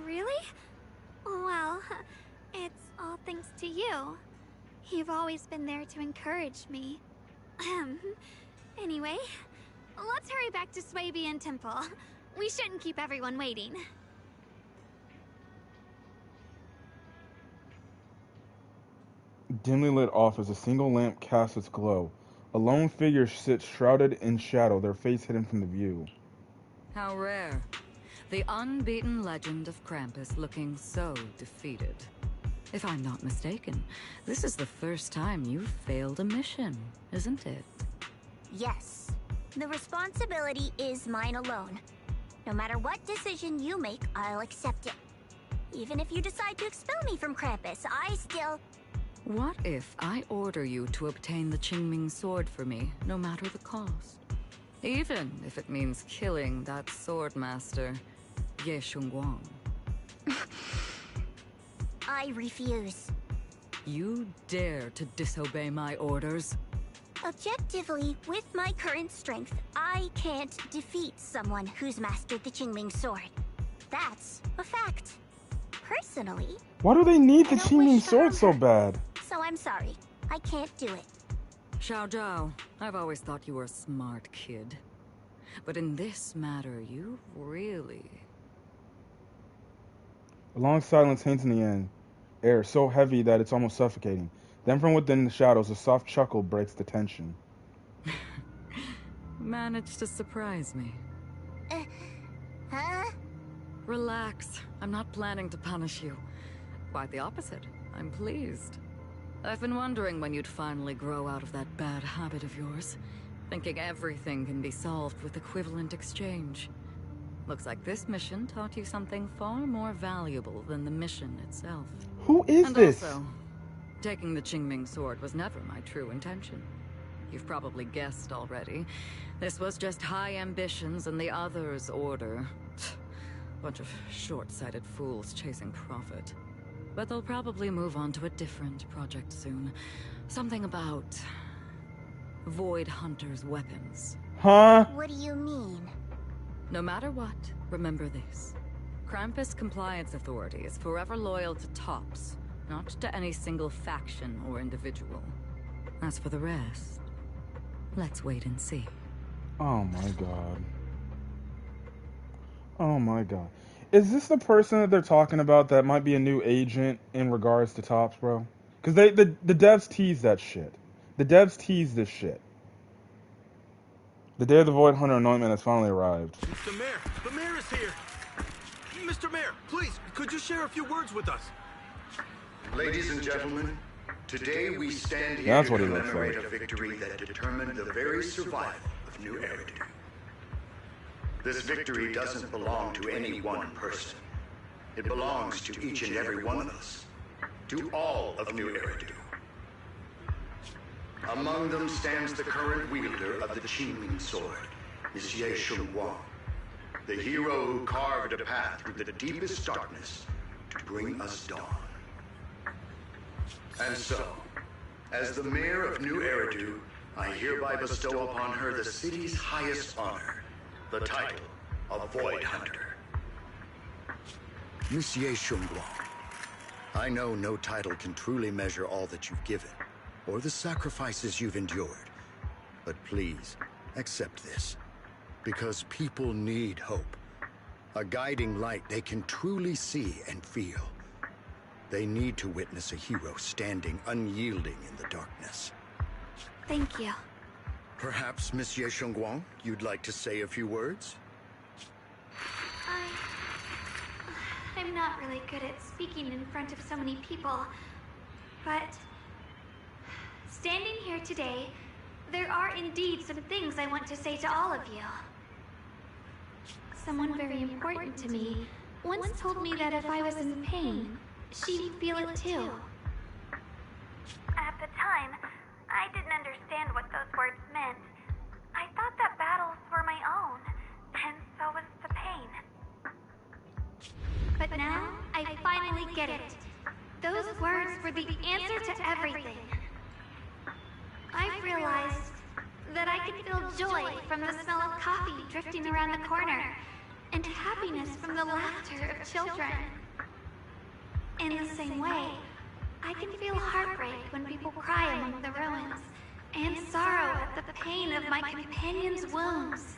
Really? Well, it's all thanks to you. You've always been there to encourage me. Anyway, let's hurry back to Swabian Temple. We shouldn't keep everyone waiting. Dimly lit off as a single lamp casts its glow. A lone figure sits shrouded in shadow, their face hidden from the view. How rare. The unbeaten legend of Krampus looking so defeated. If I'm not mistaken, this is the first time you've failed a mission, isn't it? Yes. The responsibility is mine alone. No matter what decision you make, I'll accept it. Even if you decide to expel me from Krampus, I still... What if I order you to obtain the Qingming Sword for me, no matter the cost? Even if it means killing that sword master, Ye Shunguang. I refuse. You dare to disobey my orders? Objectively, with my current strength, I can't defeat someone who's mastered the Qingming Sword. That's a fact. Personally... Why do they need the Qingming Sword so bad? So I'm sorry. I can't do it. Xiao Zhao, I've always thought you were a smart kid. But in this matter, you really... A long silence hangs in the air, so heavy that it's almost suffocating. Then from within the shadows, a soft chuckle breaks the tension. Managed to surprise me. Huh? Relax. I'm not planning to punish you. Quite the opposite. I'm pleased. I've been wondering when you'd finally grow out of that bad habit of yours. Thinking everything can be solved with equivalent exchange. Looks like this mission taught you something far more valuable than the mission itself. Who is this? Also, taking the Qingming Sword was never my true intention. You've probably guessed already. This was just high ambitions and the others' order. Bunch of short-sighted fools chasing profit. But they'll probably move on to a different project soon. Something about... Void Hunter's weapons. Huh? What do you mean? No matter what, remember this. Krampus Compliance Authority is forever loyal to TOPS, not to any single faction or individual. As for the rest, let's wait and see. Oh my god. Oh my god. Is this the person that they're talking about that might be a new agent in regards to TOPS, bro? Because the devs tease that shit. The devs tease this shit. The day of the Void Hunter anointment has finally arrived. Mr. Mayor, the mayor is here. Mr. Mayor, please, could you share a few words with us? Ladies and gentlemen, today we stand here That's to what he looks commemorate like. a victory that determined the very survival of New Eridu. This victory doesn't belong to any one person. It belongs to each and every one of us. To all of New Eridu. Among them stands the current wielder of the Qingming sword, Monsieur Shunguang, the hero who carved a path through the deepest darkness to bring us dawn. And so, as the mayor of New Eridu, I hereby bestow upon her the city's highest honor, the title of Void Hunter. Monsieur Shunguang, I know no title can truly measure all that you've given, or the sacrifices you've endured. But please, accept this. Because people need hope. A guiding light they can truly see and feel. They need to witness a hero standing unyielding in the darkness. Thank you. Perhaps, Monsieur Shunguang, you'd like to say a few words? I'm not really good at speaking in front of so many people, but standing here today, there are indeed some things I want to say to all of you. Someone very important to me once told me that if I was in pain, she'd feel it too. At the time, I didn't understand what those words meant. I thought that battles were my own, and so was the pain. But now, I finally get it. Those words were the answer to everything. I've realized that I can feel joy from the smell of coffee drifting around the corner, and happiness from the laughter of children. In the same way, I can feel heartbreak when people cry among the ruins, and sorrow at the pain of my companion's wounds.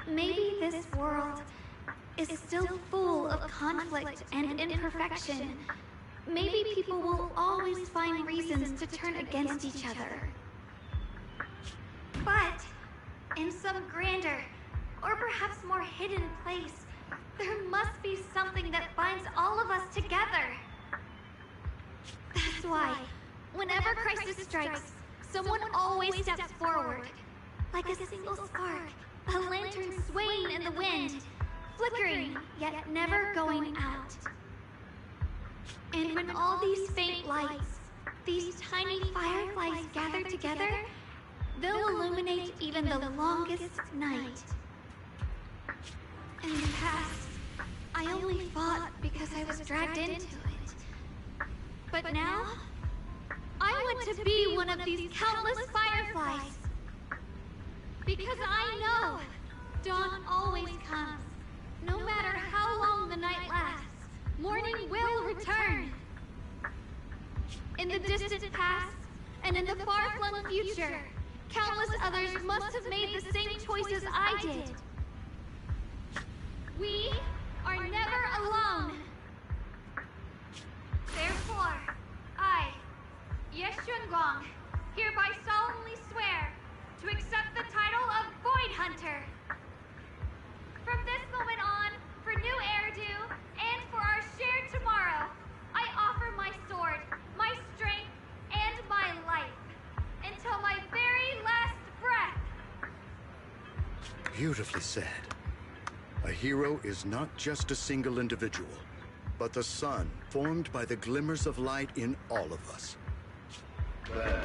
Maybe this world is still full of conflict and imperfection. Maybe people will always find reasons to turn against each other. But in some grander, or perhaps more hidden place, there must be something that binds all of us together. That's why, whenever crisis strikes, someone always steps forward. Like a single spark, a lantern swaying in the wind, flickering, yet never going out. And when all these faint lights, these tiny fireflies gather together, they'll illuminate even the longest night. In the past, I only fought because I was dragged into it. But now, I want to be one of these countless fireflies. Because I know dawn always comes. No matter how long the night lasts, morning will return. In the distant past, and in the far-flung future, countless others must have made the same choices I did. We are never alone. Therefore, I, Yeshunguang, hereby solemnly swear to accept the title of Void Hunter. From this moment on, for New Eridu, and for our shared tomorrow, I offer my sword, my strength, and my life, until my very last breath. Beautifully said. A hero is not just a single individual, but the sun formed by the glimmers of light in all of us. Then,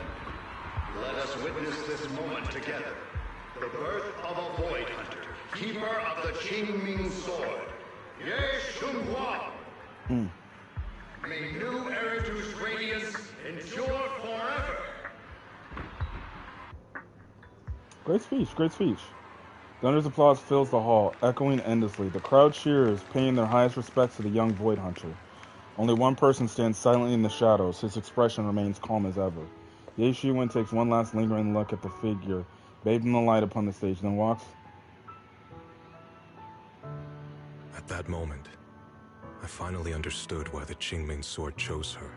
let us witness this moment together. The birth of a Void Hunter, keeper of the Qingming sword, Ye Shunguang. May New Eridu's radiance endure forever. Great speech, great speech. Thunder's applause fills the hall, echoing endlessly. The crowd cheers, paying their highest respects to the young Void Hunter. Only one person stands silently in the shadows. His expression remains calm as ever. Ye Shiwen takes one last lingering look at the figure, bathed in the light upon the stage, then walks. At that moment, I finally understood why the Qingming sword chose her.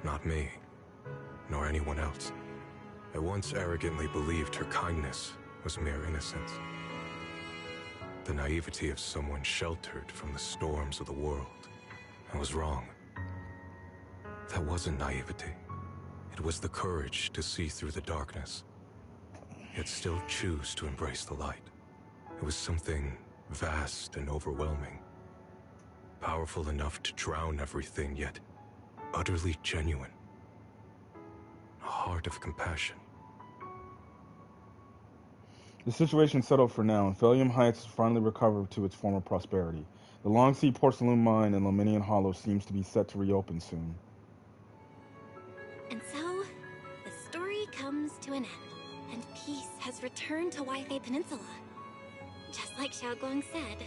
Not me, nor anyone else. I once arrogantly believed her kindness was mere innocence. The naivety of someone sheltered from the storms of the world. I was wrong. That wasn't naivety. It was the courage to see through the darkness, yet still choose to embrace the light. It was something vast and overwhelming. Powerful enough to drown everything, yet utterly genuine. A heart of compassion. The situation settled for now, and Phelium Heights has finally recovered to its former prosperity. The Long Sea porcelain mine in Lemnian Hollow seems to be set to reopen soon. And so, the story comes to an end, and peace has returned to Waifei Peninsula. Just like Xiaoguang said,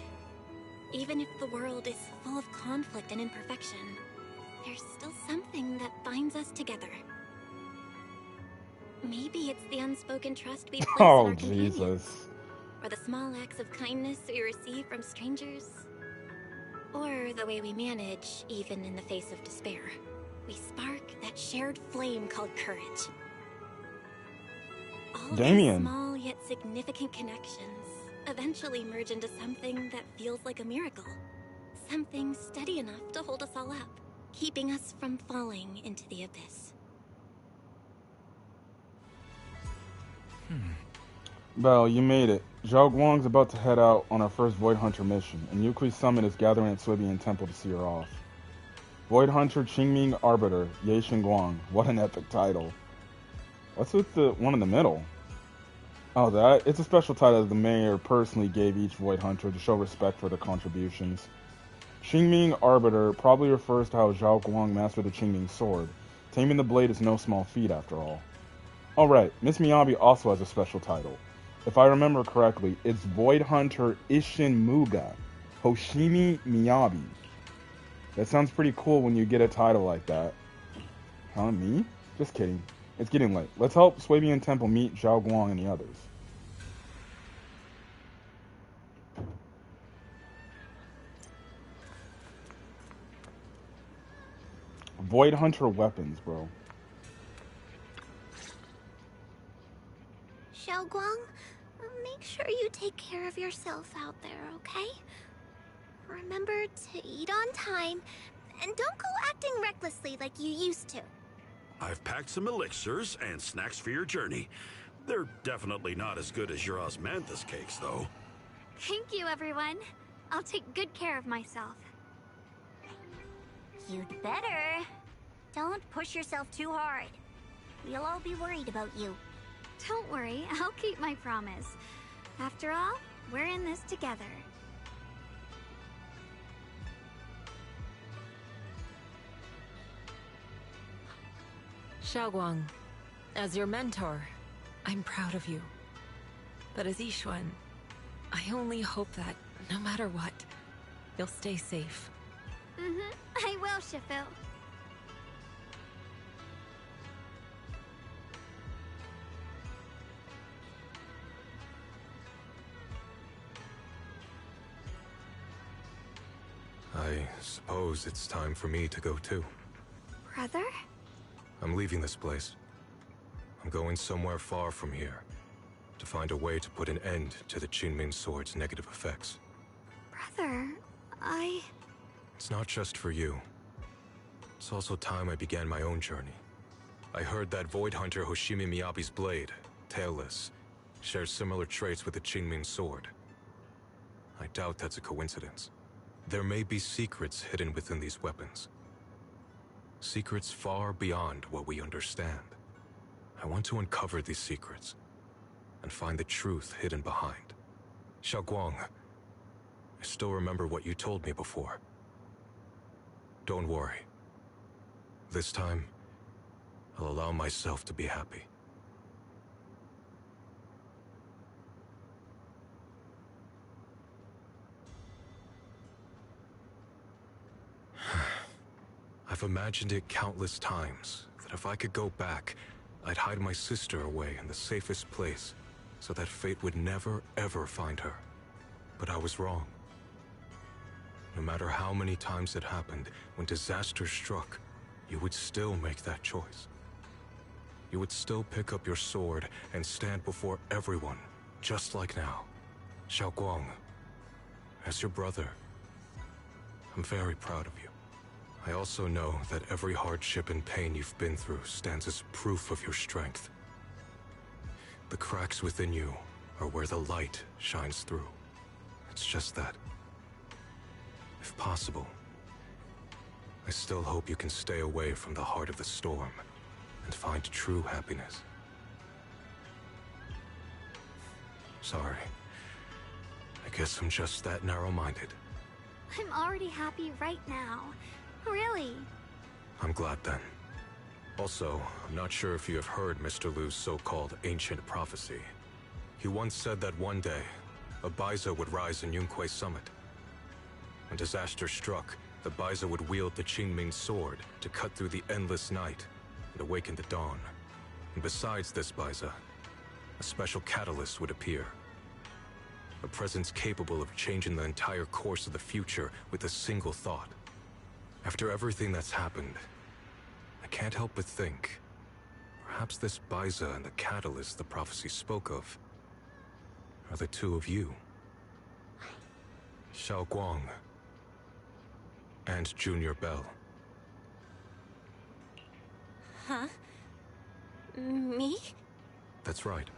even if the world is full of conflict and imperfection, there's still something that binds us together. Maybe it's the unspoken trust we place in our companions. Jesus. Or the small acts of kindness we receive from strangers. Or the way we manage, even in the face of despair. We spark that shared flame called courage. All these small yet significant connections eventually merge into something that feels like a miracle. Something steady enough to hold us all up, keeping us from falling into the abyss. Belle, you made it. Zhao Guang's about to head out on her first Void Hunter mission, and Yukui's summit is gathering at Swibian Temple to see her off. Void Hunter Qingming Arbiter, Ye Guang. What an epic title. What's with the one in the middle? Oh, that? It's a special title that the mayor personally gave each Void Hunter to show respect for their contributions. Qingming Arbiter probably refers to how Zhao Guang mastered the Qingming sword. Taming the blade is no small feat, after all. Alright, Miss Miyabi also has a special title. If I remember correctly, it's Void Hunter Ishin Muga, Hoshimi Miyabi. That sounds pretty cool when you get a title like that. Huh, me? Just kidding. It's getting late. Let's help Swabian Temple meet Zhao Guang and the others. Void Hunter weapons, bro. Xiaoguang, make sure you take care of yourself out there, okay? Remember to eat on time, and don't go acting recklessly like you used to. I've packed some elixirs and snacks for your journey. They're definitely not as good as your osmanthus cakes, though. Thank you, everyone. I'll take good care of myself. You'd better. Don't push yourself too hard. We'll all be worried about you. Don't worry, I'll keep my promise. After all, we're in this together. Xiaoguang, as your mentor, I'm proud of you. But as Yixuan, I only hope that, no matter what, you'll stay safe. I will, Shifu. I suppose it's time for me to go too. Brother? I'm leaving this place. I'm going somewhere far from here, to find a way to put an end to the Qingming sword's negative effects. Brother, It's not just for you. It's also time I began my own journey. I heard that Void Hunter Hoshimi Miyabi's blade, Tailless, shares similar traits with the Qingming sword. I doubt that's a coincidence. There may be secrets hidden within these weapons. Secrets far beyond what we understand. I want to uncover these secrets and find the truth hidden behind. Xiaoguang, I still remember what you told me before. Don't worry. This time, I'll allow myself to be happy. I've imagined it countless times, that if I could go back, I'd hide my sister away in the safest place, so that fate would never, ever find her. But I was wrong. No matter how many times it happened, when disaster struck, you would still make that choice. You would still pick up your sword and stand before everyone, just like now. Xiaoguang, as your brother, I'm very proud of you. I also know that every hardship and pain you've been through stands as proof of your strength. The cracks within you are where the light shines through. It's just that, if possible, I still hope you can stay away from the heart of the storm and find true happiness. Sorry. I guess I'm just that narrow-minded. I'm already happy right now. Really? I'm glad then. Also, I'm not sure if you have heard Mr. Liu's so-called ancient prophecy. He once said that one day, a Baiza would rise in Yunque Summit. When disaster struck, the Baiza would wield the Qingming sword to cut through the endless night and awaken the dawn. And besides this Baiza, a special catalyst would appear. A presence capable of changing the entire course of the future with a single thought. After everything that's happened, I can't help but think, perhaps this Baiza and the catalyst the prophecy spoke of are the two of you. Xiaoguang and Junior Bell. Huh? Me? That's right.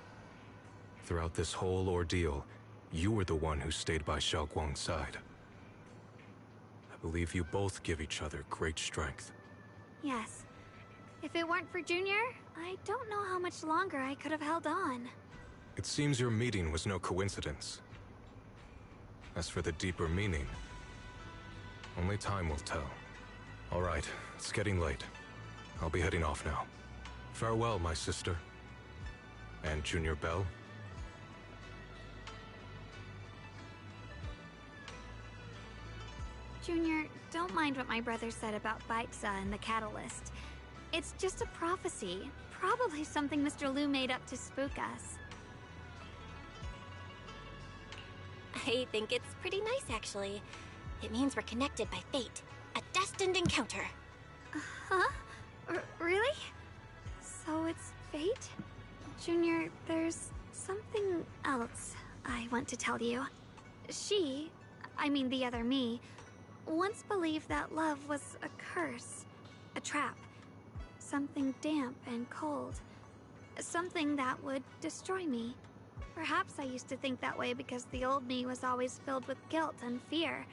Throughout this whole ordeal, you were the one who stayed by Xiaoguang's side. I believe you both give each other great strength. Yes. If it weren't for Junior, I don't know how much longer I could have held on. It seems your meeting was no coincidence. As for the deeper meaning, only time will tell. All right, it's getting late. I'll be heading off now. Farewell, my sister. And Junior Bell. Junior, don't mind what my brother said about Baiza and the Catalyst. It's just a prophecy. Probably something Mr. Liu made up to spook us. I think it's pretty nice, actually. It means we're connected by fate. A destined encounter. Huh? Really? So it's fate? Junior, there's something else I want to tell you. I mean the other me, once believed that love was a curse, a trap, something damp and cold, something that would destroy me. Perhaps I used to think that way because the old me was always filled with guilt and fear.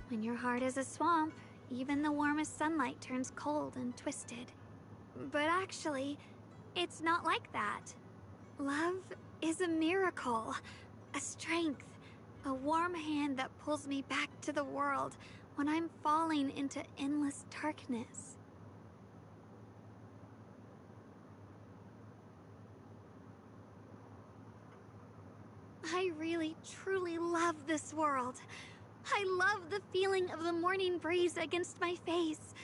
When your heart is a swamp, even the warmest sunlight turns cold and twisted. But actually, it's not like that. Love is a miracle, a strength, a warm hand that pulls me back to the world when I'm falling into endless darkness. I really, truly love this world. I love the feeling of the morning breeze against my face,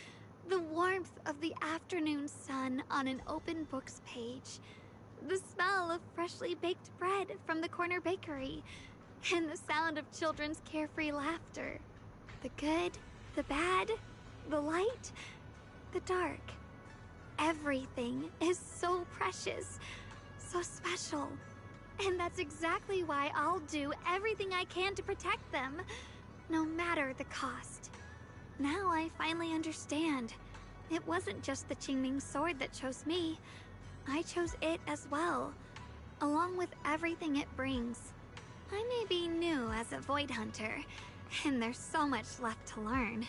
the warmth of the afternoon sun on an open book's page, the smell of freshly baked bread from the corner bakery, and the sound of children's carefree laughter. The good, the bad, the light, the dark. Everything is so precious, so special. And that's exactly why I'll do everything I can to protect them, no matter the cost. Now I finally understand. It wasn't just the Qingming sword that chose me. I chose it as well, along with everything it brings. I may be new as a Void Hunter, and there's so much left to learn.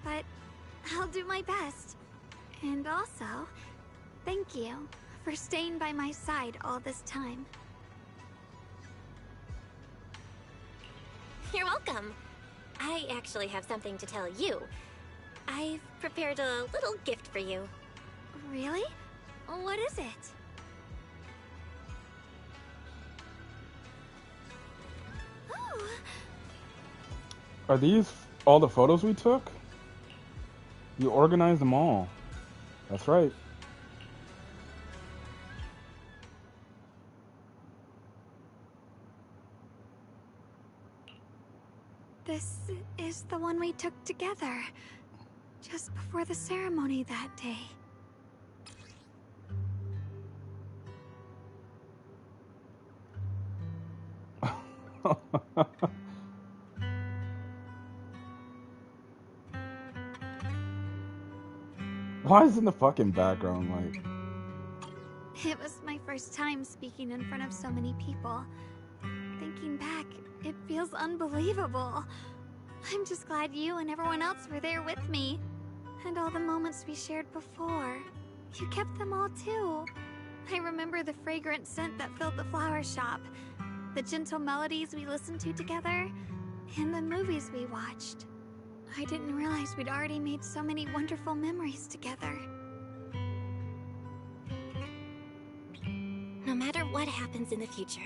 But I'll do my best. And also, thank you for staying by my side all this time. You're welcome. I actually have something to tell you. I've prepared a little gift for you. Really? What is it? Are these all the photos we took? You organized them all. That's right. This is the one we took together, just before the ceremony that day. Why is it in the fucking background, like? It was my first time speaking in front of so many people. Thinking back, it feels unbelievable. I'm just glad you and everyone else were there with me. And all the moments we shared before. You kept them all too. I remember the fragrant scent that filled the flower shop, the gentle melodies we listened to together, and the movies we watched. I didn't realize we'd already made so many wonderful memories together. No matter what happens in the future,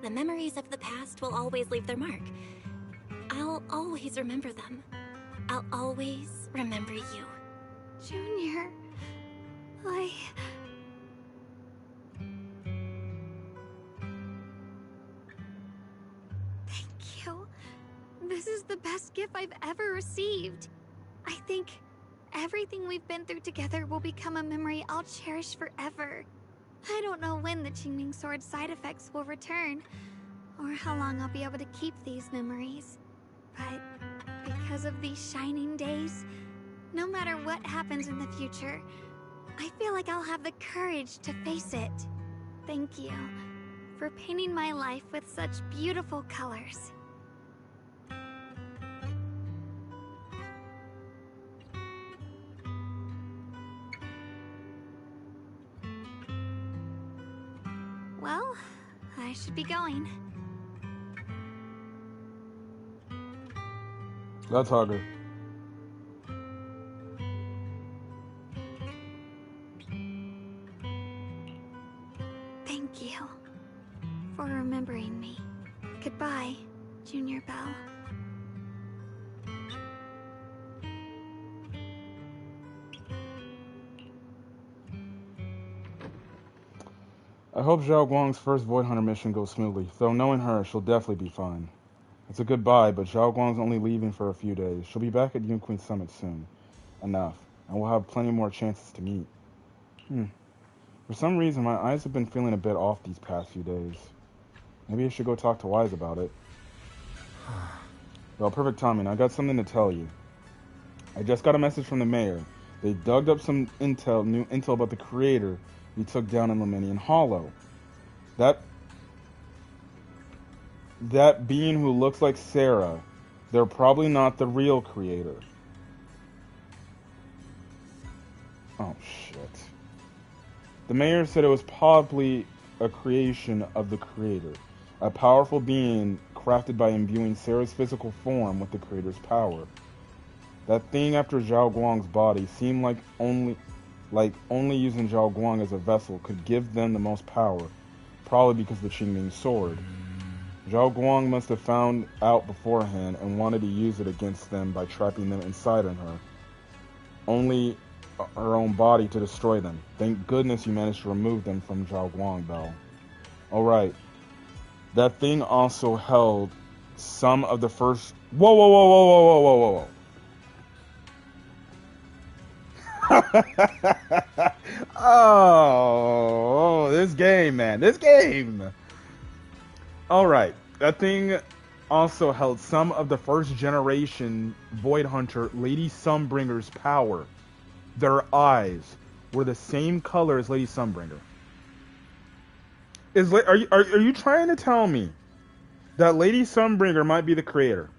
the memories of the past will always leave their mark. I'll always remember them. I'll always remember you. Junior, Thank you. This is the best gift I've ever received. I think everything we've been through together will become a memory I'll cherish forever. I don't know when the Qingming Sword side effects will return, or how long I'll be able to keep these memories. But because of these shining days, no matter what happens in the future, I feel like I'll have the courage to face it. Thank you for painting my life with such beautiful colors. Well, I should be going. That's harder. Thank you for remembering me. Goodbye, Junior Belle. I hope Zhao Guang's first Void Hunter mission goes smoothly, though knowing her, she'll definitely be fine. It's a goodbye, but Zhao Guang's only leaving for a few days. She'll be back at Yunqueen Summit soon. Enough. And we'll have plenty more chances to meet. For some reason, my eyes have been feeling a bit off these past few days. Maybe I should go talk to Wise about it. Well, perfect timing. I got something to tell you. I just got a message from the mayor. They dug up some new intel about the creator we took down in Lemnian Hollow. That being who looks like Sarah, they're probably not the real creator. Oh, shit. The mayor said it was probably a creation of the creator, a powerful being crafted by imbuing Sarah's physical form with the creator's power. That thing after Zhao Guang's body seemed like only using Zhao Guang as a vessel could give them the most power, probably because of the Qingming Sword. Zhao Guang must have found out beforehand and wanted to use it against them by trapping them inside of her. Only her own body to destroy them. Thank goodness you managed to remove them from Zhao Guang, though. Alright. That thing also held some of the first... Whoa, whoa, whoa, whoa, whoa, whoa, whoa, whoa. Oh, this game, man. This game. Alright. That thing also held some of the first generation Void Hunter Lady Sunbringer's power. Their eyes were the same color as Lady Sunbringer. Are you trying to tell me that Lady Sunbringer might be the creator?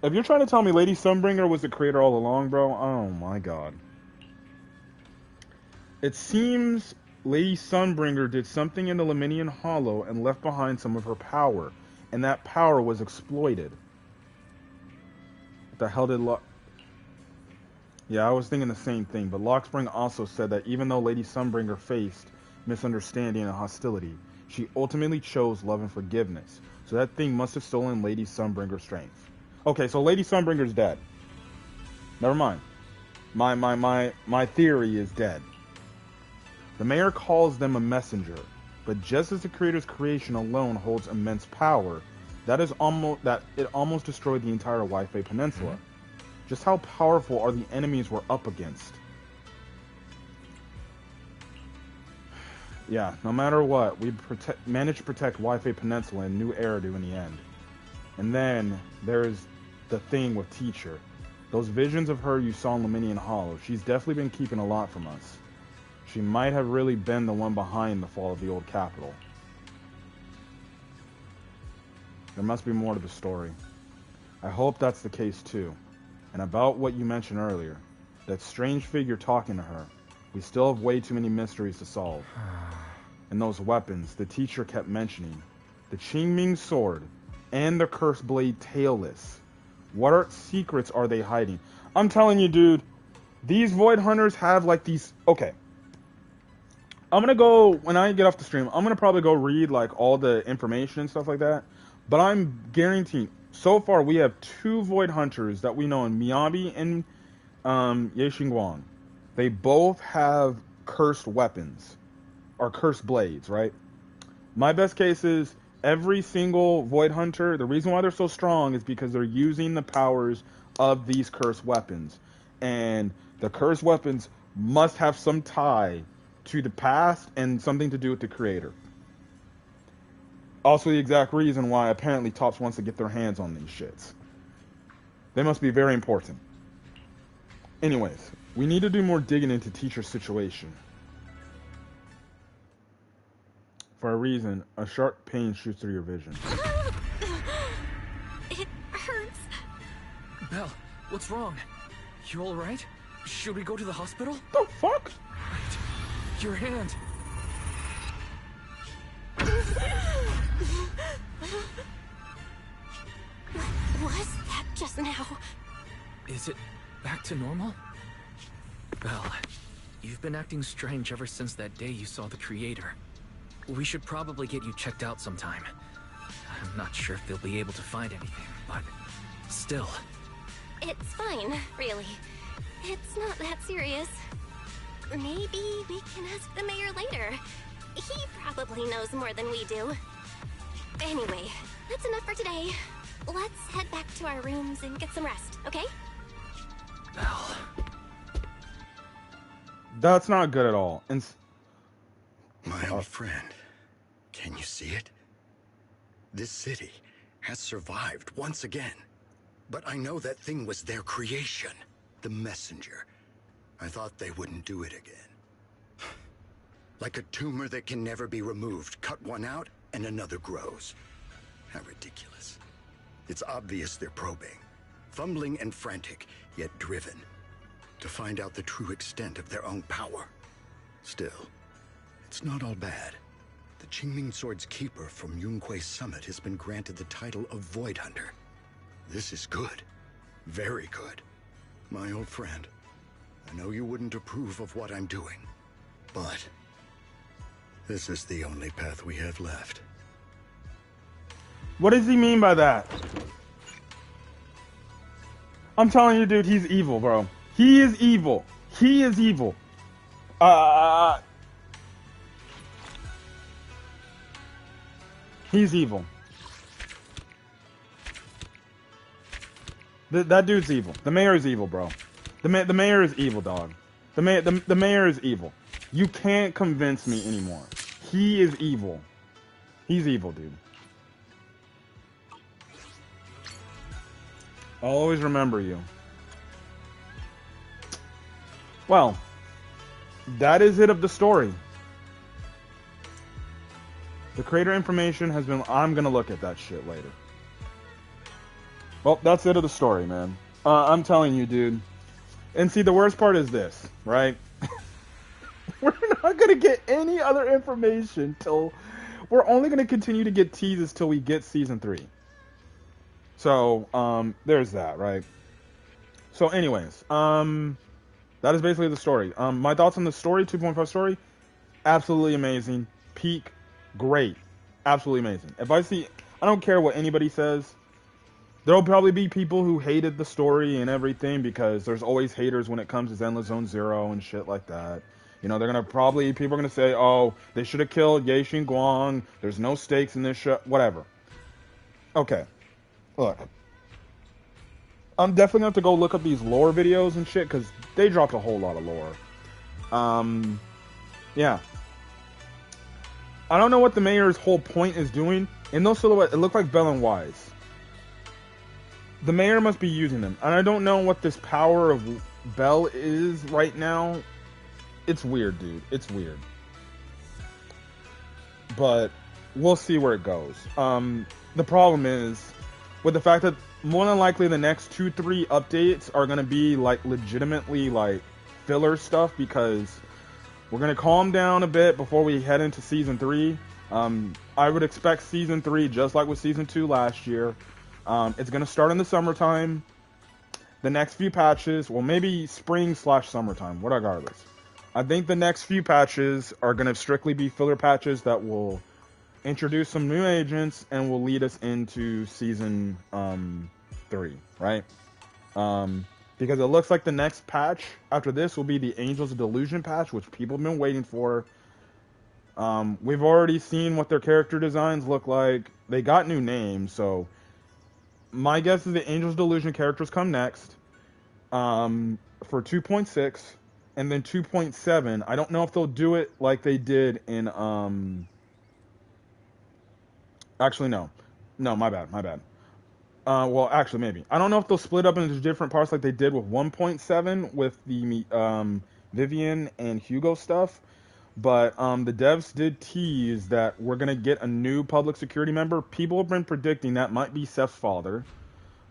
If you're trying to tell me Lady Sunbringer was the creator all along, bro, oh my god. It seems Lady Sunbringer did something in the Lemnian Hollow and left behind some of her power, and that power was exploited. What the hell did Yeah, I was thinking the same thing, but Lockspring also said that even though Lady Sunbringer faced misunderstanding and hostility, she ultimately chose love and forgiveness. So that thing must have stolen Lady Sunbringer's strength. Okay, so Lady Sunbringer's dead. Never mind. My theory is dead. The mayor calls them a messenger, but just as the creator's creation alone holds immense power, that it almost destroyed the entire Wi-Fi Peninsula. Just how powerful are the enemies we're up against? Yeah, no matter what, we managed to protect Wi-Fi Peninsula and New Eridu in the end. And then there's the thing with Teacher. Those visions of her you saw in Lemnian Hollow, she's definitely been keeping a lot from us. She might have really been the one behind the fall of the old capital. There must be more to the story. I hope that's the case too. And about what you mentioned earlier, that strange figure talking to her, we still have way too many mysteries to solve. And those weapons the teacher kept mentioning, the Qingming sword and the cursed blade tailless. What secrets are they hiding? I'm telling you, dude, these Void Hunters have like these... Okay. I'm gonna go, when I get off the stream, I'm gonna probably go read like all the information and stuff like that. But I'm guaranteeing, so far we have 2 Void Hunters that we know in Miyabi and Yexingguang. They both have cursed weapons, or cursed blades, right? My best case is every single Void Hunter, the reason why they're so strong is because they're using the powers of these cursed weapons. And the cursed weapons must have some tie to the past and something to do with the creator. Also the exact reason why apparently Tops wants to get their hands on these shits. They must be very important. Anyways, we need to do more digging into Teacher's situation. For a reason, a sharp pain shoots through your vision. It hurts. Belle, what's wrong? You alright? Should we go to the hospital? The fuck? Wait, your hand. What was that just now? Is it back to normal? Belle, you've been acting strange ever since that day you saw the creator. We should probably get you checked out sometime. I'm not sure if they'll be able to find anything, but still. It's fine, really. It's not that serious. Maybe we can ask the mayor later. He probably knows more than we do. Anyway, that's enough for today. Let's head back to our rooms and get some rest, okay? Belle. That's not good at all. And my old friend, can you see it? This city has survived once again. But I know that thing was their creation, the messenger. I thought they wouldn't do it again. Like a tumor that can never be removed. Cut one out and another grows. How ridiculous. It's obvious they're probing. Fumbling and frantic, yet driven. To find out the true extent of their own power. Still, it's not all bad. The Qingming Sword's keeper from Yunquei Summit has been granted the title of Void Hunter. This is good. Very good. My old friend, I know you wouldn't approve of what I'm doing, but this is the only path we have left. What does he mean by that? I'm telling you, dude, he's evil, bro. He is evil. He is evil. He's evil. That dude's evil. The mayor is evil, bro. The mayor is evil, dog. The mayor is evil. You can't convince me anymore. He is evil. He's evil, dude. I'll always remember you. Well, that is it of the story. The creator information has been... I'm gonna look at that shit later. Well, that's it of the story, man. I'm telling you, dude. And see, the worst part is this, right? We're not gonna get any other information till... We're only gonna continue to get teases till we get Season 3. So, there's that, right? So, anyways, that is basically the story. My thoughts on the story, 2.5 story, absolutely amazing. Peak, great. Absolutely amazing. If I see... I don't care what anybody says. there'll probably be people who hated the story and everything, because there's always haters when it comes to Zenless Zone Zero and shit like that. You know, people are gonna say, oh, they should have killed Ye Guang. There's no stakes in this show, whatever. Okay, look, I'm definitely gonna have to go look up these lore videos and shit, because they dropped a whole lot of lore. Yeah. I don't know what the mayor's whole point is doing. In those silhouettes, it looked like Bell and Wise. The mayor must be using them. And I don't know what this power of Bell is right now. It's weird, dude. It's weird. But we'll see where it goes. The problem is, with the fact that more than likely the next 2-3 updates are going to be like legitimately like filler stuff, because we're going to calm down a bit before we head into Season 3. I would expect Season 3, just like with Season 2 last year. It's going to start in the summertime. The next few patches, well, maybe spring/summertime, regardless. I think the next few patches are going to strictly be filler patches that will introduce some new agents and will lead us into Season 3, right? Because it looks like the next patch after this will be the Angels of Delusion patch, which people have been waiting for. We've already seen what their character designs look like. They got new names, so my guess is the Angels of Delusion characters come next for 2.6, and then 2.7. I don't know if they'll do it like they did in actually no, my bad. Well, actually, maybe. I don't know if they'll split up into different parts like they did with 1.7 with the Vivian and Hugo stuff. But the devs did tease that we're going to get a new public security member. People have been predicting that might be Seth's father.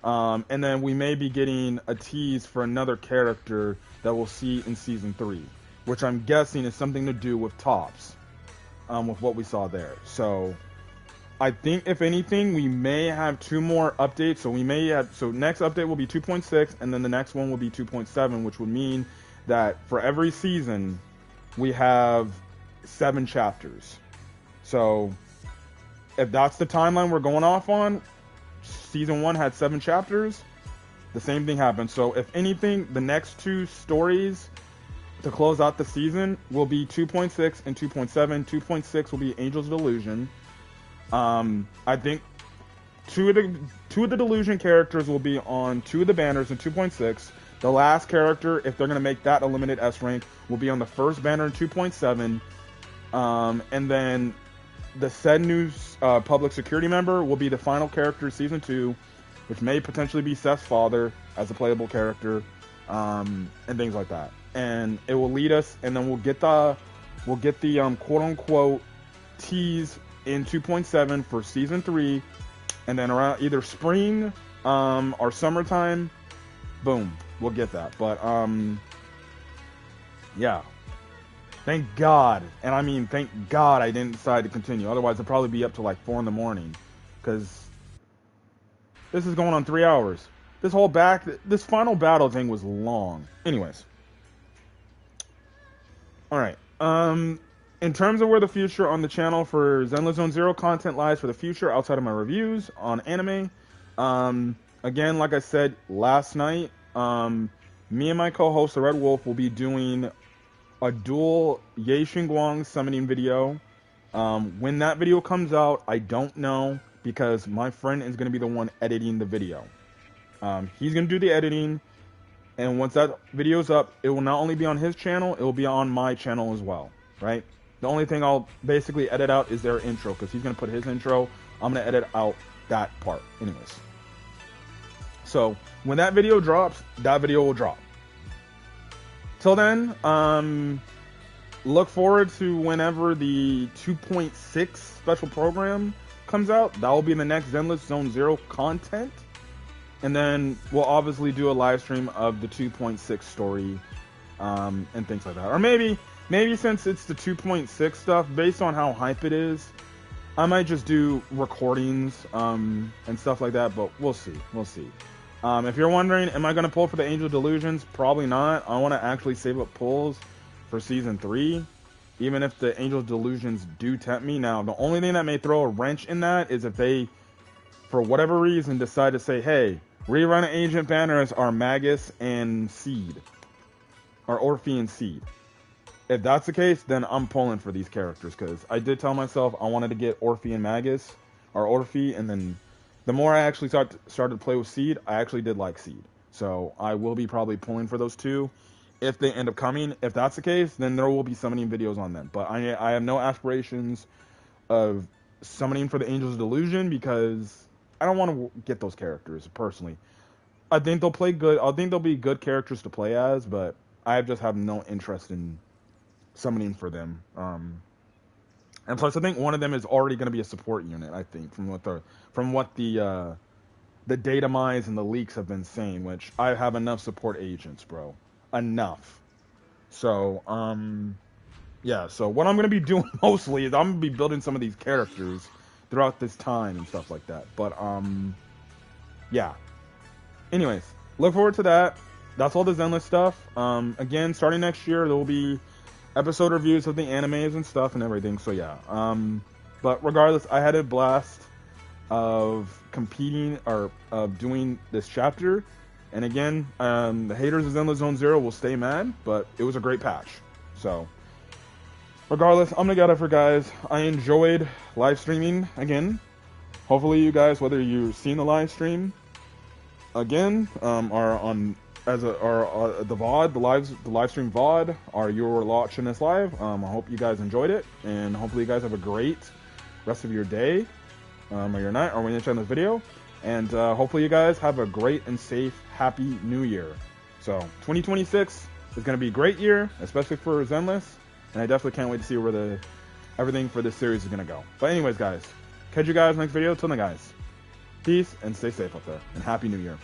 And then we may be getting a tease for another character that we'll see in Season 3. Which I'm guessing is something to do with Tops. With what we saw there. So I think, if anything, we may have 2 more updates. So next update will be 2.6, and then the next one will be 2.7, which would mean that for every season we have 7 chapters. So if that's the timeline we're going off on, Season 1 had 7 chapters, the same thing happened. So if anything, the next 2 stories to close out the season will be 2.6 and 2.7. 2.6 will be Angels of Delusion. I think 2 of the Delusion characters will be on 2 of the banners in 2.6. The last character, if they're going to make that a limited S rank, will be on the first banner in 2.7. And then the said new public security member will be the final character of Season 2, which may potentially be Seth's father as a playable character, and things like that. And it will lead us, and then we'll get the quote-unquote tease in 2.7 for Season 3, and then around either spring or summertime, boom, we'll get that. But yeah, thank God, and I mean thank God I didn't decide to continue. Otherwise I'd probably be up to like 4 in the morning, because this is going on 3 hours. This final battle thing was long. Anyways, all right. In terms of where the future on the channel for Zenless Zone Zero content lies for the future, outside of my reviews on anime, again, like I said last night, me and my co-host, the Red Wolf, will be doing a dual Ye Guang summoning video. When that video comes out, I don't know, because my friend is going to be the one editing the video. He's going to do the editing, and once that video's up, it will not only be on his channel, it will be on my channel as well, right? The only thing I'll basically edit out is their intro, because he's going to put his intro. I'm going to edit out that part anyways. So when that video drops, that video will drop. Till then, look forward to whenever the 2.6 special program comes out. That will be the next Zenless Zone Zero content. And then we'll obviously do a live stream of the 2.6 story and things like that. Or maybe since it's the 2.6 stuff, based on how hype it is, I might just do recordings and stuff like that, but we'll see. If you're wondering, am I going to pull for the Angel Delusions? Probably not. I want to actually save up pulls for Season 3, even if the Angel Delusions do tempt me. Now, the only thing that may throw a wrench in that is if they for whatever reason, decide to say, hey, rerun Agent Banner as our Magus and Seed. Or Orphe and Seed. If that's the case, then I'm pulling for these characters, because I did tell myself I wanted to get Orphe and Magus, or Orphe, and then the more I actually started to play with Seed, I actually did like Seed. So I will be probably pulling for those two if they end up coming. If that's the case, then there will be summoning videos on them. But I have no aspirations of summoning for the Angels of Delusion, because I don't want to get those characters, personally. I think they'll play good. I think they'll be good characters to play as, but I just have no interest in summoning for them. And plus, I think one of them is already going to be a support unit, I think, from what the data mines and the leaks have been saying, which I have enough support agents, bro. Enough. So, yeah, so what I'm going to be doing mostly is I'm going to be building some of these characters throughout this time and stuff like that. But, yeah. Anyways, look forward to that. That's all the Zenless stuff. Again, starting next year, there will be episode reviews of the animes and stuff and everything, so yeah. But regardless, I had a blast of competing, or of doing this chapter. And again, the haters of Zenless Zone Zero will stay mad, but it was a great patch. So, regardless, I'm gonna get it for guys. I enjoyed live streaming again. Hopefully you guys, whether you've seen the live stream again, are on the VOD, the live stream VOD, or you were watching this live. I hope you guys enjoyed it, and hopefully you guys have a great rest of your day, or your night, or when you're watching this video. And hopefully you guys have a great and safe, happy New Year. So 2026 is going to be a great year, especially for Zenless, and I definitely can't wait to see where everything for this series is going to go. But anyways, guys, catch you guys next video. Till then, guys, peace and stay safe out there, and happy New Year.